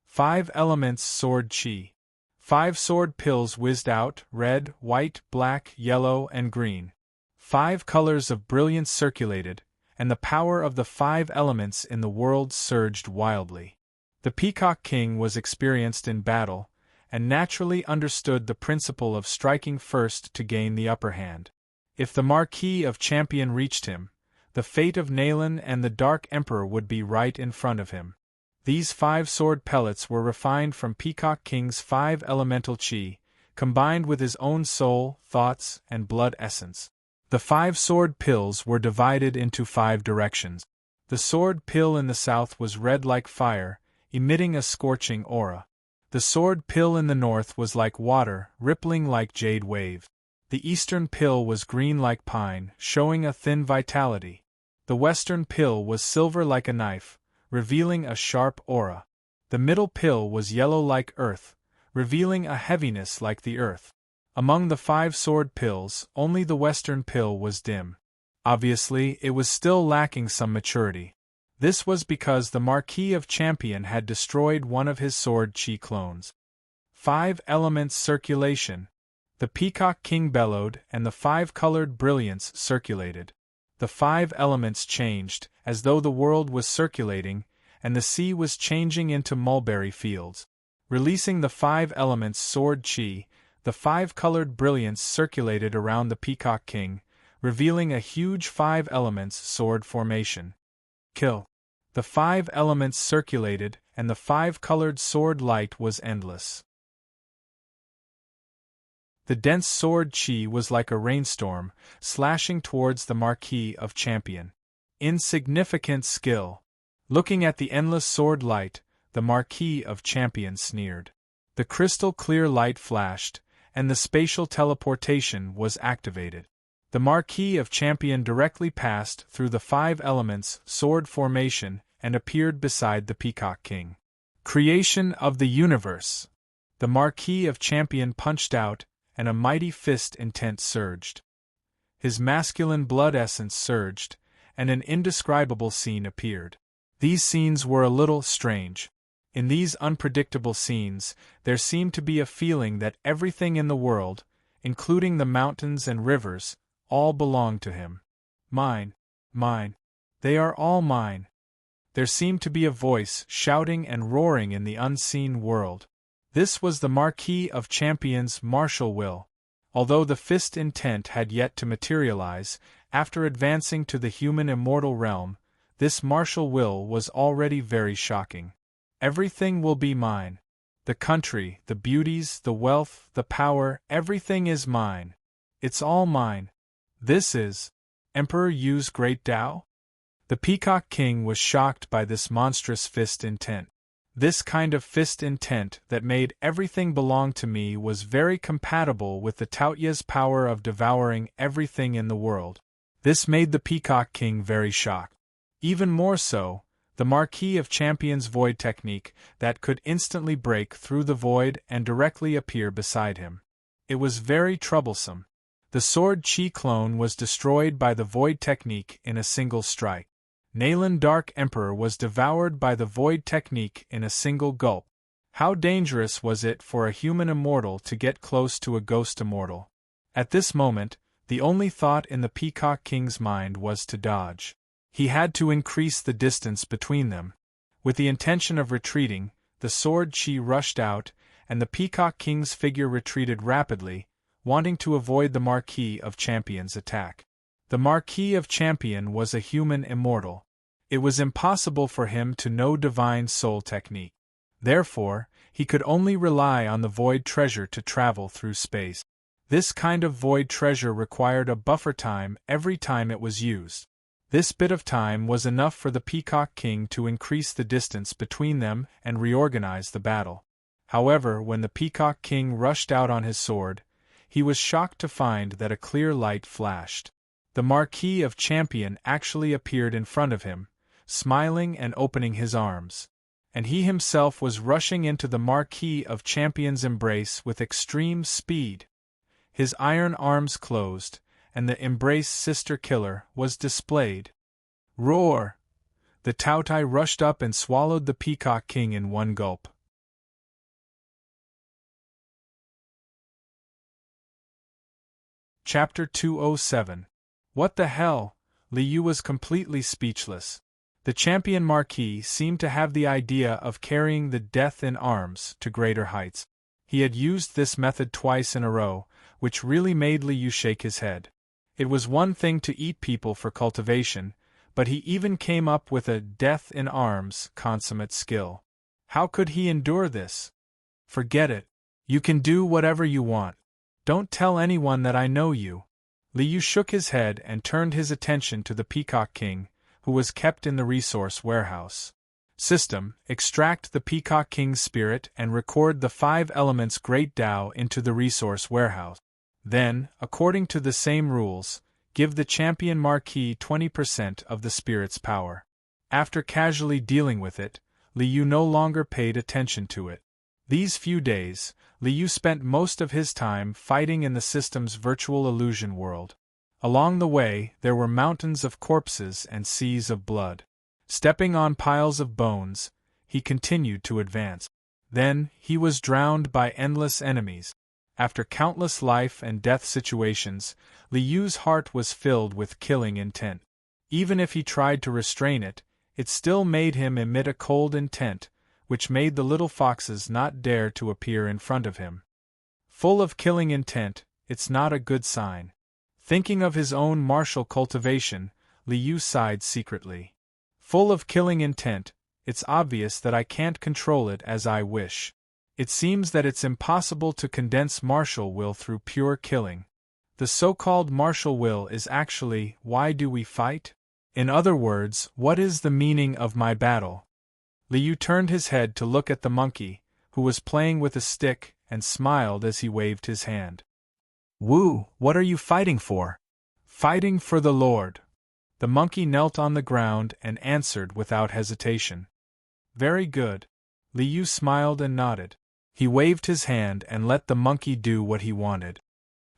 5 elements sword chi. 5 sword pills whizzed out, red, white, black, yellow, and green. 5 colors of brilliance circulated, and the power of the 5 elements in the world surged wildly. The Peacock King was experienced in battle, and naturally understood the principle of striking first to gain the upper hand. If the Marquis of Champion reached him, the fate of Nalan and the Dark Emperor would be right in front of him. These 5 sword pellets were refined from Peacock King's 5 elemental chi, combined with his own soul, thoughts, and blood essence. The 5 sword pills were divided into 5 directions. The sword pill in the south was red like fire, emitting a scorching aura. The sword pill in the north was like water, rippling like jade waves. The eastern pill was green like pine, showing a thin vitality. The western pill was silver like a knife, revealing a sharp aura. The middle pill was yellow like earth, revealing a heaviness like the earth. Among the 5 sword pills, only the western pill was dim. Obviously, it was still lacking some maturity. This was because the Marquis of Champion had destroyed one of his sword chi clones. 5 elements circulation. The Peacock King bellowed, and the 5-colored brilliance circulated. The 5 elements changed, as though the world was circulating, and the sea was changing into mulberry fields. Releasing the 5 elements sword chi, the 5-colored brilliance circulated around the Peacock King, revealing a huge 5 elements sword formation. Kill. The 5 elements circulated, and the 5-colored sword light was endless. The dense sword chi was like a rainstorm, slashing towards the Marquis of Champion. Insignificant skill. Looking at the endless sword light, the Marquis of Champion sneered. The crystal-clear light flashed, and the spatial teleportation was activated. The Marquis of Champion directly passed through the 5 elements sword formation and appeared beside the Peacock King. Creation of the universe. The Marquis of Champion punched out, and a mighty fist intent surged. His masculine blood essence surged, and an indescribable scene appeared. These scenes were a little strange. In these unpredictable scenes, there seemed to be a feeling that everything in the world, including the mountains and rivers, all belonged to him. Mine, mine. They are all mine. There seemed to be a voice shouting and roaring in the unseen world. This was the Marquis of Champion's martial will. Although the fist intent had yet to materialize, after advancing to the human immortal realm, this martial will was already very shocking. Everything will be mine. The country, the beauties, the wealth, the power, everything is mine. It's all mine. This is Emperor Yu's great Tao? The Peacock King was shocked by this monstrous fist intent. This kind of fist intent that made everything belong to me was very compatible with the Taoya's power of devouring everything in the world. This made the Peacock King very shocked. Even more so, the Marquis of Champion's void technique that could instantly break through the void and directly appear beside him. It was very troublesome. The sword chi clone was destroyed by the void technique in a single strike. Nalan Dark Emperor was devoured by the void technique in a single gulp. How dangerous was it for a human immortal to get close to a ghost immortal? At this moment, the only thought in the Peacock King's mind was to dodge. He had to increase the distance between them. With the intention of retreating, the sword chi rushed out, and the Peacock King's figure retreated rapidly, wanting to avoid the Marquis of Champion's attack. The Marquis of Champion was a human immortal. It was impossible for him to know divine soul technique. Therefore, he could only rely on the void treasure to travel through space. This kind of void treasure required a buffer time every time it was used. This bit of time was enough for the Peacock King to increase the distance between them and reorganize the battle. However, when the Peacock King rushed out on his sword, he was shocked to find that a clear light flashed. The Marquis of Champion actually appeared in front of him, smiling and opening his arms. And he himself was rushing into the Marquis of Champion's embrace with extreme speed. His iron arms closed, and the embrace sister killer was displayed. Roar! The Tautai rushed up and swallowed the Peacock King in one gulp. Chapter 207. What the hell? Li Yu was completely speechless. The champion Marquis seemed to have the idea of carrying the death in arms to greater heights. He had used this method twice in a row, which really made Li Yu shake his head. It was one thing to eat people for cultivation, but he even came up with a death in arms consummate skill. How could he endure this? Forget it. You can do whatever you want. Don't tell anyone that I know you. Li Yu shook his head and turned his attention to the Peacock King, who was kept in the resource warehouse. System: extract the Peacock King's spirit and record the 5 elements Great Tao into the resource warehouse. Then, according to the same rules, give the champion Marquis 20% of the spirit's power. After casually dealing with it, Li Yu no longer paid attention to it. These few days, Li Yu spent most of his time fighting in the system's virtual illusion world. Along the way, there were mountains of corpses and seas of blood. Stepping on piles of bones, he continued to advance. Then, he was drowned by endless enemies. After countless life and death situations, Li Yu's heart was filled with killing intent. Even if he tried to restrain it, it still made him emit a cold intent, which made the little foxes not dare to appear in front of him. Full of killing intent, it's not a good sign. Thinking of his own martial cultivation, Li Yu sighed secretly. Full of killing intent, it's obvious that I can't control it as I wish. It seems that it's impossible to condense martial will through pure killing. The so-called martial will is actually, why do we fight? In other words, what is the meaning of my battle? Li Yu turned his head to look at the monkey, who was playing with a stick, and smiled as he waved his hand. Wu, what are you fighting for? Fighting for the Lord. The monkey knelt on the ground and answered without hesitation. Very good. Li Yu smiled and nodded. He waved his hand and let the monkey do what he wanted.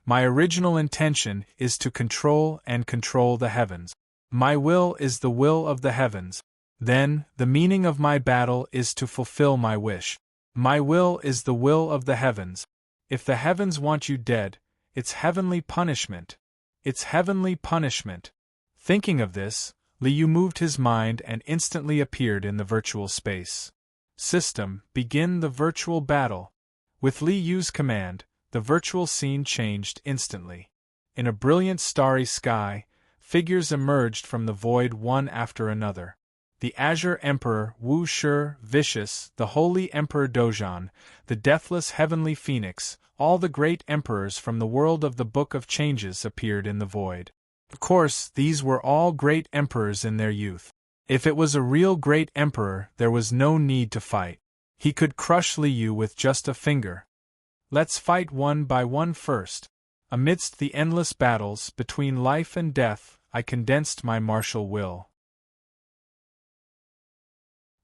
My original intention is to control the heavens. My will is the will of the heavens. Then, the meaning of my battle is to fulfill my wish. My will is the will of the heavens. If the heavens want you dead, it's heavenly punishment. It's heavenly punishment. Thinking of this, Li Yu moved his mind and instantly appeared in the virtual space. System: begin the virtual battle. With Li Yu's command, the virtual scene changed instantly. In a brilliant starry sky, figures emerged from the void one after another. The Azure Emperor Wu Shi, Vicious, the Holy Emperor Dozhan, the Deathless Heavenly Phoenix, all the great emperors from the world of the Book of Changes appeared in the void. Of course, these were all great emperors in their youth. If it was a real great emperor, there was no need to fight. He could crush Li Yu with just a finger. Let's fight one by one first. Amidst the endless battles between life and death, I condensed my martial will.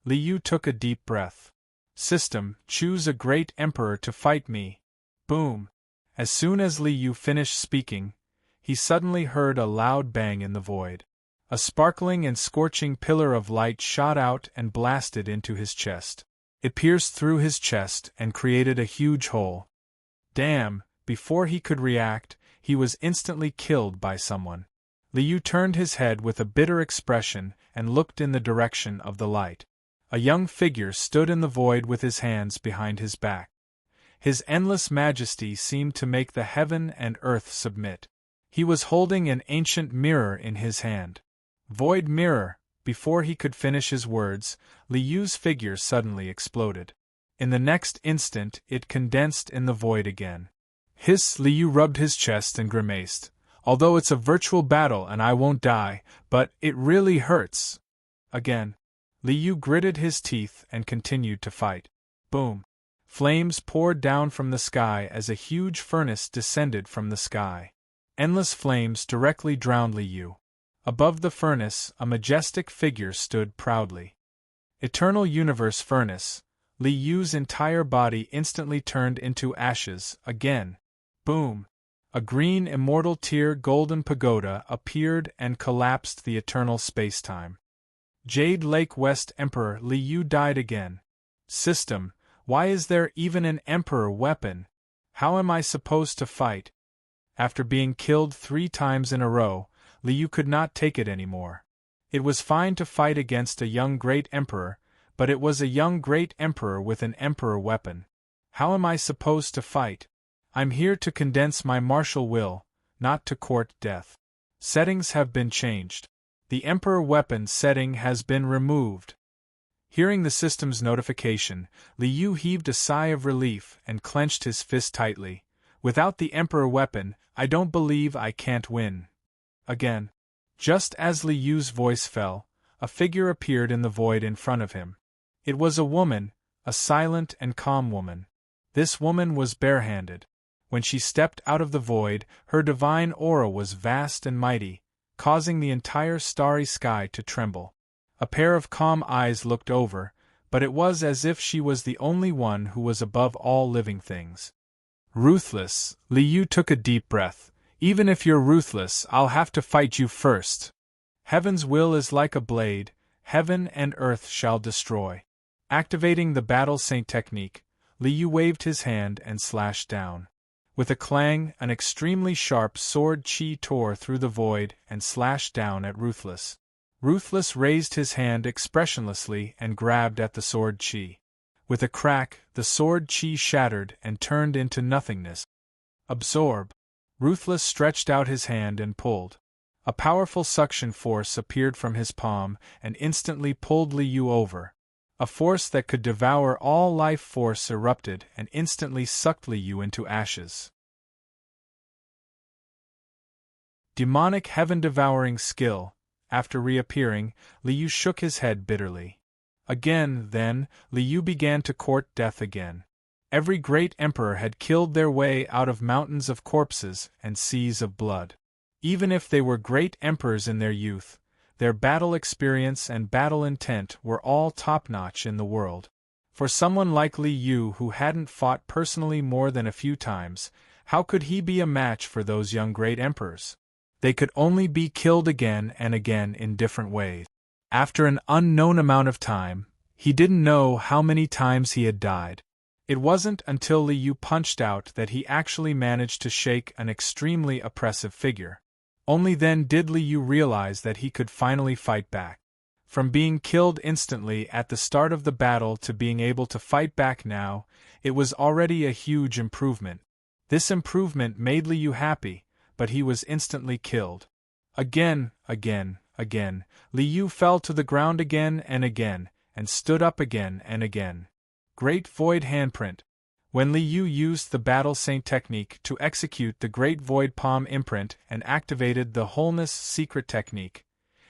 Li Yu took a deep breath. System: choose a great emperor to fight me. Boom! As soon as Li Yu finished speaking, he suddenly heard a loud bang in the void. A sparkling and scorching pillar of light shot out and blasted into his chest. It pierced through his chest and created a huge hole. Damn! Before he could react, he was instantly killed by someone. Li Yu turned his head with a bitter expression and looked in the direction of the light. A young figure stood in the void with his hands behind his back. His endless majesty seemed to make the heaven and earth submit. He was holding an ancient mirror in his hand. Void mirror! Before he could finish his words, Liyu's figure suddenly exploded. In the next instant it condensed in the void again. Hiss! Liu rubbed his chest and grimaced. Although it's a virtual battle and I won't die, but it really hurts. Again. Liu gritted his teeth and continued to fight. Boom! Flames poured down from the sky as a huge furnace descended from the sky. Endless flames directly drowned Liu. Above the furnace, a majestic figure stood proudly. Eternal Universe Furnace. Liyu's entire body instantly turned into ashes, again. Boom! A green immortal tear golden pagoda appeared and collapsed the eternal spacetime. Jade Lake West Emperor Liu died again. System, why is there even an Emperor weapon? How am I supposed to fight? After being killed 3 times in a row, Liu could not take it anymore. It was fine to fight against a young great emperor, but it was a young great emperor with an emperor weapon. How am I supposed to fight? I'm here to condense my martial will, not to court death. Settings have been changed. The emperor weapon setting has been removed. Hearing the system's notification, Liu heaved a sigh of relief and clenched his fist tightly. Without the emperor weapon, I don't believe I can't win. Again. Just as Liyu's voice fell, a figure appeared in the void in front of him. It was a woman, a silent and calm woman. This woman was barehanded. When she stepped out of the void, her divine aura was vast and mighty, causing the entire starry sky to tremble. A pair of calm eyes looked over, but it was as if she was the only one who was above all living things. Ruthless, Liu took a deep breath. Even if you're ruthless, I'll have to fight you first. Heaven's will is like a blade, heaven and earth shall destroy. Activating the Battle Saint technique, Liu waved his hand and slashed down. With a clang, an extremely sharp sword chi tore through the void and slashed down at Ruthless. Ruthless raised his hand expressionlessly and grabbed at the sword chi. With a crack, the sword chi shattered and turned into nothingness. Absorb. Ruthless stretched out his hand and pulled. A powerful suction force appeared from his palm and instantly pulled Liu over. A force that could devour all life force erupted and instantly sucked Liu into ashes. Demonic heaven-devouring skill. After reappearing, Liu shook his head bitterly. Again, then, Liu began to court death again. Every great emperor had killed their way out of mountains of corpses and seas of blood. Even if they were great emperors in their youth, their battle experience and battle intent were all top-notch in the world. For someone like Liu who hadn't fought personally more than a few times, how could he be a match for those young great emperors? They could only be killed again and again in different ways. After an unknown amount of time, he didn't know how many times he had died. It wasn't until Liu punched out that he actually managed to shake an extremely oppressive figure. Only then did Liu realize that he could finally fight back. From being killed instantly at the start of the battle to being able to fight back now, it was already a huge improvement. This improvement made Liu happy, but he was instantly killed. Again, Liu fell to the ground again, and stood up again and again. Great Void Handprint. When Liu used the Battle Saint technique to execute the Great Void Palm Imprint and activated the Wholeness Secret technique,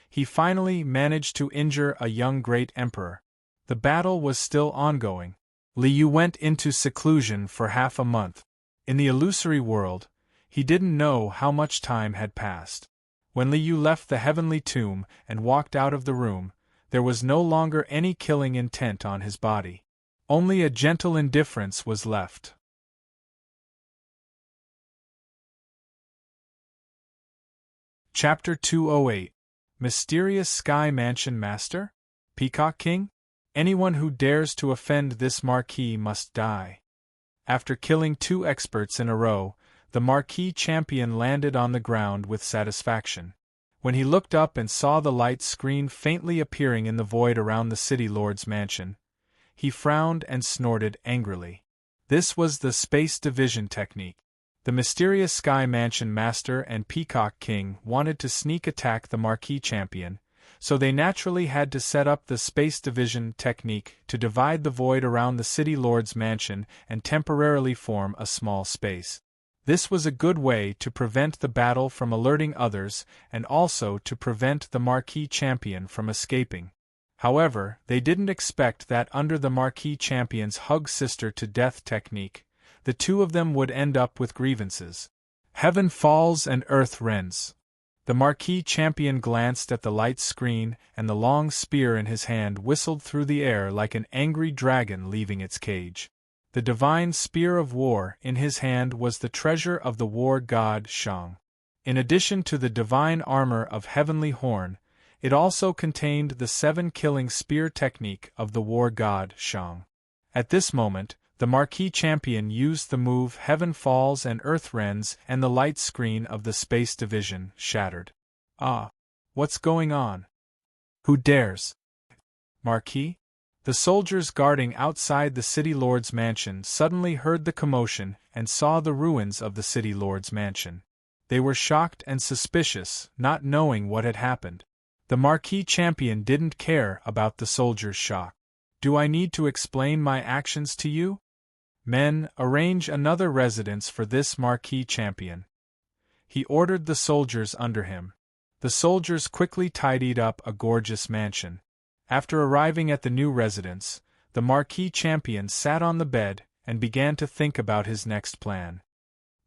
he finally managed to injure a young great emperor. The battle was still ongoing. Liu went into seclusion for half a month. In the illusory world, he didn't know how much time had passed. When Liu left the heavenly tomb and walked out of the room, there was no longer any killing intent on his body. Only a gentle indifference was left. Chapter 208. Mysterious Sky Mansion Master? Peacock King? Anyone who dares to offend this Marquis must die. After killing 2 experts in a row, the Marquis champion landed on the ground with satisfaction. When he looked up and saw the light screen faintly appearing in the void around the city lord's mansion, he frowned and snorted angrily. This was the space division technique. The mysterious Sky Mansion Master and Peacock King wanted to sneak attack the Marquis Champion, so they naturally had to set up the space division technique to divide the void around the City Lord's mansion and temporarily form a small space. This was a good way to prevent the battle from alerting others and also to prevent the Marquis Champion from escaping. However, they didn't expect that under the Marquis Champion's hug-sister-to-death technique, the two of them would end up with grievances. Heaven falls and earth rends. The Marquis Champion glanced at the light screen, and the long spear in his hand whistled through the air like an angry dragon leaving its cage. The divine spear of war in his hand was the treasure of the war god Shang. In addition to the divine armor of Heavenly Horn, it also contained the 7-killing spear technique of the war god Shang. At this moment, the Marquis Champion used the move Heaven Falls and Earth Rends, and the light screen of the space division shattered. Ah! What's going on? Who dares? Marquis? The soldiers guarding outside the City Lord's mansion suddenly heard the commotion and saw the ruins of the City Lord's mansion. They were shocked and suspicious, not knowing what had happened. The Marquis Champion didn't care about the soldiers' shock. Do I need to explain my actions to you? Men, arrange another residence for this Marquis Champion. He ordered the soldiers under him. The soldiers quickly tidied up a gorgeous mansion. After arriving at the new residence, the Marquis Champion sat on the bed and began to think about his next plan.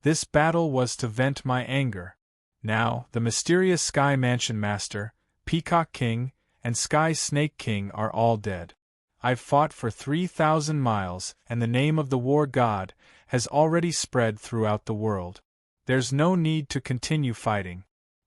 This battle was to vent my anger. Now, the mysterious Sky Mansion Master, Peacock King, and Sky Snake King are all dead. I've fought for 3,000 miles, and the name of the war god has already spread throughout the world. There's no need to continue fighting.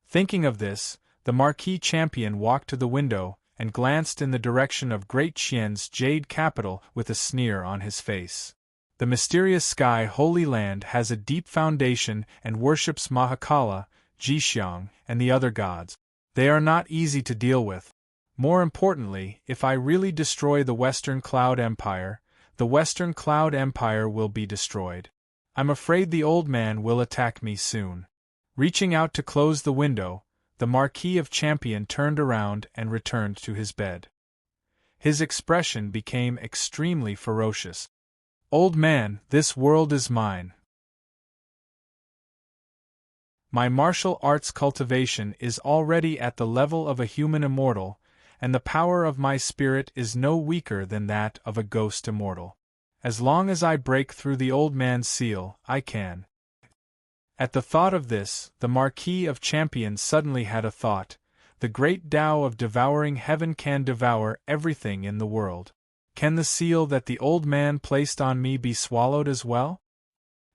Thinking of this, the Marquis Champion walked to the window and glanced in the direction of Great Qian's jade capital with a sneer on his face. The mysterious Sky Holy Land has a deep foundation and worships Mahakala, Jixiang, and the other gods. They are not easy to deal with. More importantly, if I really destroy the Western Cloud Empire, the Western Cloud Empire will be destroyed. I'm afraid the old man will attack me soon. Reaching out to close the window, the Marquis of Champion turned around and returned to his bed. His expression became extremely ferocious. Old man, this world is mine. My martial arts cultivation is already at the level of a human immortal, and the power of my spirit is no weaker than that of a ghost immortal. As long as I break through the old man's seal, I can. At the thought of this, the Marquis of Champion suddenly had a thought. The great Tao of devouring heaven can devour everything in the world. Can the seal that the old man placed on me be swallowed as well?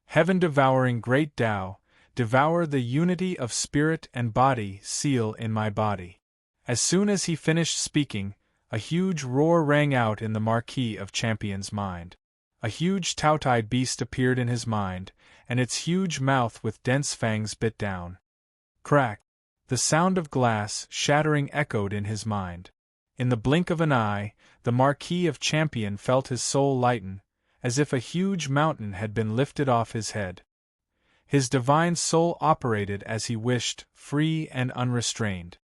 Heaven-devouring great Tao, devour the unity of spirit and body seal in my body. As soon as he finished speaking, a huge roar rang out in the Marquis of Champion's mind. A huge Taotai beast appeared in his mind, and its huge mouth with dense fangs bit down. Crack! The sound of glass shattering echoed in his mind. In the blink of an eye, the Marquis of Champion felt his soul lighten, as if a huge mountain had been lifted off his head. His divine soul operated as he wished, free and unrestrained.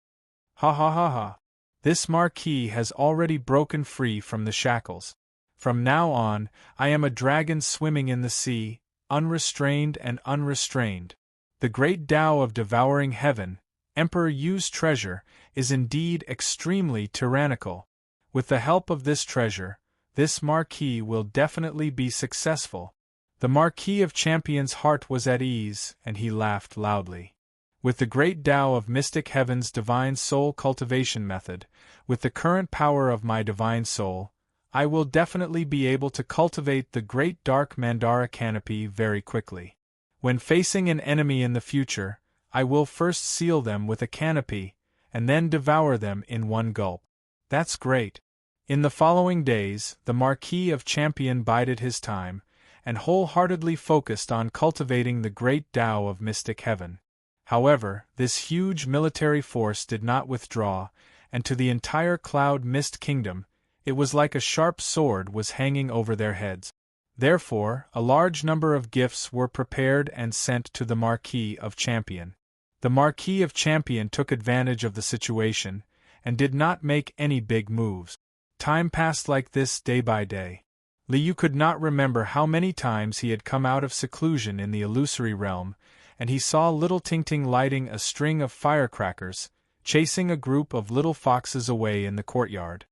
Ha ha ha ha! This Marquis has already broken free from the shackles. From now on, I am a dragon swimming in the sea, unrestrained and unrestrained. The great Tao of devouring heaven, Emperor Yu's treasure, is indeed extremely tyrannical. With the help of this treasure, this Marquis will definitely be successful. The Marquis of Champion's heart was at ease, and he laughed loudly. With the great Tao of Mystic Heaven's divine soul cultivation method, with the current power of my divine soul, I will definitely be able to cultivate the great dark Mandara canopy very quickly. When facing an enemy in the future, I will first seal them with a canopy, and then devour them in one gulp. That's great. In the following days, the Marquis of Champion bided his time, and wholeheartedly focused on cultivating the great Tao of Mystic Heaven. However, this huge military force did not withdraw, and to the entire Cloud Mist Kingdom, it was like a sharp sword was hanging over their heads. Therefore, a large number of gifts were prepared and sent to the Marquis of Champion. The Marquis of Champion took advantage of the situation, and did not make any big moves. Time passed like this day by day. Liu could not remember how many times he had come out of seclusion in the illusory realm, and he saw little Ting-Ting lighting a string of firecrackers, chasing a group of little foxes away in the courtyard.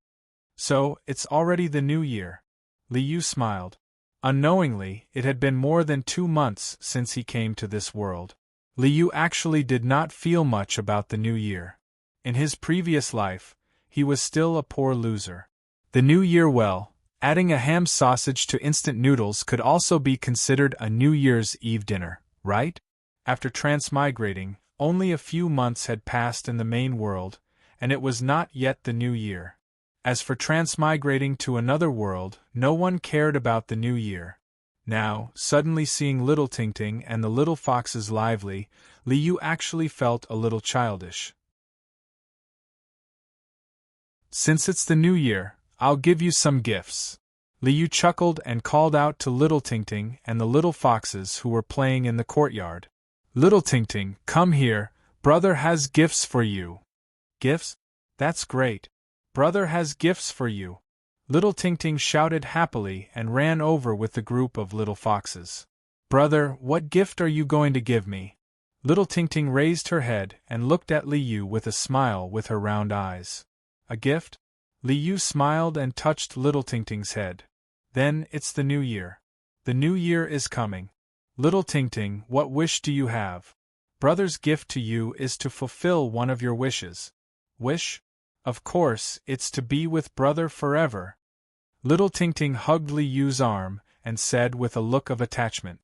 So, it's already the new year. Liu smiled. Unknowingly, it had been more than 2 months since he came to this world. Liu actually did not feel much about the new year. In his previous life, he was still a poor loser. The new year, well, adding a ham sausage to instant noodles could also be considered a New Year's Eve dinner, right? After transmigrating, only a few months had passed in the main world, and it was not yet the new year. As for transmigrating to another world, no one cared about the new year. Now, suddenly seeing little Ting-Ting and the little foxes lively, Liu actually felt a little childish. Since it's the new year, I'll give you some gifts. Liu chuckled and called out to little Ting-Ting and the little foxes who were playing in the courtyard. Little Ting-Ting, come here, brother has gifts for you. Gifts? That's great. Brother has gifts for you. Little Ting-Ting shouted happily and ran over with the group of little foxes. Brother, what gift are you going to give me? Little Ting-Ting raised her head and looked at Liu with a smile with her round eyes. A gift? Liu smiled and touched little Ting-Ting's head. Then, it's the new year. The new year is coming. Little Ting-Ting, what wish do you have? Brother's gift to you is to fulfill one of your wishes. Wish? Of course, it's to be with brother forever. Little Ting-Ting hugged Liu's arm and said with a look of attachment.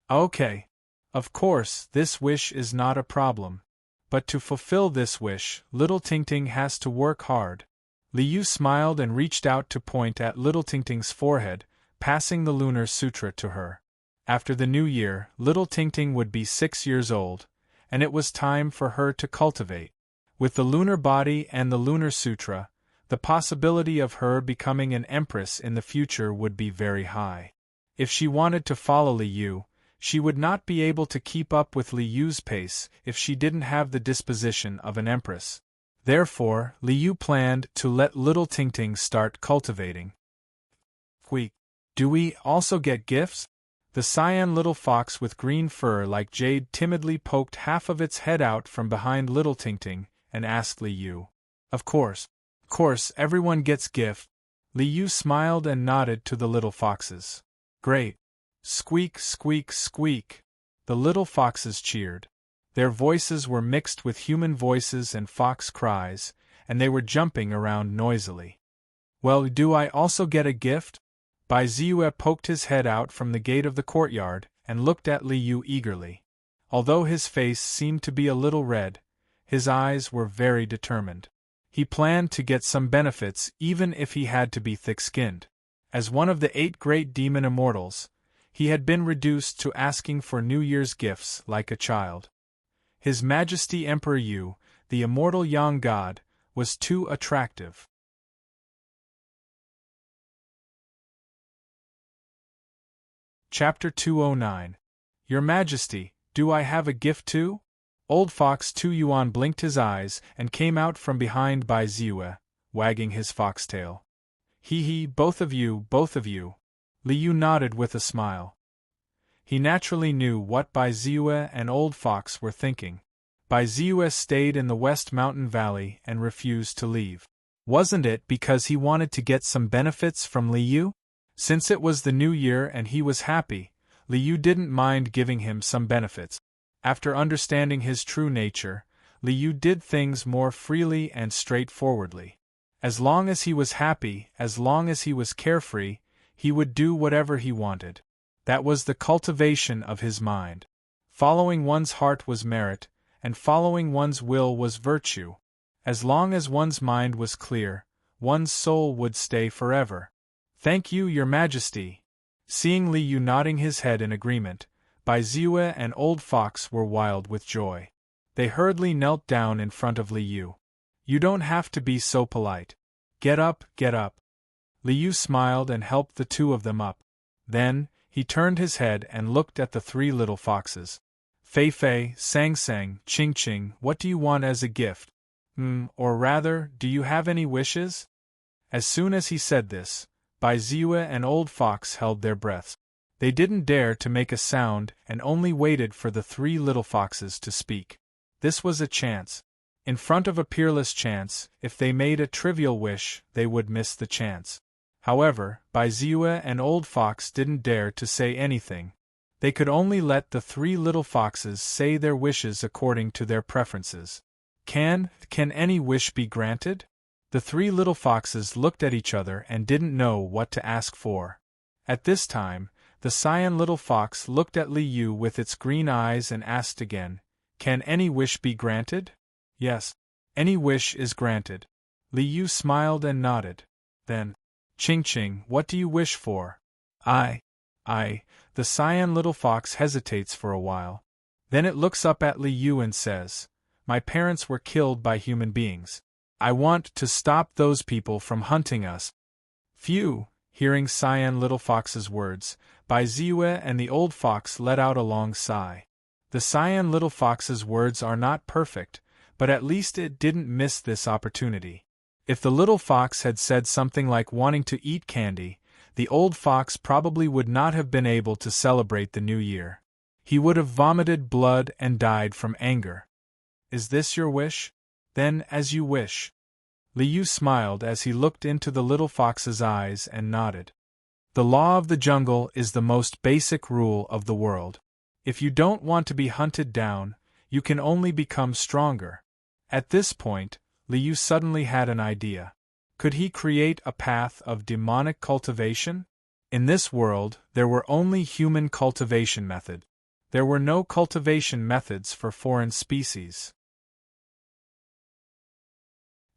Okay. Of course, this wish is not a problem. But to fulfill this wish, little Ting-Ting has to work hard. Liu smiled and reached out to point at little Ting-Ting's forehead, passing the Lunar Sutra to her. After the new year, little Ting-Ting would be 6 years old, and it was time for her to cultivate. With the lunar body and the Lunar Sutra, the possibility of her becoming an empress in the future would be very high. If she wanted to follow Liu, she would not be able to keep up with Liu's pace if she didn't have the disposition of an empress. Therefore, Liu planned to let little Ting-Ting start cultivating. Do we also get gifts? The cyan little fox with green fur like jade timidly poked half of its head out from behind little Ting-Ting and asked Liu. Of course, everyone gets gift. Liu smiled and nodded to the little foxes. Great. Squeak, squeak, squeak. The little foxes cheered. Their voices were mixed with human voices and fox cries, and they were jumping around noisily. Well, do I also get a gift? Bai Ziyue poked his head out from the gate of the courtyard and looked at Liu eagerly. Although his face seemed to be a little red, his eyes were very determined. He planned to get some benefits even if he had to be thick-skinned. As one of the 8 great demon immortals, he had been reduced to asking for New Year's gifts like a child. His Majesty Emperor Yu, the immortal young god, was too attractive. Chapter 209. Your Majesty, do I have a gift too? Old Fox Tu Yuan blinked his eyes and came out from behind Bai Ziyue, wagging his foxtail. Hee, both of you. Liu nodded with a smile. He naturally knew what Bai Ziyue and Old Fox were thinking. Bai Ziyue stayed in the West Mountain Valley and refused to leave. Wasn't it because he wanted to get some benefits from Liu? Since it was the new year and he was happy, Liu didn't mind giving him some benefits. After understanding his true nature, Liu did things more freely and straightforwardly. As long as he was happy, as long as he was carefree, he would do whatever he wanted. That was the cultivation of his mind. Following one's heart was merit, and following one's will was virtue. As long as one's mind was clear, one's soul would stay forever. Thank you, Your Majesty. Seeing Liu nodding his head in agreement, Bai Ziyue and Old Fox were wild with joy. They hurriedly knelt down in front of Liu. You don't have to be so polite. Get up. Liu smiled and helped the two of them up. Then, he turned his head and looked at the three little foxes. Fei Fei, Sang Sang, Ching Ching, what do you want as a gift? Or rather, do you have any wishes? As soon as he said this, Bai Ziue and Old Fox held their breaths. They didn't dare to make a sound and only waited for the three little foxes to speak. This was a chance. In front of a peerless chance, if they made a trivial wish, they would miss the chance. However, Bai Ziue and Old Fox didn't dare to say anything. They could only let the three little foxes say their wishes according to their preferences. Can any wish be granted? The three little foxes looked at each other and didn't know what to ask for. At this time, the cyan little fox looked at Li Yu with its green eyes and asked again, "Can any wish be granted?" "Yes, any wish is granted." Li Yu smiled and nodded. Then, "Ching Ching, what do you wish for?" I. The cyan little fox hesitates for a while. Then it looks up at Li Yu and says, "My parents were killed by human beings. I want to stop those people from hunting us." Phew! Hearing cyan little fox's words, Bai Ziue and the old fox let out a long sigh. The cyan little fox's words are not perfect, but at least it didn't miss this opportunity. If the little fox had said something like wanting to eat candy, the old fox probably would not have been able to celebrate the new year. He would have vomited blood and died from anger. "Is this your wish? Then as you wish." Li Yu smiled as he looked into the little fox's eyes and nodded. The law of the jungle is the most basic rule of the world. If you don't want to be hunted down, you can only become stronger. At this point, Li Yu suddenly had an idea. Could he create a path of demonic cultivation? In this world, there were only human cultivation methods. There were no cultivation methods for foreign species.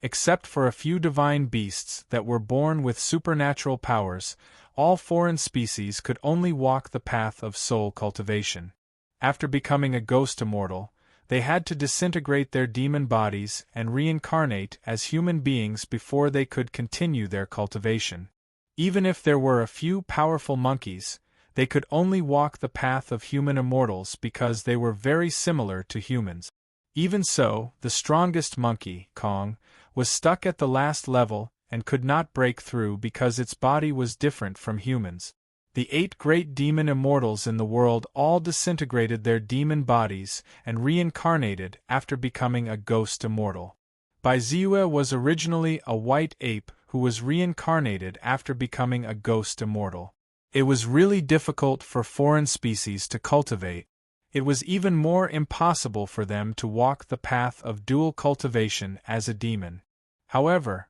Except for a few divine beasts that were born with supernatural powers, all foreign species could only walk the path of soul cultivation. After becoming a ghost immortal, they had to disintegrate their demon bodies and reincarnate as human beings before they could continue their cultivation. Even if there were a few powerful monkeys, they could only walk the path of human immortals because they were very similar to humans. Even so, the strongest monkey, Kong, was stuck at the last level and could not break through because its body was different from humans. The 8 great demon immortals in the world all disintegrated their demon bodies and reincarnated after becoming a ghost immortal. Bai Ziue was originally a white ape who was reincarnated after becoming a ghost immortal. It was really difficult for foreign species to cultivate. It was even more impossible for them to walk the path of dual cultivation as a demon. However,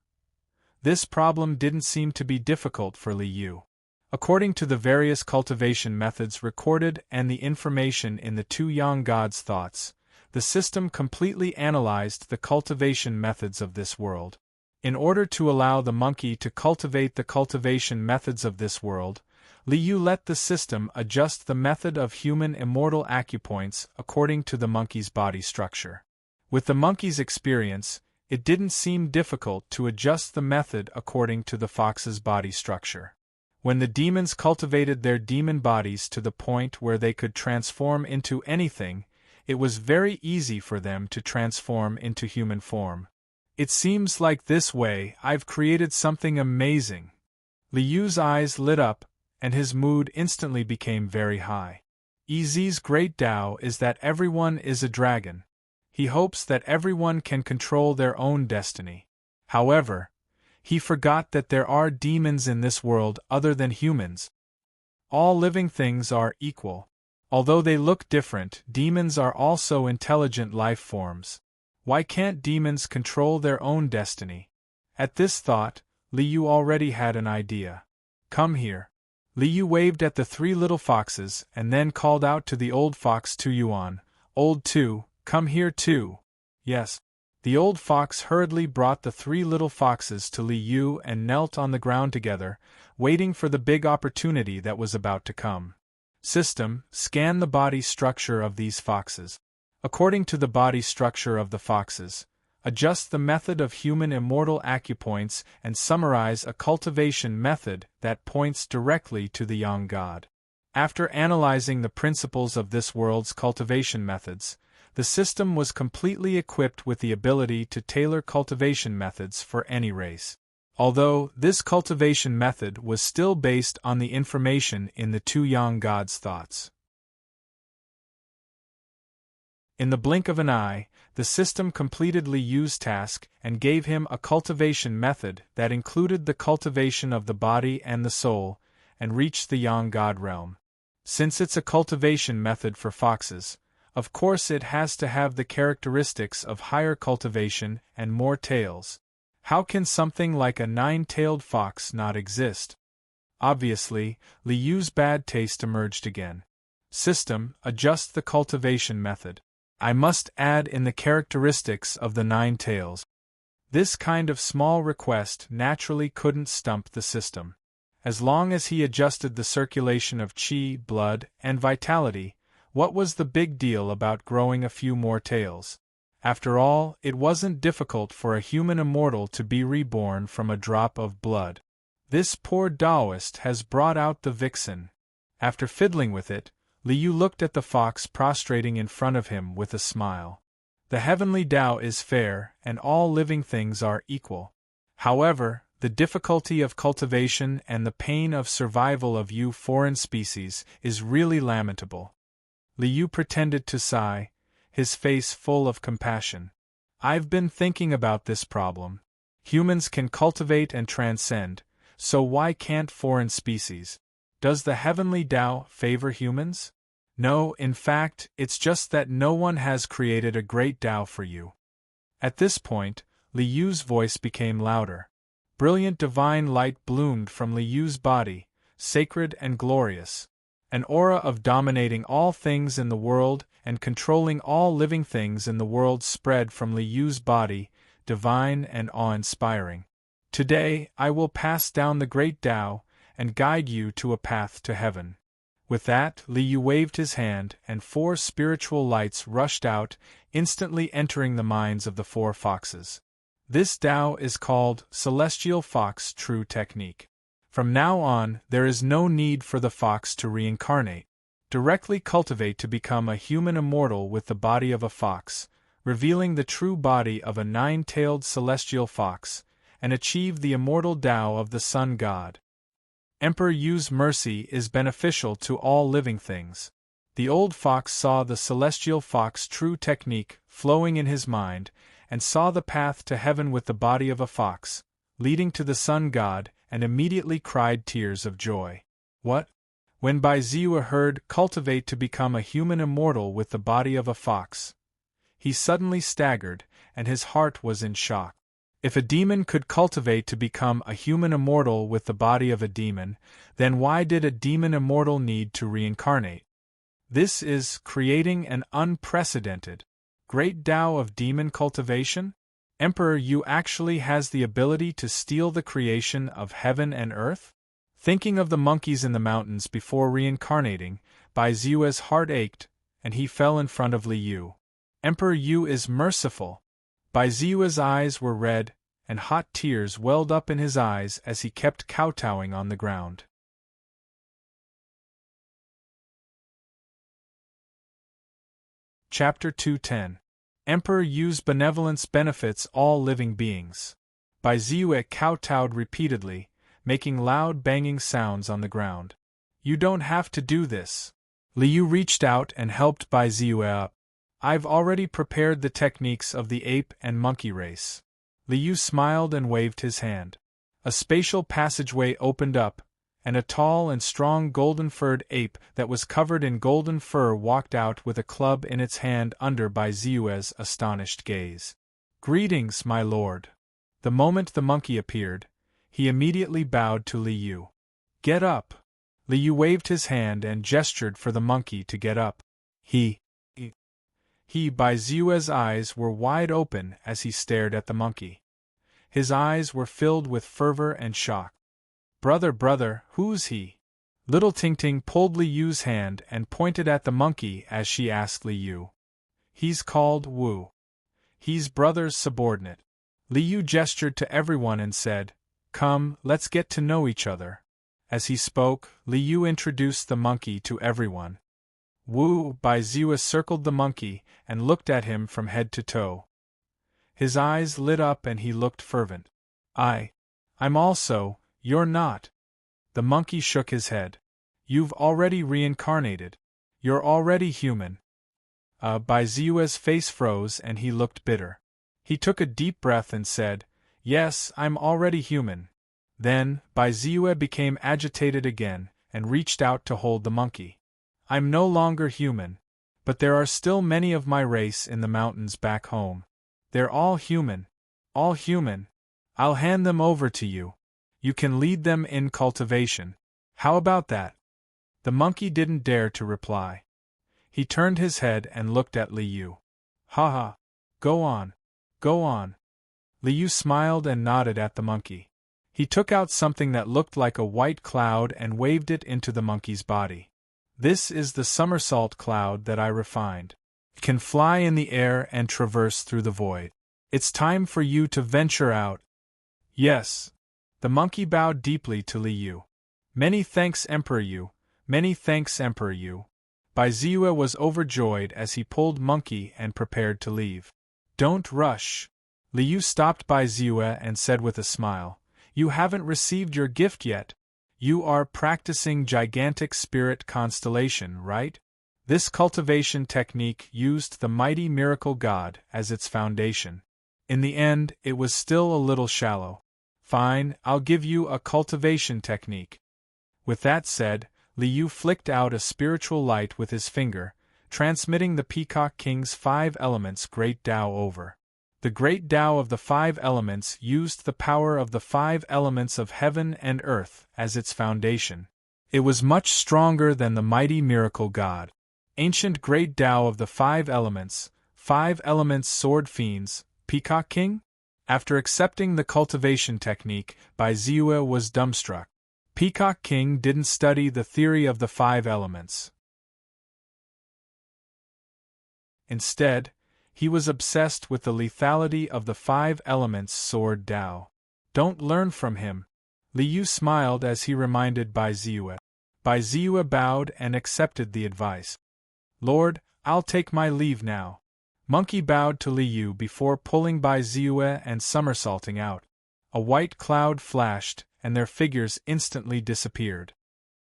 this problem didn't seem to be difficult for Li Yu. According to the various cultivation methods recorded and the information in the two young gods' thoughts, the system completely analyzed the cultivation methods of this world. In order to allow the monkey to cultivate the cultivation methods of this world, Li Yu let the system adjust the method of human immortal acupoints according to the monkey's body structure. With the monkey's experience, it didn't seem difficult to adjust the method according to the fox's body structure. When the demons cultivated their demon bodies to the point where they could transform into anything, it was very easy for them to transform into human form. It seems like this way I've created something amazing. Li Yu's eyes lit up, and his mood instantly became very high. Ez's great Tao is that everyone is a dragon. He hopes that everyone can control their own destiny. However, he forgot that there are demons in this world other than humans. All living things are equal. Although they look different, demons are also intelligent life forms. Why can't demons control their own destiny? At this thought, Li Yu already had an idea. "Come here." Li Yu waved at the 3 little foxes and then called out to the old fox Tu Yuan, "Old Tu, come here too." "Yes." The old fox hurriedly brought the 3 little foxes to Li Yu and knelt on the ground together, waiting for the big opportunity that was about to come. System, scan the body structure of these foxes. According to the body structure of the foxes, adjust the method of human immortal acupoints, and summarize a cultivation method that points directly to the young god. After analyzing the principles of this world's cultivation methods, the system was completely equipped with the ability to tailor cultivation methods for any race. Although this cultivation method was still based on the information in the two young gods' thoughts. In the blink of an eye, the system completed Li Yu's task and gave him a cultivation method that included the cultivation of the body and the soul, and reached the young god realm. Since it's a cultivation method for foxes, of course it has to have the characteristics of higher cultivation and more tails. How can something like a 9-tailed fox not exist? Obviously, Li Yu's bad taste emerged again. System, adjust the cultivation method. I must add in the characteristics of the 9 tails. This kind of small request naturally couldn't stump the system. As long as he adjusted the circulation of qi, blood, and vitality, what was the big deal about growing a few more tails? After all, it wasn't difficult for a human immortal to be reborn from a drop of blood. This poor Taoist has brought out the vixen. After fiddling with it, Li Yu looked at the fox prostrating in front of him with a smile. The heavenly Tao is fair, and all living things are equal. However, the difficulty of cultivation and the pain of survival of you foreign species is really lamentable. Li Yu pretended to sigh, his face full of compassion. I've been thinking about this problem. Humans can cultivate and transcend, so why can't foreign species? Does the heavenly Tao favor humans? No, in fact, it's just that no one has created a great Tao for you. At this point, Li Yu's voice became louder. Brilliant divine light bloomed from Li Yu's body, sacred and glorious. An aura of dominating all things in the world and controlling all living things in the world spread from Li Yu's body, divine and awe-inspiring. Today, I will pass down the great Tao and guide you to a path to heaven. With that, Li Yu waved his hand, and 4 spiritual lights rushed out, instantly entering the minds of the 4 foxes. This Tao is called Celestial Fox True Technique. From now on, there is no need for the fox to reincarnate. Directly cultivate to become a human immortal with the body of a fox, revealing the true body of a 9-tailed celestial fox, and achieve the immortal Tao of the Sun God. Emperor Yu's mercy is beneficial to all living things. The old fox saw the celestial fox true technique flowing in his mind, and saw the path to heaven with the body of a fox, leading to the Sun God, and immediately cried tears of joy. What? When Bai Ziyu heard cultivate to become a human immortal with the body of a fox, he suddenly staggered, and his heart was in shock. If a demon could cultivate to become a human immortal with the body of a demon, then why did a demon immortal need to reincarnate? This is creating an unprecedented, great Tao of demon cultivation? Emperor Yu actually has the ability to steal the creation of heaven and earth? Thinking of the monkeys in the mountains before reincarnating, Bai Ziyu's heart ached, and he fell in front of Li Yu. Emperor Yu is merciful. Bai Ziyu's eyes were red, and hot tears welled up in his eyes as he kept kowtowing on the ground. Chapter 210. Emperor Yu's benevolence benefits all living beings. Bai Ziyu kowtowed repeatedly, making loud banging sounds on the ground. You don't have to do this. Li Yu reached out and helped Bai Ziyu up. I've already prepared the techniques of the ape and monkey race. Li Yu smiled and waved his hand. A spatial passageway opened up, and a tall and strong golden-furred ape that was covered in golden fur walked out with a club in its hand under Bai Ziyu's astonished gaze. Greetings, my lord. The moment the monkey appeared, he immediately bowed to Li Yu. Get up. Li Yu waved his hand and gestured for the monkey to get up. Bai Ziyu's eyes were wide open as he stared at the monkey. His eyes were filled with fervor and shock. Brother, who's he? Little Ting pulled Li Yu's hand and pointed at the monkey as she asked Li Yu. He's called Wu. He's brother's subordinate. Liu gestured to everyone and said, "Come, let's get to know each other." As he spoke, Liu introduced the monkey to everyone. Wu Baiziwa circled the monkey and looked at him from head to toe. His eyes lit up and he looked fervent. I'm also, you're not. The monkey shook his head. You've already reincarnated. You're already human. Baiziwa's face froze and he looked bitter. He took a deep breath and said, "Yes, I'm already human." Then, Baiziwa became agitated again and reached out to hold the monkey. "I'm no longer human. But there are still many of my race in the mountains back home. They're all human. All human. I'll hand them over to you. You can lead them in cultivation. How about that?" The monkey didn't dare to reply. He turned his head and looked at Liu. "Ha ha. Go on. Go on." Liu smiled and nodded at the monkey. He took out something that looked like a white cloud and waved it into the monkey's body. "This is the somersault cloud that I refined. It can fly in the air and traverse through the void. It's time for you to venture out." "Yes." The monkey bowed deeply to Liu. "Many thanks, Emperor Yu. Many thanks, Emperor Yu." Baiziwa was overjoyed as he pulled monkey and prepared to leave. "Don't rush." Liu stopped Baiziwa and said with a smile, "You haven't received your gift yet. You are practicing gigantic spirit constellation, right? This cultivation technique used the mighty miracle god as its foundation. In the end, it was still a little shallow. Fine, I'll give you a cultivation technique." With that said, Liu flicked out a spiritual light with his finger, transmitting the Peacock King's 5 elements Great Tao over. The Great Tao of the 5 elements used the power of the 5 elements of heaven and earth as its foundation. It was much stronger than the mighty miracle god. Ancient Great Tao of the 5 elements sword fiends, Peacock King? After accepting the cultivation technique, Baiziwa was dumbstruck. Peacock King didn't study the theory of the 5 elements. Instead, he was obsessed with the lethality of the 5 elements sword Tao. "Don't learn from him." Liu smiled as he reminded Baiziwa. Baiziwa bowed and accepted the advice. "Lord, I'll take my leave now." Monkey bowed to Liu before pulling Baiziwa and somersaulting out. A white cloud flashed, and their figures instantly disappeared.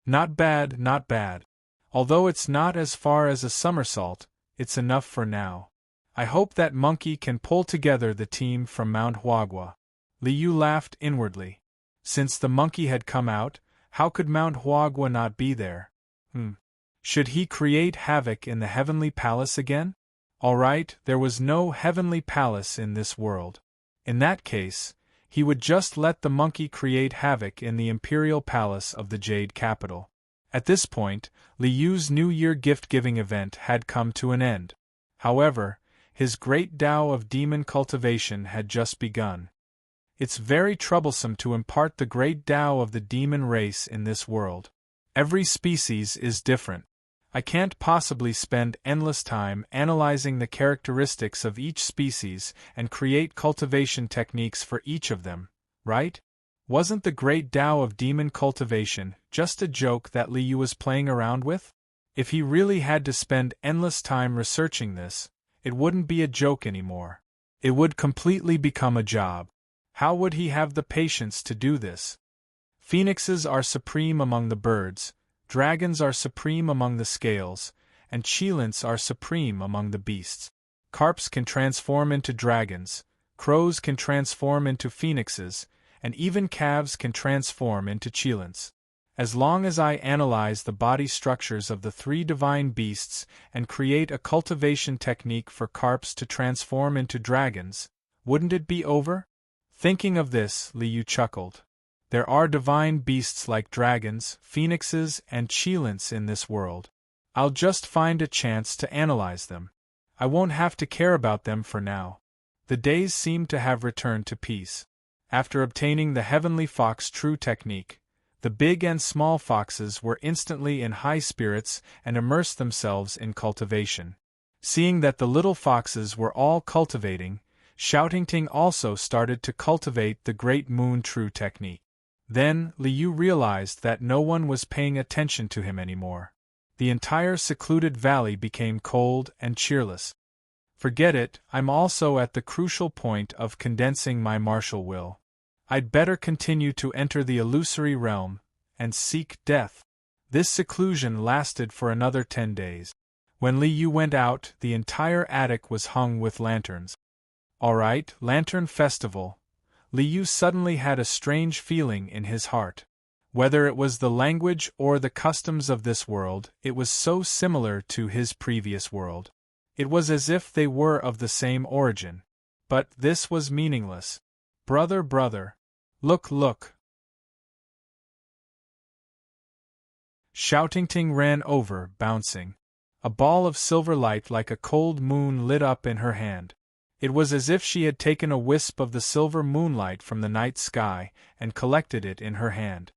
"Not bad, not bad. Although it's not as far as a somersault, it's enough for now. I hope that monkey can pull together the team from Mount Huagua." Liu laughed inwardly. Since the monkey had come out, how could Mount Huagua not be there? Should he create havoc in the heavenly palace again? Alright, there was no heavenly palace in this world. In that case, he would just let the monkey create havoc in the imperial palace of the Jade capital. At this point, Liu's New Year gift-giving event had come to an end. However, his great Tao of demon cultivation had just begun. It's very troublesome to impart the great Tao of the demon race in this world. Every species is different. I can't possibly spend endless time analyzing the characteristics of each species and create cultivation techniques for each of them, right? Wasn't the great Tao of demon cultivation just a joke that Liu was playing around with? If he really had to spend endless time researching this, it wouldn't be a joke anymore. It would completely become a job. How would he have the patience to do this? Phoenixes are supreme among the birds, dragons are supreme among the scales, and cheilants are supreme among the beasts. Carps can transform into dragons, crows can transform into phoenixes, and even calves can transform into cheilants. As long as I analyze the body structures of the 3 divine beasts and create a cultivation technique for carps to transform into dragons, wouldn't it be over? Thinking of this, Liu chuckled. There are divine beasts like dragons, phoenixes, and cheilants in this world. I'll just find a chance to analyze them. I won't have to care about them for now. The days seemed to have returned to peace. After obtaining the Heavenly Fox True technique, the big and small foxes were instantly in high spirits and immersed themselves in cultivation. Seeing that the little foxes were all cultivating, Shouting also started to cultivate the Great Moon True technique. Then, Liu realized that no one was paying attention to him anymore. The entire secluded valley became cold and cheerless. Forget it, I'm also at the crucial point of condensing my martial will. I'd better continue to enter the illusory realm and seek death. This seclusion lasted for another 10 days. When Liu went out, the entire attic was hung with lanterns. Alright, Lantern Festival. Liu suddenly had a strange feeling in his heart. Whether it was the language or the customs of this world, it was so similar to his previous world. It was as if they were of the same origin. But this was meaningless. Brother. Look. Shouting ran over, bouncing. A ball of silver light like a cold moon lit up in her hand. It was as if she had taken a wisp of the silver moonlight from the night sky and collected it in her hand.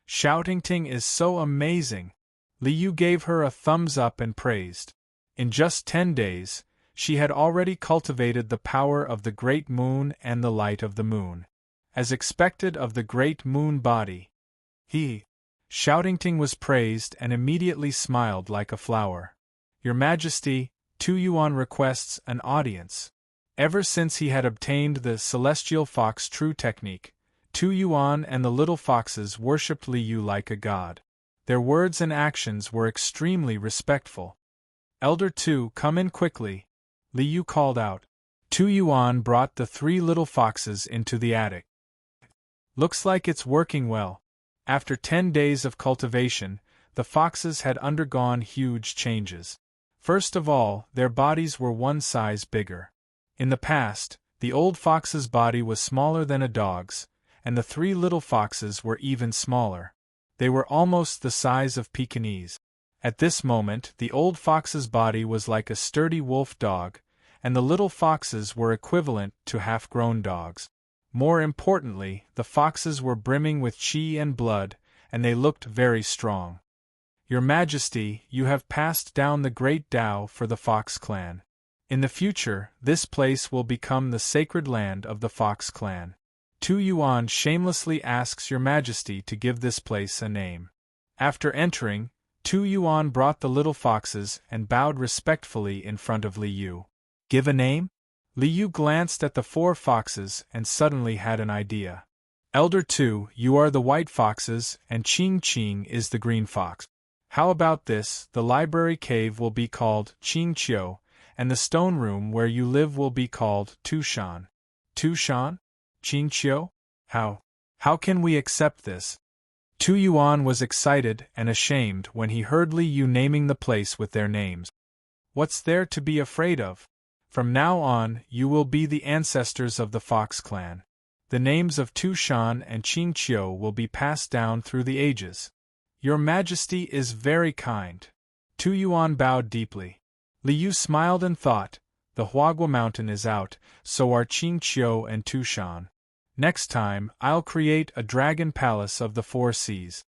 Shouting is so amazing. Liu gave her a thumbs up and praised. In just 10 days, she had already cultivated the power of the great moon and the light of the moon. As expected of the great moon body. Shouting was praised and immediately smiled like a flower. Your Majesty, Tu Yuan requests an audience. Ever since he had obtained the Celestial Fox True technique, Tu Yuan and the little foxes worshipped Liu like a god. Their words and actions were extremely respectful. Elder Tu, come in quickly, Liu called out. Tu Yuan brought the 3 little foxes into the attic. Looks like it's working well. After 10 days of cultivation, the foxes had undergone huge changes. First of all, their bodies were 1 size bigger. In the past, the old fox's body was smaller than a dog's, and the 3 little foxes were even smaller. They were almost the size of Pekingese. At this moment, the old fox's body was like a sturdy wolf dog, and the little foxes were equivalent to half-grown dogs. More importantly, the foxes were brimming with qi and blood, and they looked very strong. Your Majesty, you have passed down the great Tao for the Fox clan. In the future, this place will become the sacred land of the Fox clan. Tu Yuan shamelessly asks Your Majesty to give this place a name. After entering, Tu Yuan brought the little foxes and bowed respectfully in front of Liu. Give a name? Liu glanced at the 4 foxes and suddenly had an idea. Elder Tu, you are the white foxes, and Qing is the green fox. How about this? The library cave will be called Qingqiu, and the stone room where you live will be called Tushan. Tushan? Qingqiu? How can we accept this? Tu Yuan was excited and ashamed when he heard Liu naming the place with their names. What's there to be afraid of? From now on, you will be the ancestors of the Fox clan. The names of Tushan and Qingqiu will be passed down through the ages. Your Majesty is very kind. Tu Yuan bowed deeply. Liu smiled and thought, the Huagua Mountain is out, so are Qingqiu and Tushan. Next time, I'll create a dragon palace of the 4 seas.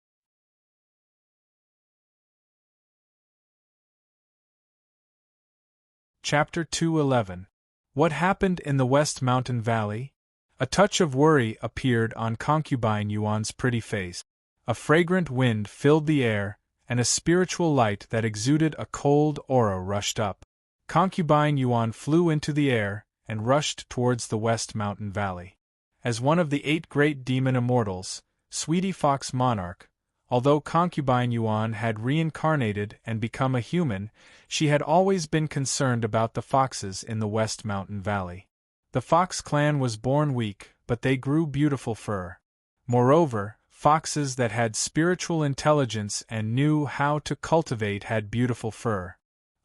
Chapter 211. What happened in the West Mountain Valley? A touch of worry appeared on Concubine Yuan's pretty face. A fragrant wind filled the air, and a spiritual light that exuded a cold aura rushed up. Concubine Yuan flew into the air and rushed towards the West Mountain Valley. As one of the 8 great demon immortals, Sweetie Fox Monarch, although Concubine Yuan had reincarnated and become a human, she had always been concerned about the foxes in the West Mountain Valley. The Fox clan was born weak, but they grew beautiful fur. Moreover, foxes that had spiritual intelligence and knew how to cultivate had beautiful fur.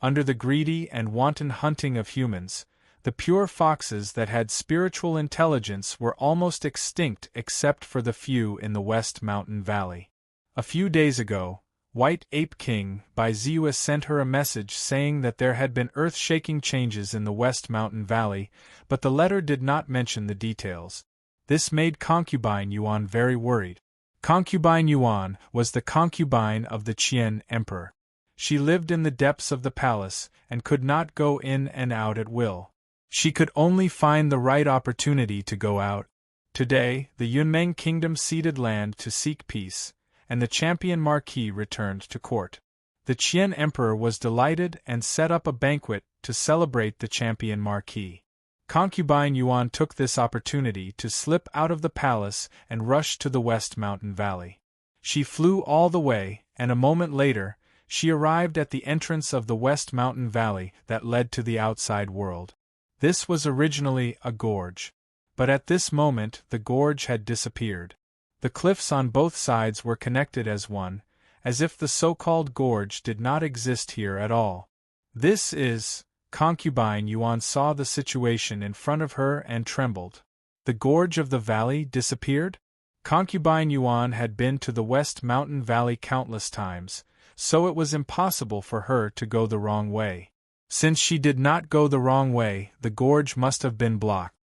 Under the greedy and wanton hunting of humans, the pure foxes that had spiritual intelligence were almost extinct except for the few in the West Mountain Valley. A few days ago, White Ape King by Zeus sent her a message saying that there had been earth-shaking changes in the West Mountain Valley, but the letter did not mention the details. This made Concubine Yuan very worried. Concubine Yuan was the concubine of the Qian Emperor. She lived in the depths of the palace and could not go in and out at will. She could only find the right opportunity to go out. Today, the Yunmeng kingdom ceded land to seek peace, and the champion marquis returned to court. The Qian emperor was delighted and set up a banquet to celebrate the champion marquis. Concubine Yuan took this opportunity to slip out of the palace and rush to the West Mountain Valley. She flew all the way, and a moment later, she arrived at the entrance of the West Mountain Valley that led to the outside world. This was originally a gorge. But at this moment the gorge had disappeared. The cliffs on both sides were connected as one, as if the so-called gorge did not exist here at all. This is... Concubine Yuan saw the situation in front of her and trembled. The gorge of the valley disappeared? Concubine Yuan had been to the West Mountain Valley countless times, so it was impossible for her to go the wrong way. Since she did not go the wrong way, the gorge must have been blocked.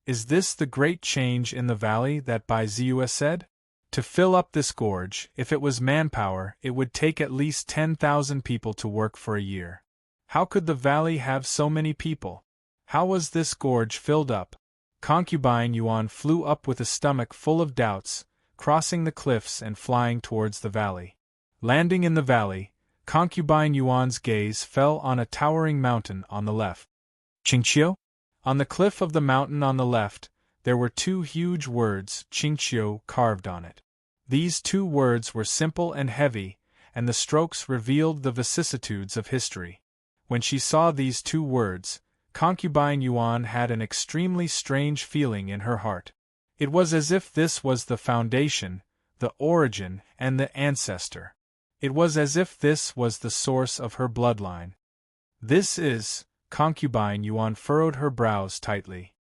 Is this the great change in the valley that Bai Ziyue said? To fill up this gorge, if it was manpower, it would take at least 10,000 people to work for a year. How could the valley have so many people? How was this gorge filled up? Concubine Yuan flew up with a stomach full of doubts, crossing the cliffs and flying towards the valley. Landing in the valley, Concubine Yuan's gaze fell on a towering mountain on the left. Qingqiu? On the cliff of the mountain on the left, there were two huge words, Qingqiu, carved on it. These two words were simple and heavy, and the strokes revealed the vicissitudes of history. When she saw these two words, Concubine Yuan had an extremely strange feeling in her heart. It was as if this was the foundation, the origin, and the ancestor. It was as if this was the source of her bloodline. This is... Concubine Yuan furrowed her brows tightly.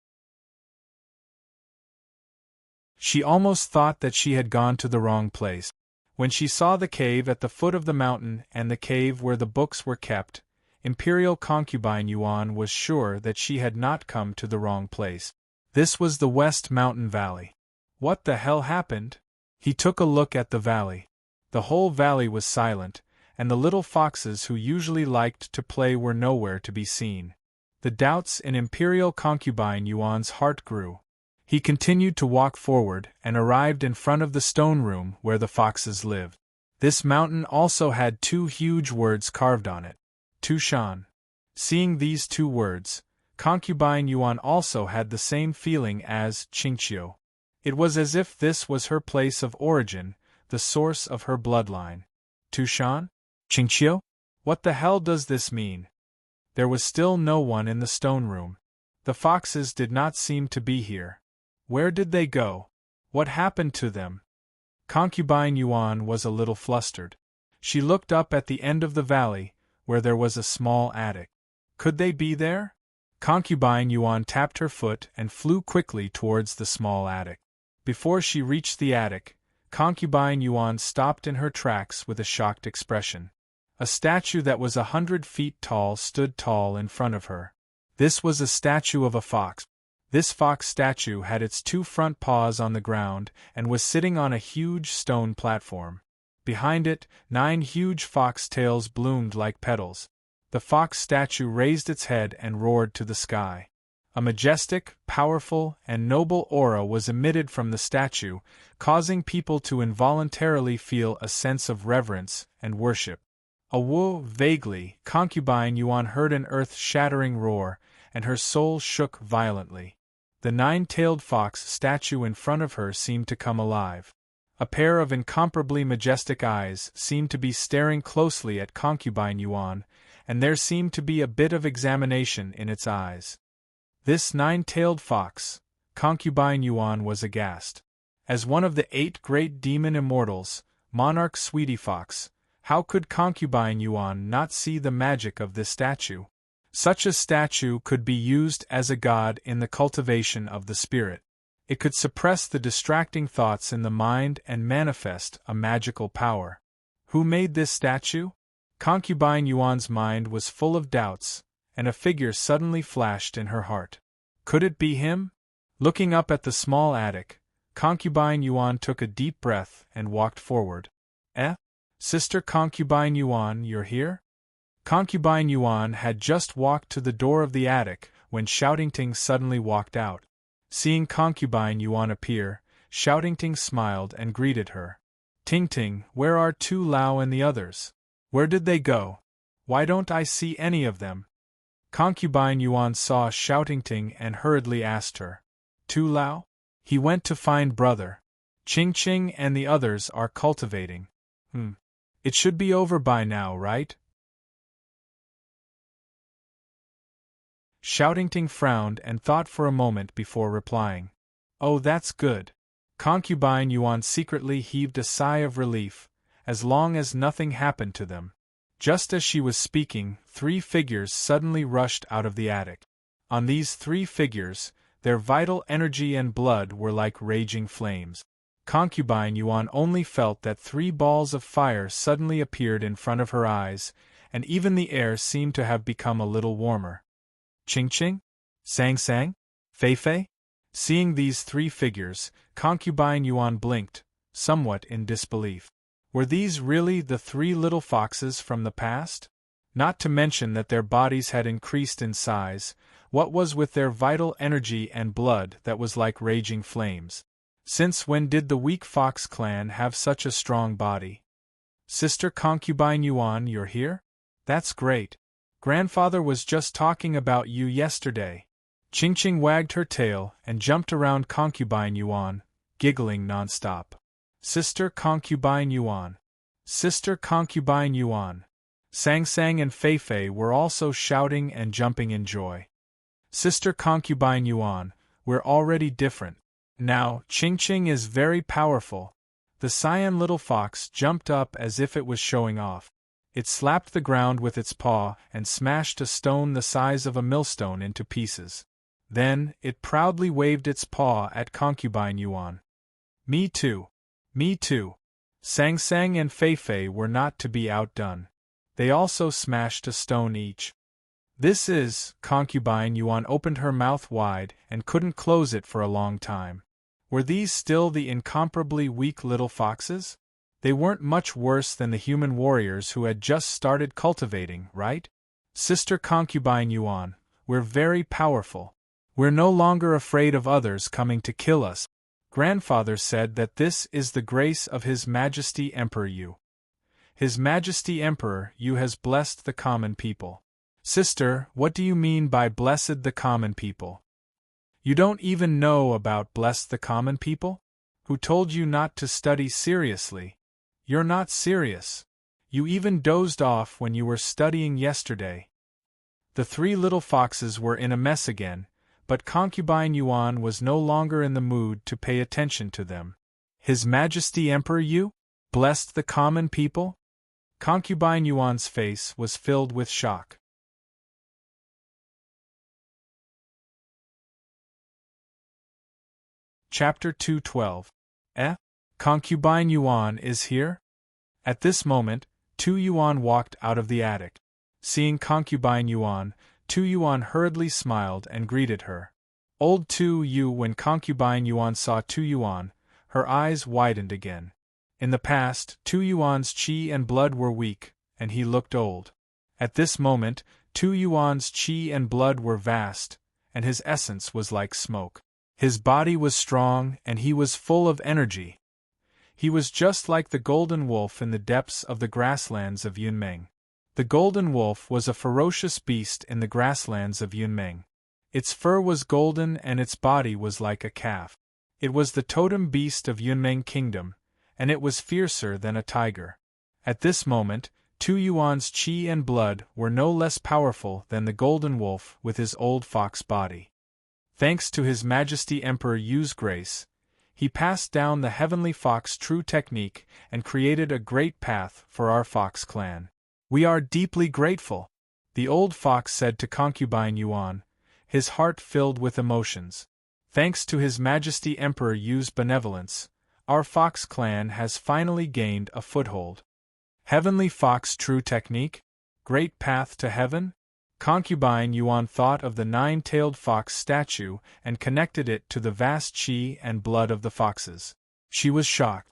She almost thought that she had gone to the wrong place. When she saw the cave at the foot of the mountain and the cave where the books were kept, Imperial Concubine Yuan was sure that she had not come to the wrong place. This was the West Mountain Valley. What the hell happened? He took a look at the valley. The whole valley was silent, and the little foxes who usually liked to play were nowhere to be seen. The doubts in Imperial Concubine Yuan's heart grew. He continued to walk forward and arrived in front of the stone room where the foxes lived. This mountain also had two huge words carved on it. Tushan. Seeing these two words, Concubine Yuan also had the same feeling as Qingqiu. It was as if this was her place of origin, the source of her bloodline. Tushan? Qingqiu? What the hell does this mean? There was still no one in the stone room. The foxes did not seem to be here. Where did they go? What happened to them? Concubine Yuan was a little flustered. She looked up at the end of the valley, where there was a small attic. Could they be there? Concubine Yuan tapped her foot and flew quickly towards the small attic. Before she reached the attic, Concubine Yuan stopped in her tracks with a shocked expression. A statue that was 100 feet tall stood tall in front of her. This was a statue of a fox. This fox statue had its two front paws on the ground and was sitting on a huge stone platform. Behind it, 9 huge fox tails bloomed like petals. The fox statue raised its head and roared to the sky. A majestic, powerful, and noble aura was emitted from the statue, causing people to involuntarily feel a sense of reverence and worship. Vaguely, Concubine Yuan heard an earth-shattering roar, and her soul shook violently. The 9-tailed fox statue in front of her seemed to come alive. A pair of incomparably majestic eyes seemed to be staring closely at Concubine Yuan, and there seemed to be a bit of examination in its eyes. This 9-tailed fox, Concubine Yuan was aghast. As one of the 8 great demon immortals, Monarch Sweetie Fox, how could Concubine Yuan not see the magic of this statue? Such a statue could be used as a god in the cultivation of the spirit. It could suppress the distracting thoughts in the mind and manifest a magical power. Who made this statue? Concubine Yuan's mind was full of doubts, and a figure suddenly flashed in her heart. Could it be him? Looking up at the small attic, Concubine Yuan took a deep breath and walked forward. Sister Concubine Yuan, you're here? Concubine Yuan had just walked to the door of the attic when Shoutingting suddenly walked out. Seeing concubine Yuan appear, Shoutingting smiled and greeted her. Ting, where are Tu Lao and the others? Where did they go? Why don't I see any of them? Concubine Yuan saw Shoutingting and hurriedly asked her. Tu Lao? He went to find brother. Ching and the others are cultivating. It should be over by now, right? Shoutingting frowned and thought for a moment before replying. Oh, that's good. Concubine Yuan secretly heaved a sigh of relief, as long as nothing happened to them. Just as she was speaking, 3 figures suddenly rushed out of the attic. On these 3 figures, their vital energy and blood were like raging flames. Concubine Yuan only felt that 3 balls of fire suddenly appeared in front of her eyes, and even the air seemed to have become a little warmer. Ching, sang, fei. Seeing these 3 figures, concubine Yuan blinked, somewhat in disbelief. Were these really the 3 little foxes from the past? Not to mention that their bodies had increased in size, what was with their vital energy and blood that was like raging flames? Since when did the weak fox clan have such a strong body? Sister concubine Yuan, you're here? That's great. Grandfather was just talking about you yesterday. Ching wagged her tail and jumped around concubine Yuan, giggling nonstop. Sister concubine Yuan. Sister concubine Yuan. Sang and Fei were also shouting and jumping in joy. Sister concubine Yuan, we're already different. Now, Ching is very powerful. The cyan little fox jumped up as if it was showing off. It slapped the ground with its paw and smashed a stone the size of a millstone into pieces. Then, it proudly waved its paw at concubine Yuan. Me too. Me too. Sang and Fei were not to be outdone. They also smashed a stone each. This is, concubine Yuan opened her mouth wide and couldn't close it for a long time. Were these still the incomparably weak little foxes? They weren't much worse than the human warriors who had just started cultivating, right? Sister concubine Yuan, we're very powerful. We're no longer afraid of others coming to kill us. Grandfather said that this is the grace of His Majesty Emperor Yu. His Majesty Emperor Yu has blessed the common people. Sister, what do you mean by blessed the common people? You don't even know about blessed the common people? Who told you not to study seriously? You're not serious. You even dozed off when you were studying yesterday. The 3 little foxes were in a mess again, but concubine Yuan was no longer in the mood to pay attention to them. His Majesty Emperor Yu? Blessed the common people? Concubine Yuan's face was filled with shock. Chapter 212. Concubine Yuan is here? At this moment, Tu Yuan walked out of the attic. Seeing concubine Yuan, Tu Yuan hurriedly smiled and greeted her. Old Tu Yu. When concubine Yuan saw Tu Yuan, her eyes widened again. In the past, Tu Yuan's qi and blood were weak, and he looked old. At this moment, Tu Yuan's qi and blood were vast, and his essence was like smoke. His body was strong, and he was full of energy. He was just like the golden wolf in the depths of the grasslands of Yunmeng. The golden wolf was a ferocious beast in the grasslands of Yunmeng. Its fur was golden and its body was like a calf. It was the totem beast of Yunmeng Kingdom, and it was fiercer than a tiger. At this moment, Tu Yuan's qi and blood were no less powerful than the golden wolf with his old fox body. Thanks to His Majesty Emperor Yu's grace, he passed down the heavenly fox true technique and created a great path for our fox clan. We are deeply grateful, the old fox said to concubine Yuan, his heart filled with emotions. Thanks to His Majesty Emperor Yu's benevolence, our fox clan has finally gained a foothold. Heavenly fox true technique? Great path to heaven? Concubine Yuan thought of the 9-tailed fox statue and connected it to the vast qi and blood of the foxes. She was shocked.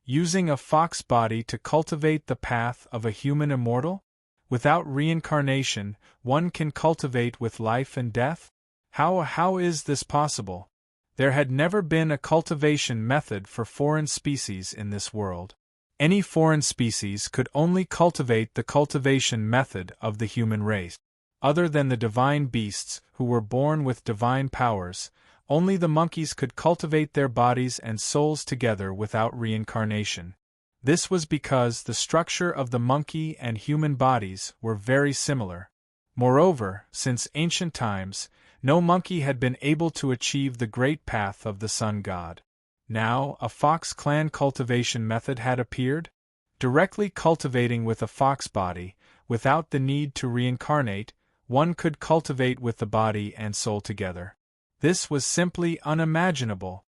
Using a fox body to cultivate the path of a human immortal? Without reincarnation, one can cultivate with life and death? How is this possible? There had never been a cultivation method for foreign species in this world. Any foreign species could only cultivate the cultivation method of the human race. Other than the divine beasts, who were born with divine powers, only the monkeys could cultivate their bodies and souls together without reincarnation. This was because the structure of the monkey and human bodies were very similar. Moreover, since ancient times, no monkey had been able to achieve the great path of the sun god. Now, a fox clan cultivation method had appeared, directly cultivating with a fox body, without the need to reincarnate. One could cultivate with the body and soul together. This was simply unimaginable.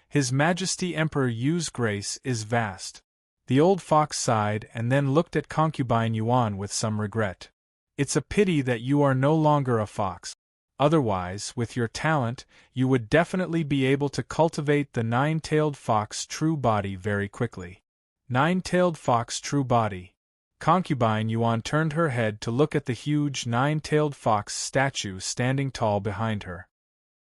His Majesty Emperor Yu's grace is vast. The old fox sighed and then looked at concubine Yuan with some regret. It's a pity that you are no longer a fox. Otherwise, with your talent, you would definitely be able to cultivate the nine-tailed fox true body very quickly. Nine-tailed fox true body. Concubine Yuan turned her head to look at the huge nine-tailed fox statue standing tall behind her.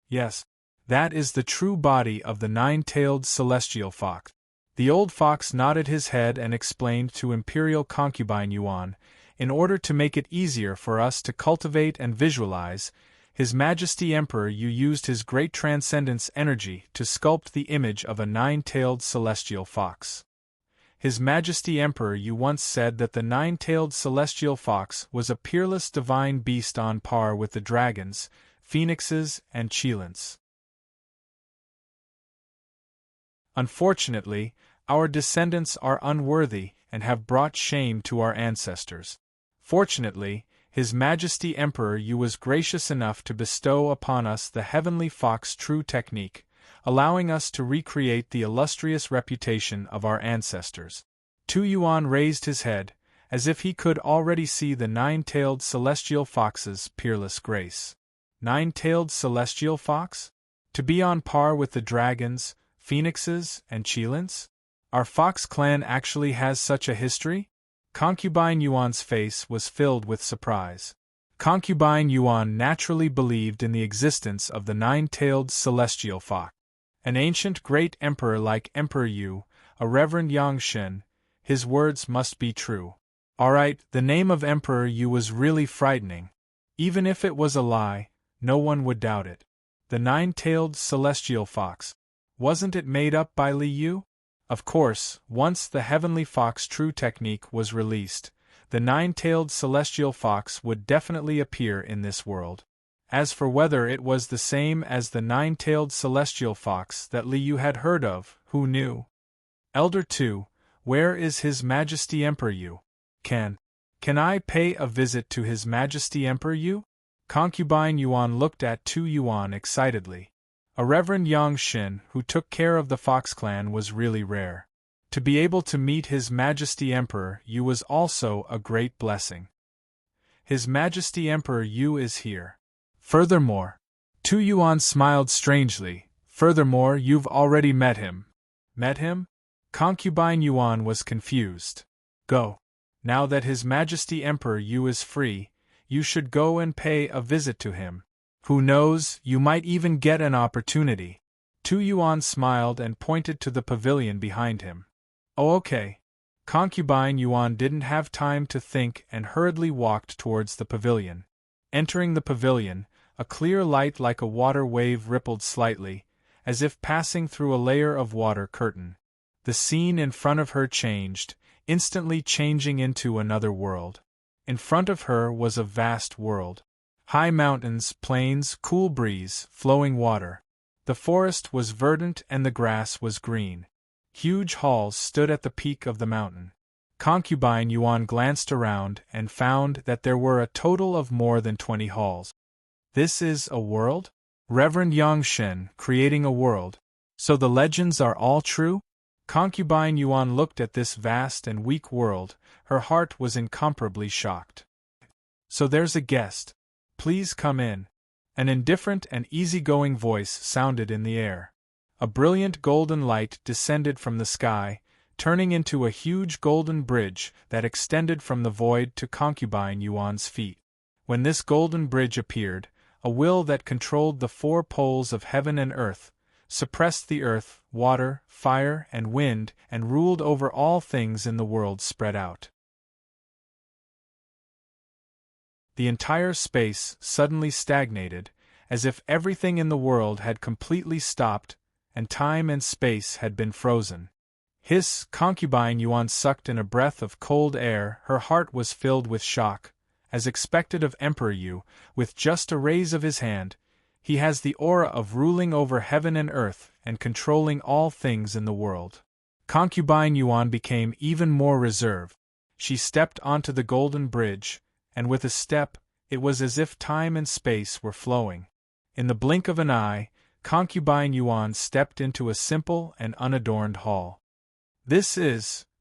Yes, that is the true body of the nine-tailed celestial fox. The old fox nodded his head and explained to Imperial Concubine Yuan, in order to make it easier for us to cultivate and visualize, His Majesty Emperor Yu used his great transcendence energy to sculpt the image of a nine-tailed celestial fox. His Majesty Emperor Yu once said that the nine-tailed celestial fox was a peerless divine beast on par with the dragons, phoenixes, and cheilants. Unfortunately, our descendants are unworthy and have brought shame to our ancestors. Fortunately, His Majesty Emperor Yu was gracious enough to bestow upon us the heavenly fox true technique, allowing us to recreate the illustrious reputation of our ancestors. Tu Yuan raised his head, as if he could already see the nine-tailed celestial fox's peerless grace. Nine-tailed celestial fox? To be on par with the dragons, phoenixes, and cheilants? Our fox clan actually has such a history? Concubine Yuan's face was filled with surprise. Concubine Yuan naturally believed in the existence of the nine-tailed celestial fox. An ancient great emperor like Emperor Yu, a Reverend Yangshen, his words must be true. Alright, the name of Emperor Yu was really frightening. Even if it was a lie, no one would doubt it. The nine-tailed celestial fox. Wasn't it made up by Li Yu? Of course, once the heavenly fox true technique was released, the nine-tailed celestial fox would definitely appear in this world. As for whether it was the same as the nine-tailed celestial fox that Li Yu had heard of, who knew? Elder 2, where is His Majesty Emperor Yu? Can I pay a visit to His Majesty Emperor Yu? Concubine Yuan looked at Tu Yuan excitedly. A Reverend Yangshin who took care of the Fox clan was really rare. To be able to meet His Majesty Emperor Yu was also a great blessing. His Majesty Emperor Yu is here. Furthermore, Tu Yuan smiled strangely. Furthermore, you've already met him. Met him? Concubine Yuan was confused. Go. Now that His Majesty Emperor Yu is free, you should go and pay a visit to him. Who knows, you might even get an opportunity. Tu Yuan smiled and pointed to the pavilion behind him. Oh, okay. Concubine Yuan didn't have time to think and hurriedly walked towards the pavilion. Entering the pavilion, a clear light like a water wave rippled slightly, as if passing through a layer of water curtain. The scene in front of her changed, instantly changing into another world. In front of her was a vast world. High mountains, plains, cool breeze, flowing water. The forest was verdant and the grass was green. Huge halls stood at the peak of the mountain. Concubine Yuan glanced around and found that there were a total of more than 20 halls. This is a world? Reverend Yangshen, creating a world. So the legends are all true? Concubine Yuan looked at this vast and weak world, her heart was incomparably shocked. So there's a guest. Please come in. An indifferent and easygoing voice sounded in the air. A brilliant golden light descended from the sky, turning into a huge golden bridge that extended from the void to concubine Yuan's feet. When this golden bridge appeared, a will that controlled the four poles of heaven and earth, suppressed the earth, water, fire, and wind, and ruled over all things in the world spread out. The entire space suddenly stagnated, as if everything in the world had completely stopped, and time and space had been frozen. Hiss! Concubine Yuan sucked in a breath of cold air. Her heart was filled with shock, as expected of Emperor Yu. With just a raise of his hand, he has the aura of ruling over heaven and earth and controlling all things in the world. Concubine Yuan became even more reserved. She stepped onto the golden bridge, and with a step, it was as if time and space were flowing. In the blink of an eye, Concubine Yuan stepped into a simple and unadorned hall.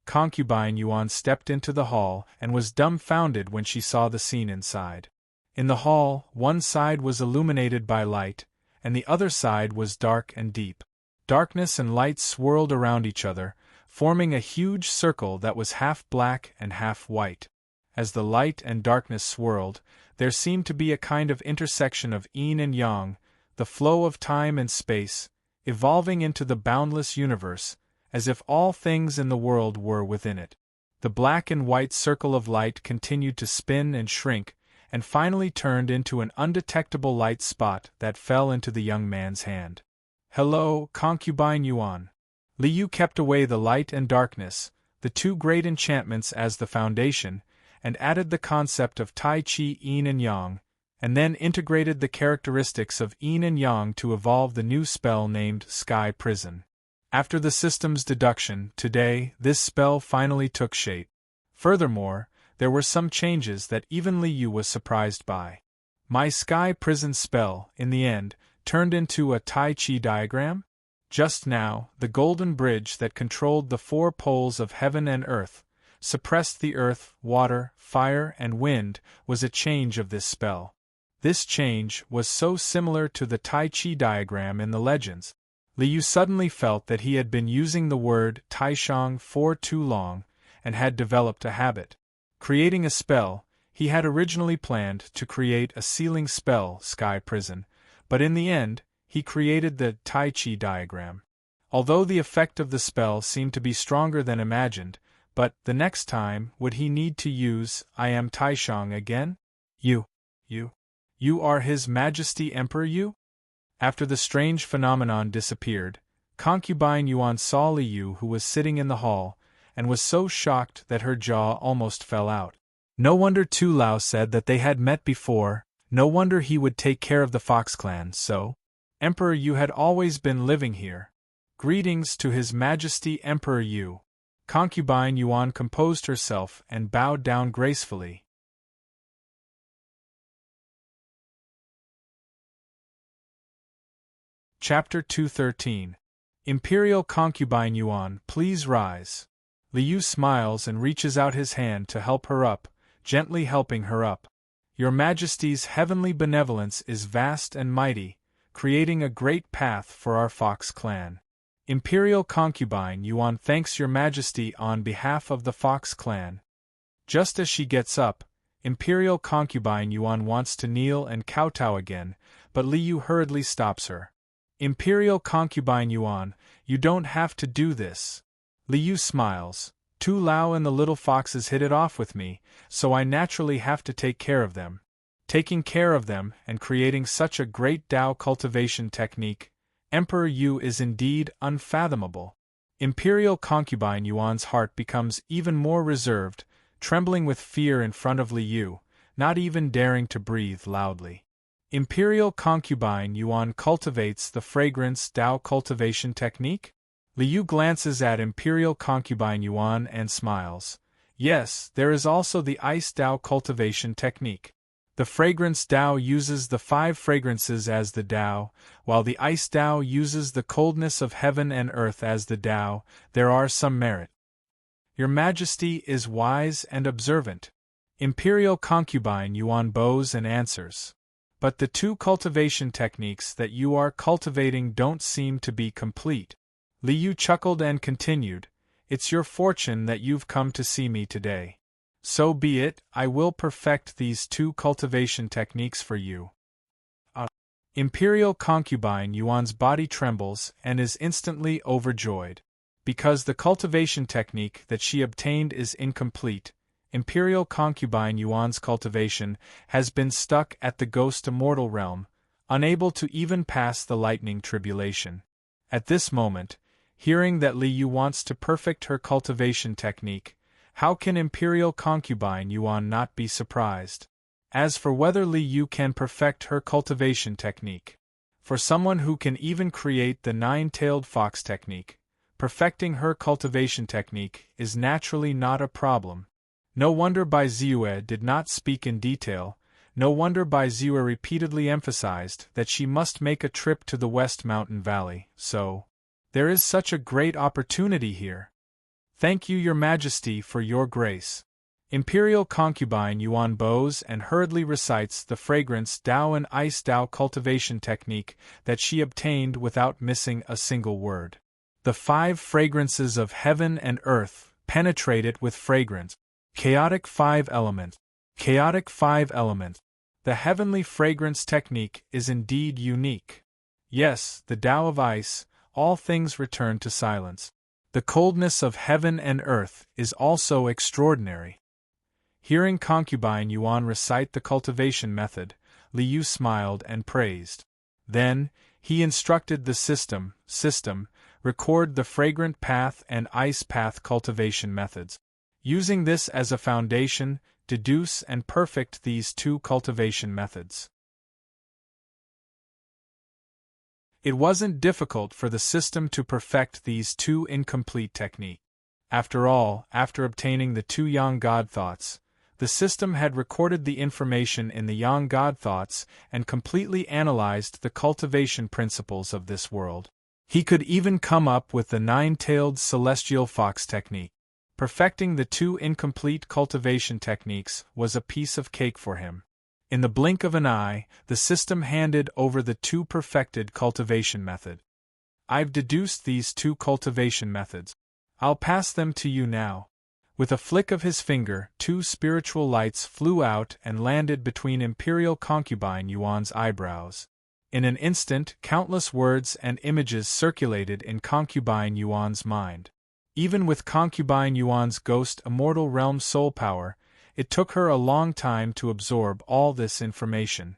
Concubine Yuan stepped into the hall and was dumbfounded when she saw the scene inside. In the hall, one side was illuminated by light, and the other side was dark and deep. Darkness and light swirled around each other, forming a huge circle that was half black and half white. As the light and darkness swirled, there seemed to be a kind of intersection of yin and yang, the flow of time and space, evolving into the boundless universe, as if all things in the world were within it. The black and white circle of light continued to spin and shrink, and finally turned into an undetectable light spot that fell into the young man's hand. "Hello, Concubine Yuan." Liu kept away the light and darkness, the two great enchantments as the foundation, and added the concept of Tai Chi Yin and Yang, and then integrated the characteristics of Yin and Yang to evolve the new spell named Sky Prison. After the system's deduction, today, this spell finally took shape. Furthermore, there were some changes that even Liu was surprised by. My Sky Prison spell, in the end, turned into a Tai Chi diagram? Just now, the golden bridge that controlled the four poles of heaven and earth, suppressed the earth, water, fire, and wind, was a change of this spell. This change was so similar to the Tai Chi diagram in the legends. Liu suddenly felt that he had been using the word Taishang for too long, and had developed a habit. Creating a spell, he had originally planned to create a sealing spell, Sky Prison, but in the end, he created the Tai Chi diagram. Although the effect of the spell seemed to be stronger than imagined, but the next time, would he need to use I am Taishang again? You are His Majesty Emperor Yu? After the strange phenomenon disappeared, Concubine Yuan saw Liu, who was sitting in the hall, and was so shocked that her jaw almost fell out. No wonder Tu Lao said that they had met before, no wonder he would take care of the Fox clan. So, Emperor Yu had always been living here. Greetings to His Majesty Emperor Yu. Concubine Yuan composed herself and bowed down gracefully. Chapter 213. Imperial Concubine Yuan, please rise. Liu smiles and reaches out his hand to help her up, gently helping her up. Your Majesty's heavenly benevolence is vast and mighty, creating a great path for our Fox clan. Imperial Concubine Yuan thanks Your Majesty on behalf of the Fox clan. Just as she gets up, Imperial Concubine Yuan wants to kneel and kowtow again, but Liu hurriedly stops her. Imperial Concubine Yuan, you don't have to do this. Liu smiles. Tu Lao and the little foxes hit it off with me, so I naturally have to take care of them. Taking care of them and creating such a great Tao cultivation technique, Emperor Yu is indeed unfathomable. Imperial Concubine Yuan's heart becomes even more reserved, trembling with fear in front of Liu, not even daring to breathe loudly. Imperial Concubine Yuan cultivates the fragrance Tao cultivation technique? Liu glances at Imperial Concubine Yuan and smiles. Yes, there is also the Ice Tao cultivation technique. The fragrance Tao uses the 5 fragrances as the Tao, while the Ice Tao uses the coldness of heaven and earth as the Tao. There are some merit. Your Majesty is wise and observant. Imperial Concubine Yuan bows and answers. But the 2 cultivation techniques that you are cultivating don't seem to be complete. Liu chuckled and continued, It's your fortune that you've come to see me today. So be it, I will perfect these 2 cultivation techniques for you. Imperial concubine Yuan's body trembles and is instantly overjoyed. Because the cultivation technique that she obtained is incomplete, Imperial concubine Yuan's cultivation has been stuck at the ghost immortal realm, unable to even pass the lightning tribulation. At this moment, hearing that Li Yu wants to perfect her cultivation technique, how can Imperial concubine Yuan not be surprised? As for whether Li Yu can perfect her cultivation technique, for someone who can even create the 9-tailed fox technique, perfecting her cultivation technique is naturally not a problem. No wonder Bai Ziyue did not speak in detail, no wonder Bai Ziyue repeatedly emphasized that she must make a trip to the West Mountain Valley, so there is such a great opportunity here. Thank you, Your Majesty, for your grace. Imperial concubine Yuan bows and hurriedly recites the fragrance Dao and Ice Dao cultivation technique that she obtained without missing a single word. The 5 fragrances of heaven and earth penetrate it with fragrance. Chaotic 5 element. Chaotic 5 element. The heavenly fragrance technique is indeed unique. Yes, the Tao of ice, all things return to silence. The coldness of heaven and earth is also extraordinary. Hearing concubine Yuan recite the cultivation method, Li Yu smiled and praised. Then, he instructed the system, record the fragrant path and ice path cultivation methods. Using this as a foundation, deduce and perfect these 2 cultivation methods. It wasn't difficult for the system to perfect these 2 incomplete techniques. After all, after obtaining the 2 Yang God thoughts, the system had recorded the information in the Yang God thoughts and completely analyzed the cultivation principles of this world. He could even come up with the 9-tailed celestial fox technique. Perfecting the 2 incomplete cultivation techniques was a piece of cake for him. In the blink of an eye, the system handed over the 2 perfected cultivation method. I've deduced these 2 cultivation methods. I'll pass them to you now. With a flick of his finger, 2 spiritual lights flew out and landed between Imperial concubine Yuan's eyebrows. In an instant, countless words and images circulated in concubine Yuan's mind. Even with concubine Yuan's ghost immortal realm soul power, it took her a long time to absorb all this information.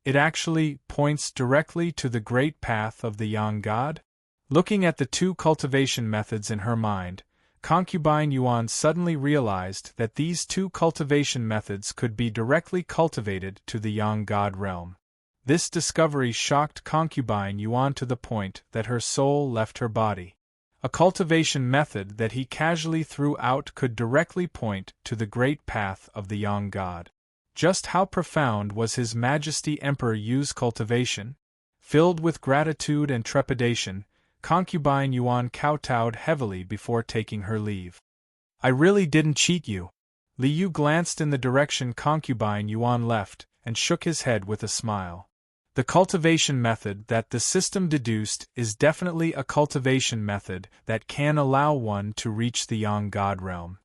It actually points directly to the great path of the Yang God? Looking at the 2 cultivation methods in her mind, concubine Yuan suddenly realized that these 2 cultivation methods could be directly cultivated to the Yang God realm. This discovery shocked concubine Yuan to the point that her soul left her body. A cultivation method that he casually threw out could directly point to the great path of the Yang God. Just how profound was His Majesty Emperor Yu's cultivation? Filled with gratitude and trepidation, concubine Yuan kowtowed heavily before taking her leave. I really didn't cheat you. Li Yu glanced in the direction concubine Yuan left, and shook his head with a smile. The cultivation method that the system deduced is definitely a cultivation method that can allow one to reach the Yang God realm.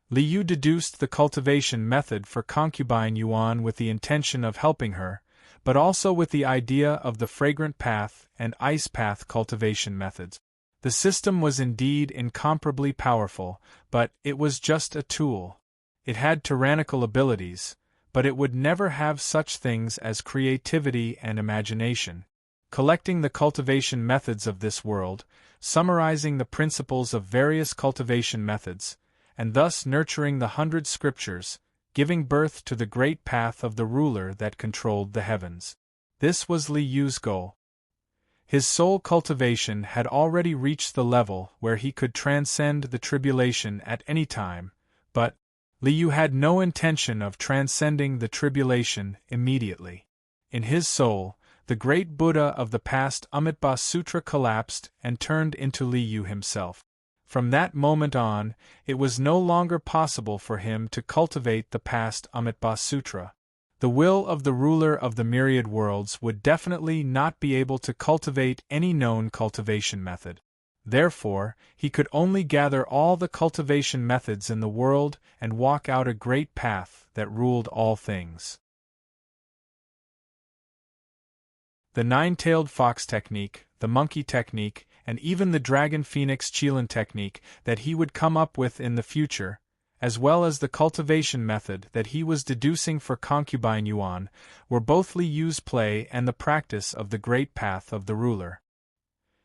Li Yu deduced the cultivation method for concubine Yuan with the intention of helping her, but also with the idea of the fragrant path and ice path cultivation methods. The system was indeed incomparably powerful, but it was just a tool. It had tyrannical abilities, but it would never have such things as creativity and imagination. Collecting the cultivation methods of this world, summarizing the principles of various cultivation methods, and thus nurturing the 100 scriptures, giving birth to the great path of the ruler that controlled the heavens. This was Li Yu's goal. His soul cultivation had already reached the level where he could transcend the tribulation at any time, but Li Yu had no intention of transcending the tribulation immediately. In his soul, the great Buddha of the past Amitabha Sutra collapsed and turned into Li Yu himself. From that moment on, it was no longer possible for him to cultivate the past Amitabha Sutra. The will of the ruler of the myriad worlds would definitely not be able to cultivate any known cultivation method. Therefore, he could only gather all the cultivation methods in the world and walk out a great path that ruled all things. The nine-tailed fox technique, the monkey technique, and even the dragon phoenix Qilin technique that he would come up with in the future, as well as the cultivation method that he was deducing for concubine Yuan, were both Li Yu's play and the practice of the great path of the ruler.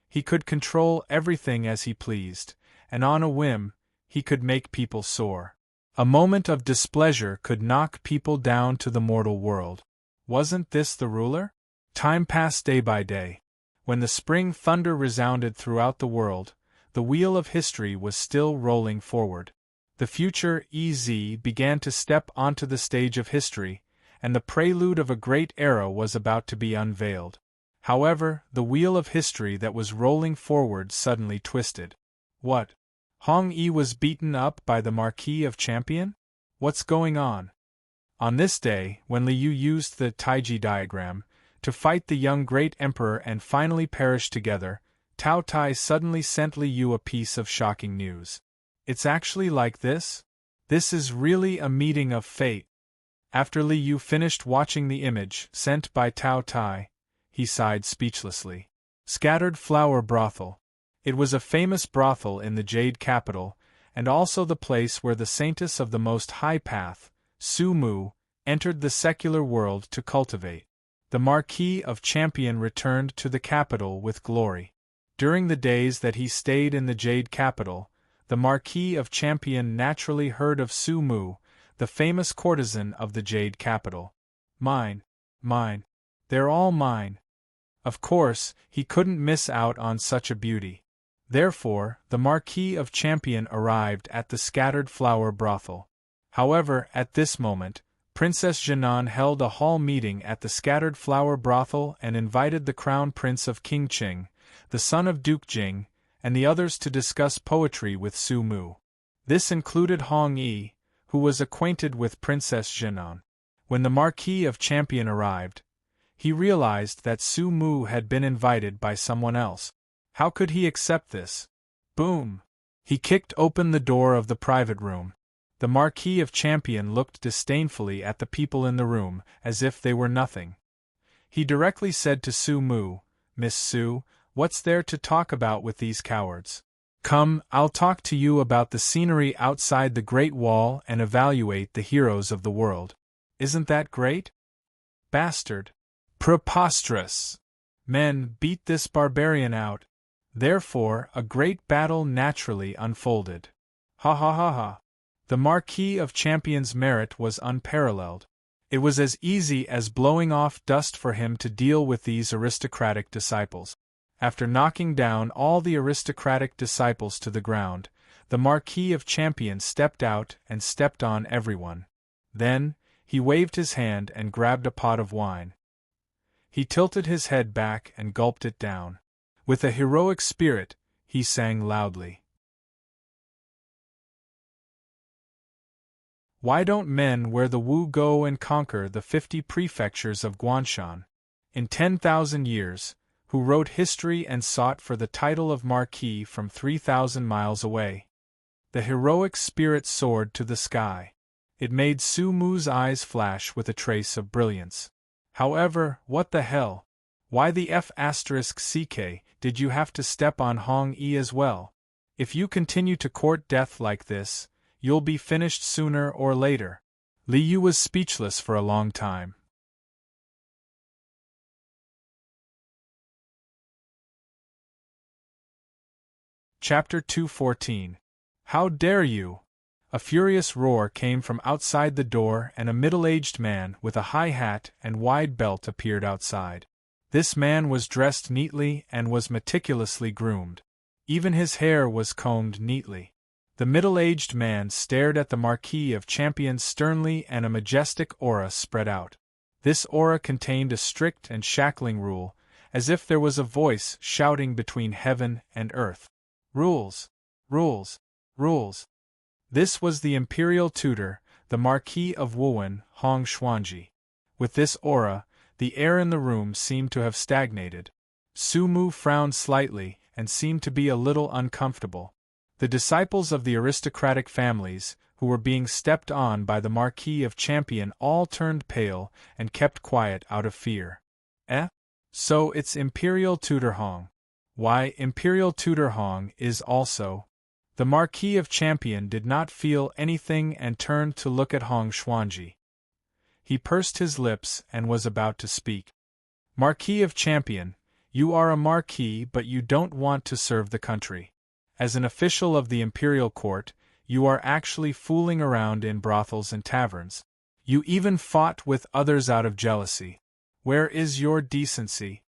He could control everything as he pleased, and on a whim, he could make people soar. A moment of displeasure could knock people down to the mortal world. Wasn't this the ruler? Time passed day by day. When the spring thunder resounded throughout the world, the wheel of history was still rolling forward. The future EZ began to step onto the stage of history, and the prelude of a great era was about to be unveiled. However, the wheel of history that was rolling forward suddenly twisted. What? Hong Yi was beaten up by the Marquis of Champion? What's going on? On this day, when Li Yu used the Taiji diagram to fight the young great emperor and finally perish together, Tao Tai suddenly sent Li Yu a piece of shocking news. It's actually like this? This is really a meeting of fate. After Li Yu finished watching the image sent by Tao Tai, he sighed speechlessly. Scattered Flower Brothel. It was a famous brothel in the Jade Capital, and also the place where the saintess of the Most High Path, Su Mu, entered the secular world to cultivate. The Marquis of Champion returned to the capital with glory. During the days that he stayed in the Jade Capital, the Marquis of Champion naturally heard of Su Mu, the famous courtesan of the Jade Capital. Mine. Mine. They're all mine. Of course, he couldn't miss out on such a beauty. Therefore, the Marquis of Champion arrived at the Scattered Flower Brothel. However, at this moment, Princess Jinan held a hall meeting at the Scattered Flower Brothel and invited the Crown Prince of Qingqing, the son of Duke Jing, and the others to discuss poetry with Su Mu. This included Hong Yi, who was acquainted with Princess Jinan. When the Marquis of Champion arrived, he realized that Su Mu had been invited by someone else. How could he accept this? Boom! He kicked open the door of the private room. The Marquis of Champion looked disdainfully at the people in the room, as if they were nothing. He directly said to Su Mu, "Miss Su, what's there to talk about with these cowards? Come, I'll talk to you about the scenery outside the Great Wall and evaluate the heroes of the world. Isn't that great?" Bastard! Preposterous! Men, beat this barbarian out. Therefore, a great battle naturally unfolded. Ha ha ha ha! The Marquis of Champion's merit was unparalleled. It was as easy as blowing off dust for him to deal with these aristocratic disciples. After knocking down all the aristocratic disciples to the ground, the Marquis of Champion stepped out and stepped on everyone. Then, he waved his hand and grabbed a pot of wine. He tilted his head back and gulped it down. With a heroic spirit, he sang loudly. Why don't men wear the Wu go and conquer the 50 prefectures of Guanshan? In 10,000 years, who wrote history and sought for the title of Marquis from 3,000 miles away? The heroic spirit soared to the sky. It made Su Mu's eyes flash with a trace of brilliance. However, what the hell? Why the F***ck did you have to step on Hong Yi as well? If you continue to court death like this, you'll be finished sooner or later. Li Yu was speechless for a long time. Chapter 214. How dare you? A furious roar came from outside the door and a middle-aged man with a high hat and wide belt appeared outside. This man was dressed neatly and was meticulously groomed. Even his hair was combed neatly. The middle-aged man stared at the Marquis of Champion sternly and a majestic aura spread out. This aura contained a strict and shackling rule, as if there was a voice shouting between heaven and earth. Rules! Rules! Rules! This was the imperial tutor, the Marquis of Wuwen, Hong Xuanji. With this aura, the air in the room seemed to have stagnated. Su Mu frowned slightly, and seemed to be a little uncomfortable. The disciples of the aristocratic families, who were being stepped on by the Marquis of Champion, all turned pale and kept quiet out of fear. Eh? So it's Imperial Tutor Hong. Why, Imperial Tutor Hong is also. The Marquis of Champion did not feel anything and turned to look at Hong Xuanji. He pursed his lips and was about to speak. Marquis of Champion, you are a marquis, but you don't want to serve the country. As an official of the imperial court, you are actually fooling around in brothels and taverns. You even fought with others out of jealousy. Where is your decency?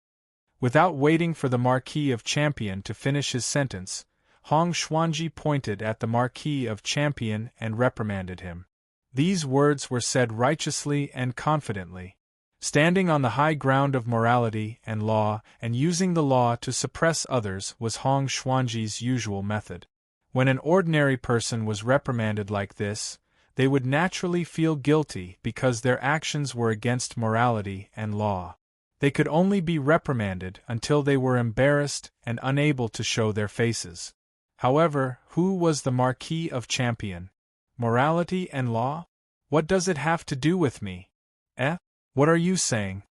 Without waiting for the Marquis of Champion to finish his sentence, Hong Xuanji pointed at the Marquis of Champion and reprimanded him. These words were said righteously and confidently. Standing on the high ground of morality and law and using the law to suppress others was Hong Xuanji's usual method. When an ordinary person was reprimanded like this, they would naturally feel guilty because their actions were against morality and law. They could only be reprimanded until they were embarrassed and unable to show their faces. However, who was the Marquis of Champion? Morality and law? What does it have to do with me? Eh? What are you saying?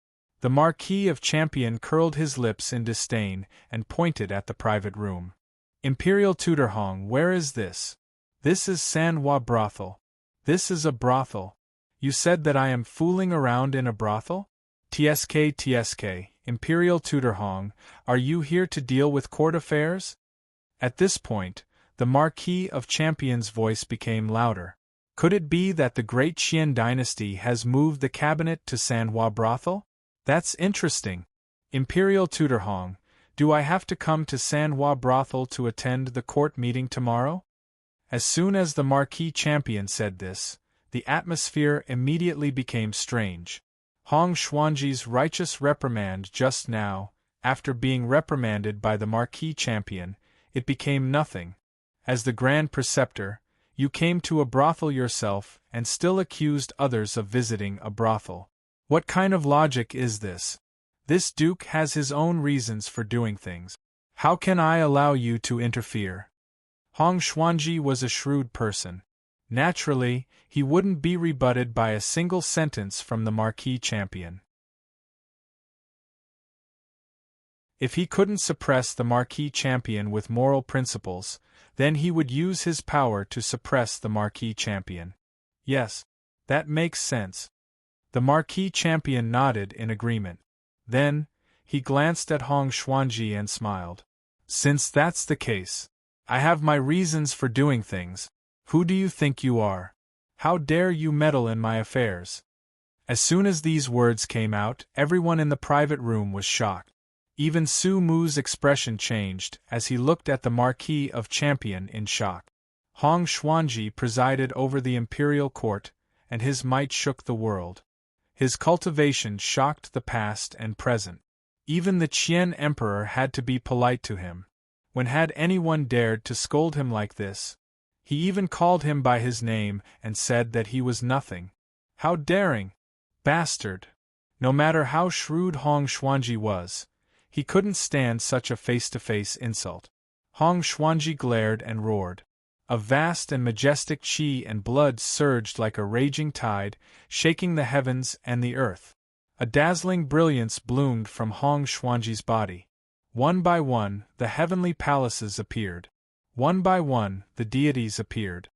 The Marquis of Champion curled his lips in disdain and pointed at the private room. Imperial Tutor Hong, where is this? This is San Hua brothel. This is a brothel. You said that I am fooling around in a brothel? TSK, Imperial Tutor Hong, are you here to deal with court affairs? At this point, the Marquis of Champion's voice became louder. Could it be that the great Qian dynasty has moved the cabinet to San Hua brothel? That's interesting. Imperial Tutor Hong, do I have to come to San Hua brothel to attend the court meeting tomorrow? As soon as the Marquis Champion said this, the atmosphere immediately became strange. Hong Xuanji's righteous reprimand just now, after being reprimanded by the Marquis Champion, it became nothing. As the Grand Preceptor, you came to a brothel yourself and still accused others of visiting a brothel. What kind of logic is this? This duke has his own reasons for doing things. How can I allow you to interfere? Hong Xuanji was a shrewd person. Naturally, he wouldn't be rebutted by a single sentence from the Marquis Champion. If he couldn't suppress the Marquis Champion with moral principles, then he would use his power to suppress the Marquis Champion. Yes, that makes sense. The Marquis Champion nodded in agreement. Then, he glanced at Hong Xuanji and smiled. Since that's the case, I have my reasons for doing things. Who do you think you are? How dare you meddle in my affairs? As soon as these words came out, everyone in the private room was shocked. Even Su Mu's expression changed as he looked at the Marquis of Champion in shock. Hong Xuanji presided over the imperial court, and his might shook the world. His cultivation shocked the past and present. Even the Qian emperor had to be polite to him. When had anyone dared to scold him like this? He even called him by his name and said that he was nothing. How daring! Bastard! No matter how shrewd Hong Xuanji was, he couldn't stand such a face-to-face insult. Hong Xuanji glared and roared. A vast and majestic qi and blood surged like a raging tide, shaking the heavens and the earth. A dazzling brilliance bloomed from Hong Xuanji's body. One by one, the heavenly palaces appeared. One by one, the deities appeared.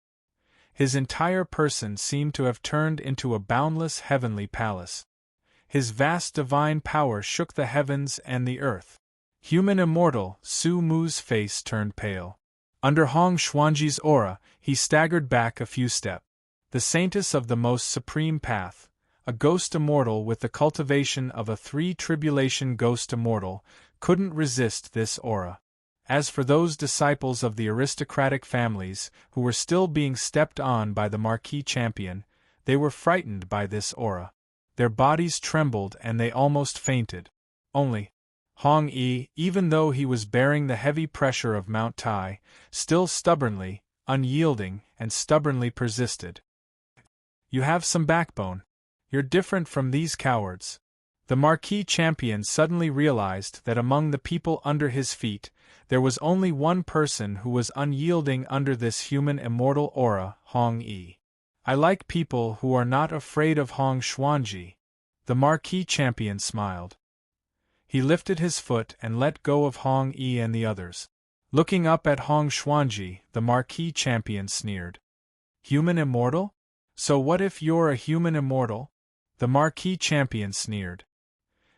His entire person seemed to have turned into a boundless heavenly palace. His vast divine power shook the heavens and the earth. Human immortal, Su Mu's face turned pale. Under Hong Xuanji's aura, he staggered back a few steps. The saintess of the most supreme path, a ghost immortal with the cultivation of a three-tribulation ghost immortal, couldn't resist this aura. As for those disciples of the aristocratic families who were still being stepped on by the Marquis Champion, they were frightened by this aura. Their bodies trembled and they almost fainted. Only Hong Yi, even though he was bearing the heavy pressure of Mount Tai, still stubbornly, unyielding, and stubbornly persisted. You have some backbone. You're different from these cowards. The Marquis Champion suddenly realized that among the people under his feet, there was only one person who was unyielding under this human immortal aura, Hong Yi. I like people who are not afraid of Hong Xuanji. The Marquis Champion smiled. He lifted his foot and let go of Hong Yi and the others. Looking up at Hong Xuanji, the Marquis Champion sneered. Human immortal? So what if you're a human immortal? The Marquis Champion sneered.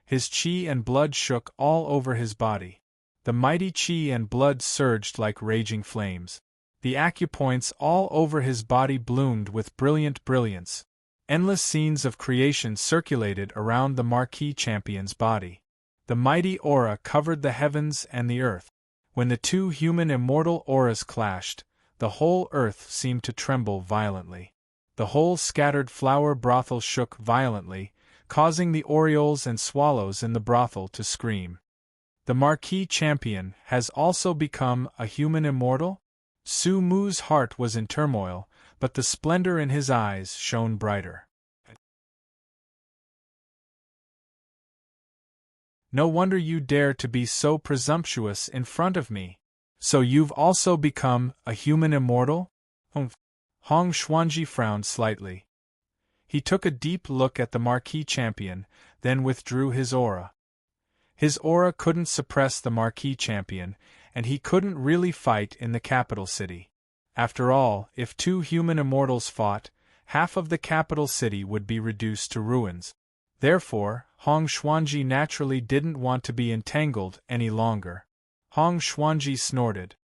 His qi and blood shook all over his body. The mighty qi and blood surged like raging flames. The acupoints all over his body bloomed with brilliant brilliance. Endless scenes of creation circulated around the Marquis Champion's body. The mighty aura covered the heavens and the earth. When the two human immortal auras clashed, the whole earth seemed to tremble violently. The whole scattered flower brothel shook violently, causing the orioles and swallows in the brothel to scream. The Marquis Champion has also become a human immortal? Su Mu's heart was in turmoil, but the splendor in his eyes shone brighter. No wonder you dare to be so presumptuous in front of me. So you've also become a human immortal? Humph. Hong Xuanji frowned slightly. He took a deep look at the Marquis Champion, then withdrew his aura. His aura couldn't suppress the Marquis Champion, and he couldn't really fight in the capital city. After all, if two human immortals fought, half of the capital city would be reduced to ruins. Therefore, Hong Xuanji naturally didn't want to be entangled any longer. Hong Xuanji snorted.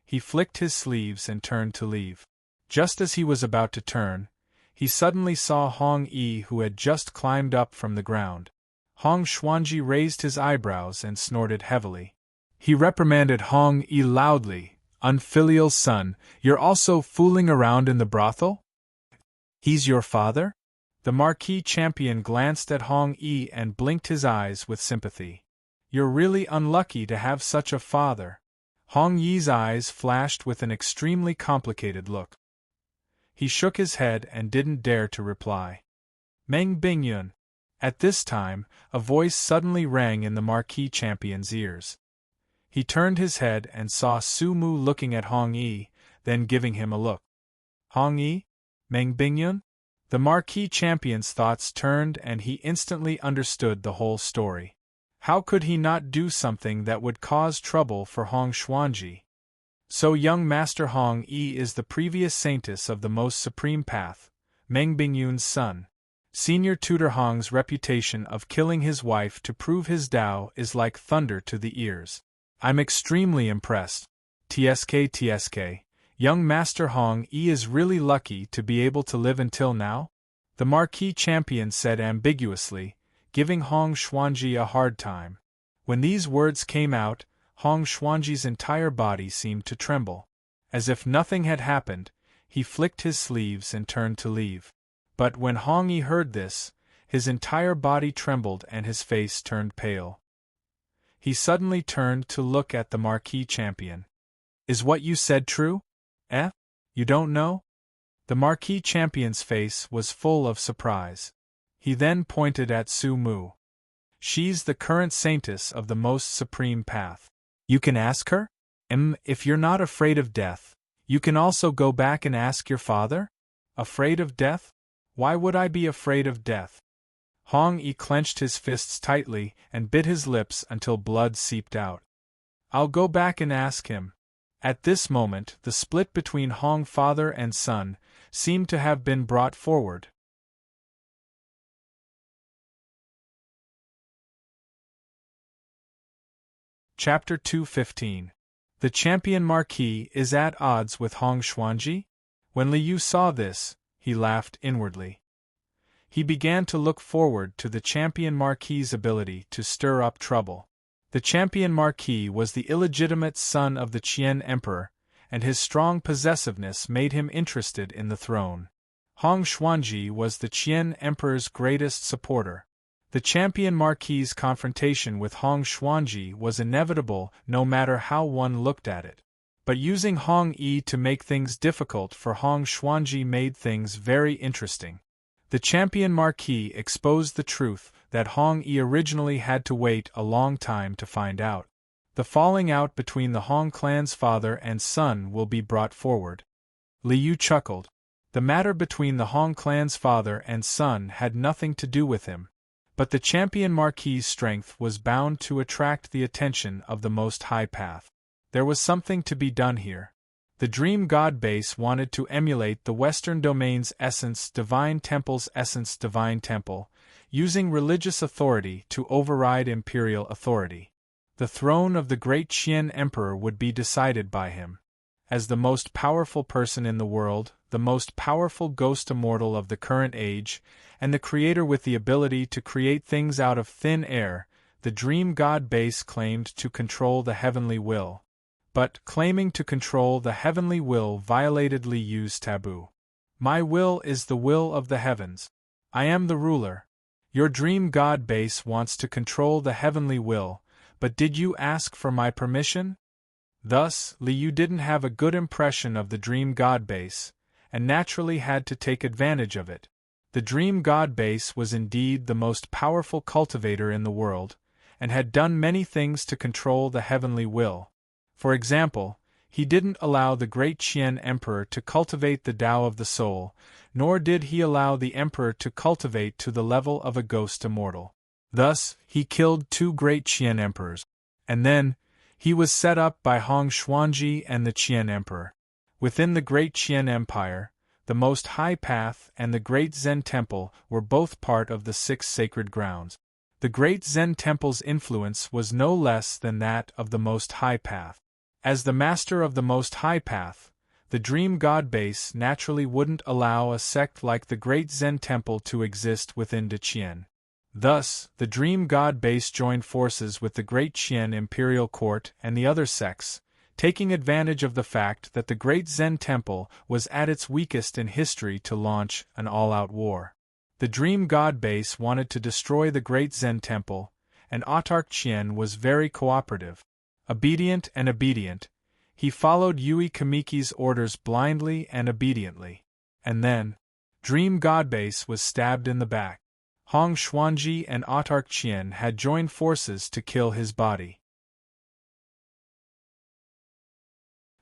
He flicked his sleeves and turned to leave. Just as he was about to turn, he suddenly saw Hong Yi, who had just climbed up from the ground. Hong Xuanji raised his eyebrows and snorted heavily. He reprimanded Hong Yi loudly. Unfilial son, you're also fooling around in the brothel? He's your father? The Marquis Champion glanced at Hong Yi and blinked his eyes with sympathy. You're really unlucky to have such a father. Hong Yi's eyes flashed with an extremely complicated look. He shook his head and didn't dare to reply. Meng Bingyun. At this time, a voice suddenly rang in the Marquis Champion's ears. He turned his head and saw Su Mu looking at Hong Yi, then giving him a look. Hong Yi? Meng Bingyun? The Marquis Champion's thoughts turned and he instantly understood the whole story. How could he not do something that would cause trouble for Hong Xuanji? So young Master Hong Yi is the previous saintess of the most supreme path, Meng Bingyun's son. Senior Tutor Hong's reputation of killing his wife to prove his Tao is like thunder to the ears. I'm extremely impressed. TSK, young Master Hong Yi is really lucky to be able to live until now? The Marquis Champion said ambiguously, giving Hong Xuanji a hard time. When these words came out, Hong Xuanji's entire body seemed to tremble. As if nothing had happened, he flicked his sleeves and turned to leave. But when Hong Yi heard this, his entire body trembled and his face turned pale. He suddenly turned to look at the Marquis Champion. Is what you said true? You don't know? The Marquis Champion's face was full of surprise. He then pointed at Su Mu. She's the current saintess of the most supreme path. You can ask her? If you're not afraid of death, you can also go back and ask your father? Afraid of death? Why would I be afraid of death? Hong Yi clenched his fists tightly and bit his lips until blood seeped out. I'll go back and ask him. At this moment, the split between Hong father and son seemed to have been brought forward. Chapter 215. The Champion Marquis is at odds with Hong Xuanji? When Liu saw this, he laughed inwardly. He began to look forward to the Champion Marquis's ability to stir up trouble. The Champion Marquis was the illegitimate son of the Qian Emperor, and his strong possessiveness made him interested in the throne. Hong Xuanji was the Qian Emperor's greatest supporter. The Champion Marquis's confrontation with Hong Xuanji was inevitable no matter how one looked at it. But using Hong Yi to make things difficult for Hong Xuanji made things very interesting. The champion marquis exposed the truth that Hong Yi originally had to wait a long time to find out. The falling out between the Hong clan's father and son will be brought forward. Liu chuckled. The matter between the Hong clan's father and son had nothing to do with him. But the champion marquis's strength was bound to attract the attention of the Most High Path. There was something to be done here. The Dream God Base wanted to emulate the Western Domain's Essence Divine Temple's Essence Divine Temple, using religious authority to override imperial authority. The throne of the great Qian Emperor would be decided by him. As the most powerful person in the world, the most powerful ghost immortal of the current age, and the creator with the ability to create things out of thin air, the Dream God Base claimed to control the heavenly will. But claiming to control the heavenly will violated Liyu's taboo. My will is the will of the heavens. I am the ruler. Your Dream God Base wants to control the heavenly will, but did you ask for my permission? Thus, Liu didn't have a good impression of the Dream God Base, and naturally had to take advantage of it. The Dream God Base was indeed the most powerful cultivator in the world, and had done many things to control the heavenly will. For example, he didn't allow the great Qian Emperor to cultivate the Tao of the soul, nor did he allow the Emperor to cultivate to the level of a ghost immortal. Thus, he killed 2 great Qian Emperors. And then, he was set up by Hong Xuanji and the Qian Emperor. Within the great Qian Empire, the Most High Path and the Great Zen Temple were both part of the 6 sacred grounds. The Great Zen Temple's influence was no less than that of the Most High Path. As the master of the Most High Path, the Dream God Base naturally wouldn't allow a sect like the Great Zen Temple to exist within Deqian. Thus, the Dream God Base joined forces with the Great Qian Imperial Court and the other sects, taking advantage of the fact that the Great Zen Temple was at its weakest in history to launch an all-out war. The Dream God Base wanted to destroy the Great Zen Temple, and Autarch Qian was very cooperative. Obedient, he followed Yui Kamiki's orders blindly and obediently. And then, Dream God Base was stabbed in the back. Hong Xuanji and Autarch Qian had joined forces to kill his body.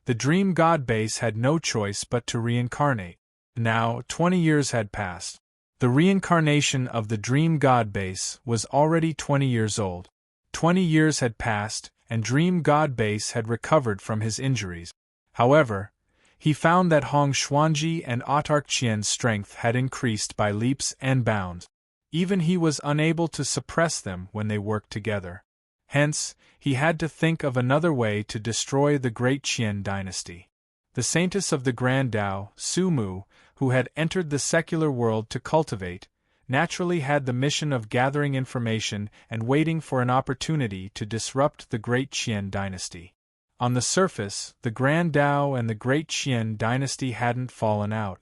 The Dream God Base had no choice but to reincarnate. Now, 20 years had passed. The reincarnation of the Dream God Base was already 20 years old. 20 years had passed, and Dream God Base had recovered from his injuries. However, he found that Hong Xuanji and Autarch Qian's strength had increased by leaps and bounds. Even he was unable to suppress them when they worked together. Hence, he had to think of another way to destroy the great Qian dynasty. The saintess of the Grand Tao, Su Mu, who had entered the secular world to cultivate, naturally had the mission of gathering information and waiting for an opportunity to disrupt the great Qian dynasty. On the surface, the Grand Tao and the great Qian dynasty hadn't fallen out.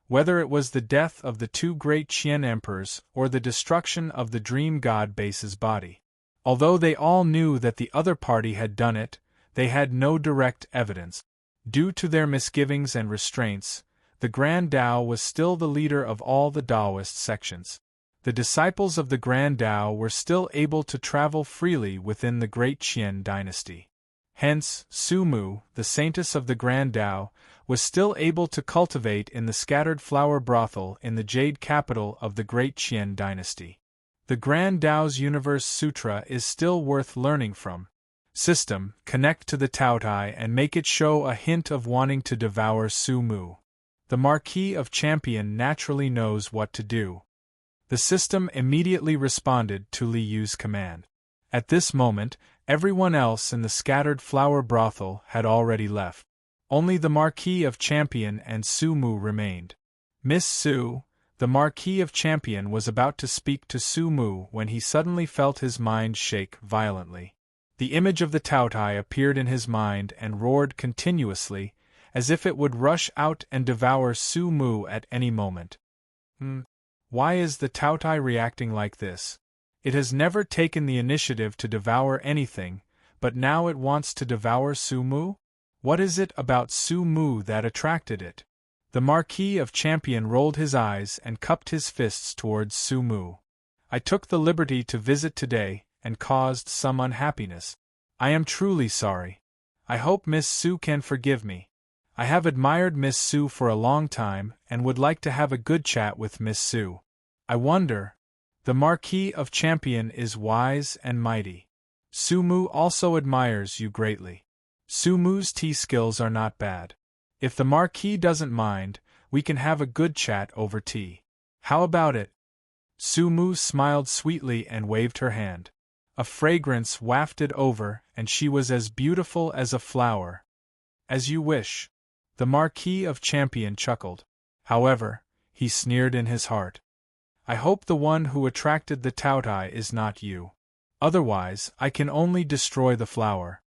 Whether it was the death of the 2 great Qian emperors or the destruction of the Dream God Base's body. Although they all knew that the other party had done it, they had no direct evidence. Due to their misgivings and restraints, the Grand Tao was still the leader of all the Taoist sections. The disciples of the Grand Tao were still able to travel freely within the great Qian dynasty. Hence, Su Mu, the saintess of the Grand Tao, was still able to cultivate in the scattered flower brothel in the jade capital of the great Qian dynasty. The Grand Tao's Universe Sutra is still worth learning from. System: connect to the Taotai and make it show a hint of wanting to devour Su Mu. The Marquis of Champion naturally knows what to do. The system immediately responded to Liyu's command. At this moment, everyone else in the scattered flower brothel had already left. Only the Marquis of Champion and Su Mu remained. Miss Su, the Marquis of Champion was about to speak to Su Mu when he suddenly felt his mind shake violently. The image of the Taotai appeared in his mind and roared continuously, as if it would rush out and devour Su Mu at any moment. Why is the Taotai reacting like this? It has never taken the initiative to devour anything, but now it wants to devour Su Mu? What is it about Su Mu that attracted it? The Marquis of Champion rolled his eyes and cupped his fists towards Su Mu. I took the liberty to visit today, and caused some unhappiness. I am truly sorry. I hope Miss Su can forgive me. I have admired Miss Su for a long time, and would like to have a good chat with Miss Su. I wonder. The Marquis of Champion is wise and mighty. Su Mu also admires you greatly. Su Mu's tea skills are not bad. If the Marquis doesn't mind, we can have a good chat over tea. How about it? Su Mu smiled sweetly and waved her hand. A fragrance wafted over, and she was as beautiful as a flower. As you wish. The Marquis of Champion chuckled. However, he sneered in his heart. I hope the one who attracted the Taotai is not you. Otherwise, I can only destroy the flower.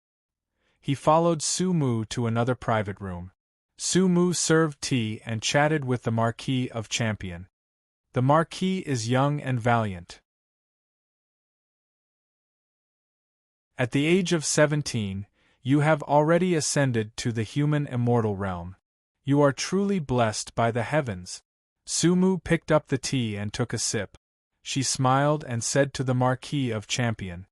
He followed Su Mu to another private room. Su Mu served tea and chatted with the Marquis of Champion. The Marquis is young and valiant. At the age of 17, you have already ascended to the human immortal realm. You are truly blessed by the heavens. Su Mu picked up the tea and took a sip. She smiled and said to the Marquis of Champion,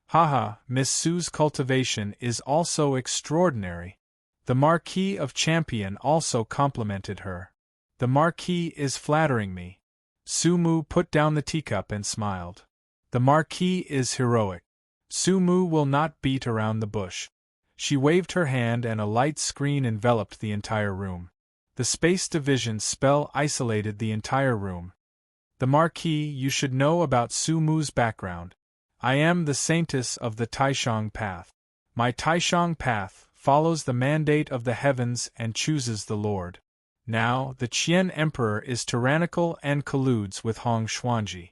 Haha, Miss Su's cultivation is also extraordinary. The Marquis of Champion also complimented her. The Marquis is flattering me. Su Mu put down the teacup and smiled. The Marquis is heroic. Su Mu will not beat around the bush. She waved her hand and a light screen enveloped the entire room. The space division spell isolated the entire room. The Marquis, you should know about Su Mu's background. I am the Saintess of the Taishang Path. My Taishang Path follows the mandate of the heavens and chooses the Lord. Now, the Qian Emperor is tyrannical and colludes with Hong Xuanji.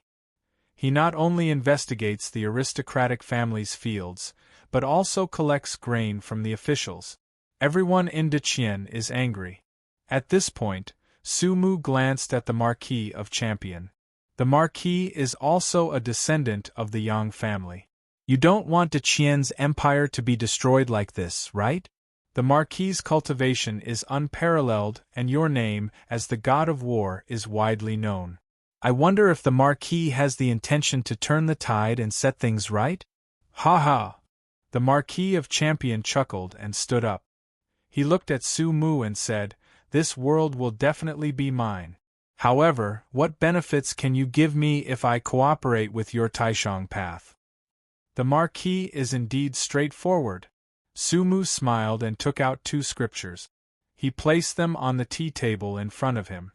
He not only investigates the aristocratic family's fields, but also collects grain from the officials. Everyone in Deqian is angry. At this point, Su Mu glanced at the Marquis of Champion. The Marquis is also a descendant of the Yang family. You don't want Deqian's empire to be destroyed like this, right? The Marquis's cultivation is unparalleled, and your name, as the god of war, is widely known. I wonder if the Marquis has the intention to turn the tide and set things right? Ha ha! The Marquis of Champion chuckled and stood up. He looked at Su Mu and said, This world will definitely be mine. However, what benefits can you give me if I cooperate with your Taishang path? The Marquis is indeed straightforward. Su Mu smiled and took out 2 scriptures. He placed them on the tea table in front of him.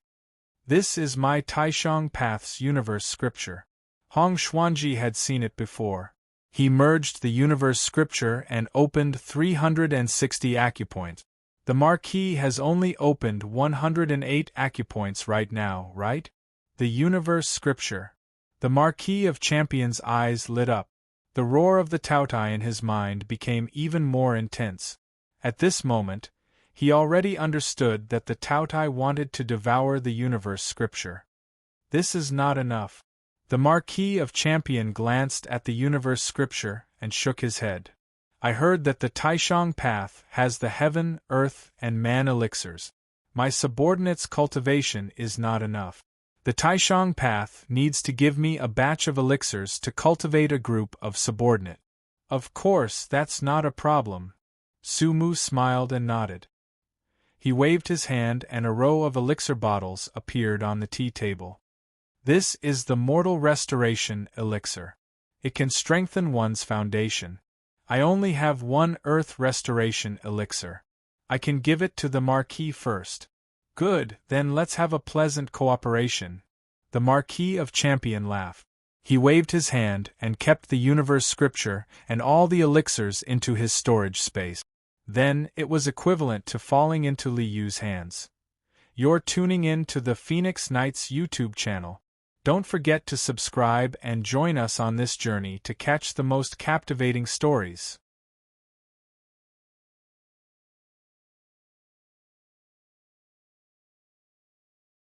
This is my Taishang Path's universe scripture. Hong Xuanji had seen it before. He merged the universe scripture and opened 360 acupoints. The Marquis has only opened 108 acupoints right now, right? The universe scripture. The Marquis of Champion's eyes lit up. The roar of the Taotai in his mind became even more intense. At this moment, he already understood that the Taotai wanted to devour the universe scripture. This is not enough. The Marquis of Champion glanced at the universe scripture and shook his head. I heard that the Taishang path has the heaven, earth, and man elixirs. My subordinate's cultivation is not enough. The Taishang path needs to give me a batch of elixirs to cultivate a group of subordinate. Of course, that's not a problem. Su Mu smiled and nodded. He waved his hand and a row of elixir bottles appeared on the tea table. This is the Mortal Restoration Elixir. It can strengthen one's foundation. I only have 1 Earth Restoration Elixir. I can give it to the Marquis first. Good, then let's have a pleasant cooperation. The Marquis of Champion laughed. He waved his hand and kept the universe scripture and all the elixirs into his storage space. Then, it was equivalent to falling into Li Yu's hands. You're tuning in to the Phoenix Knights YouTube channel. Don't forget to subscribe and join us on this journey to catch the most captivating stories.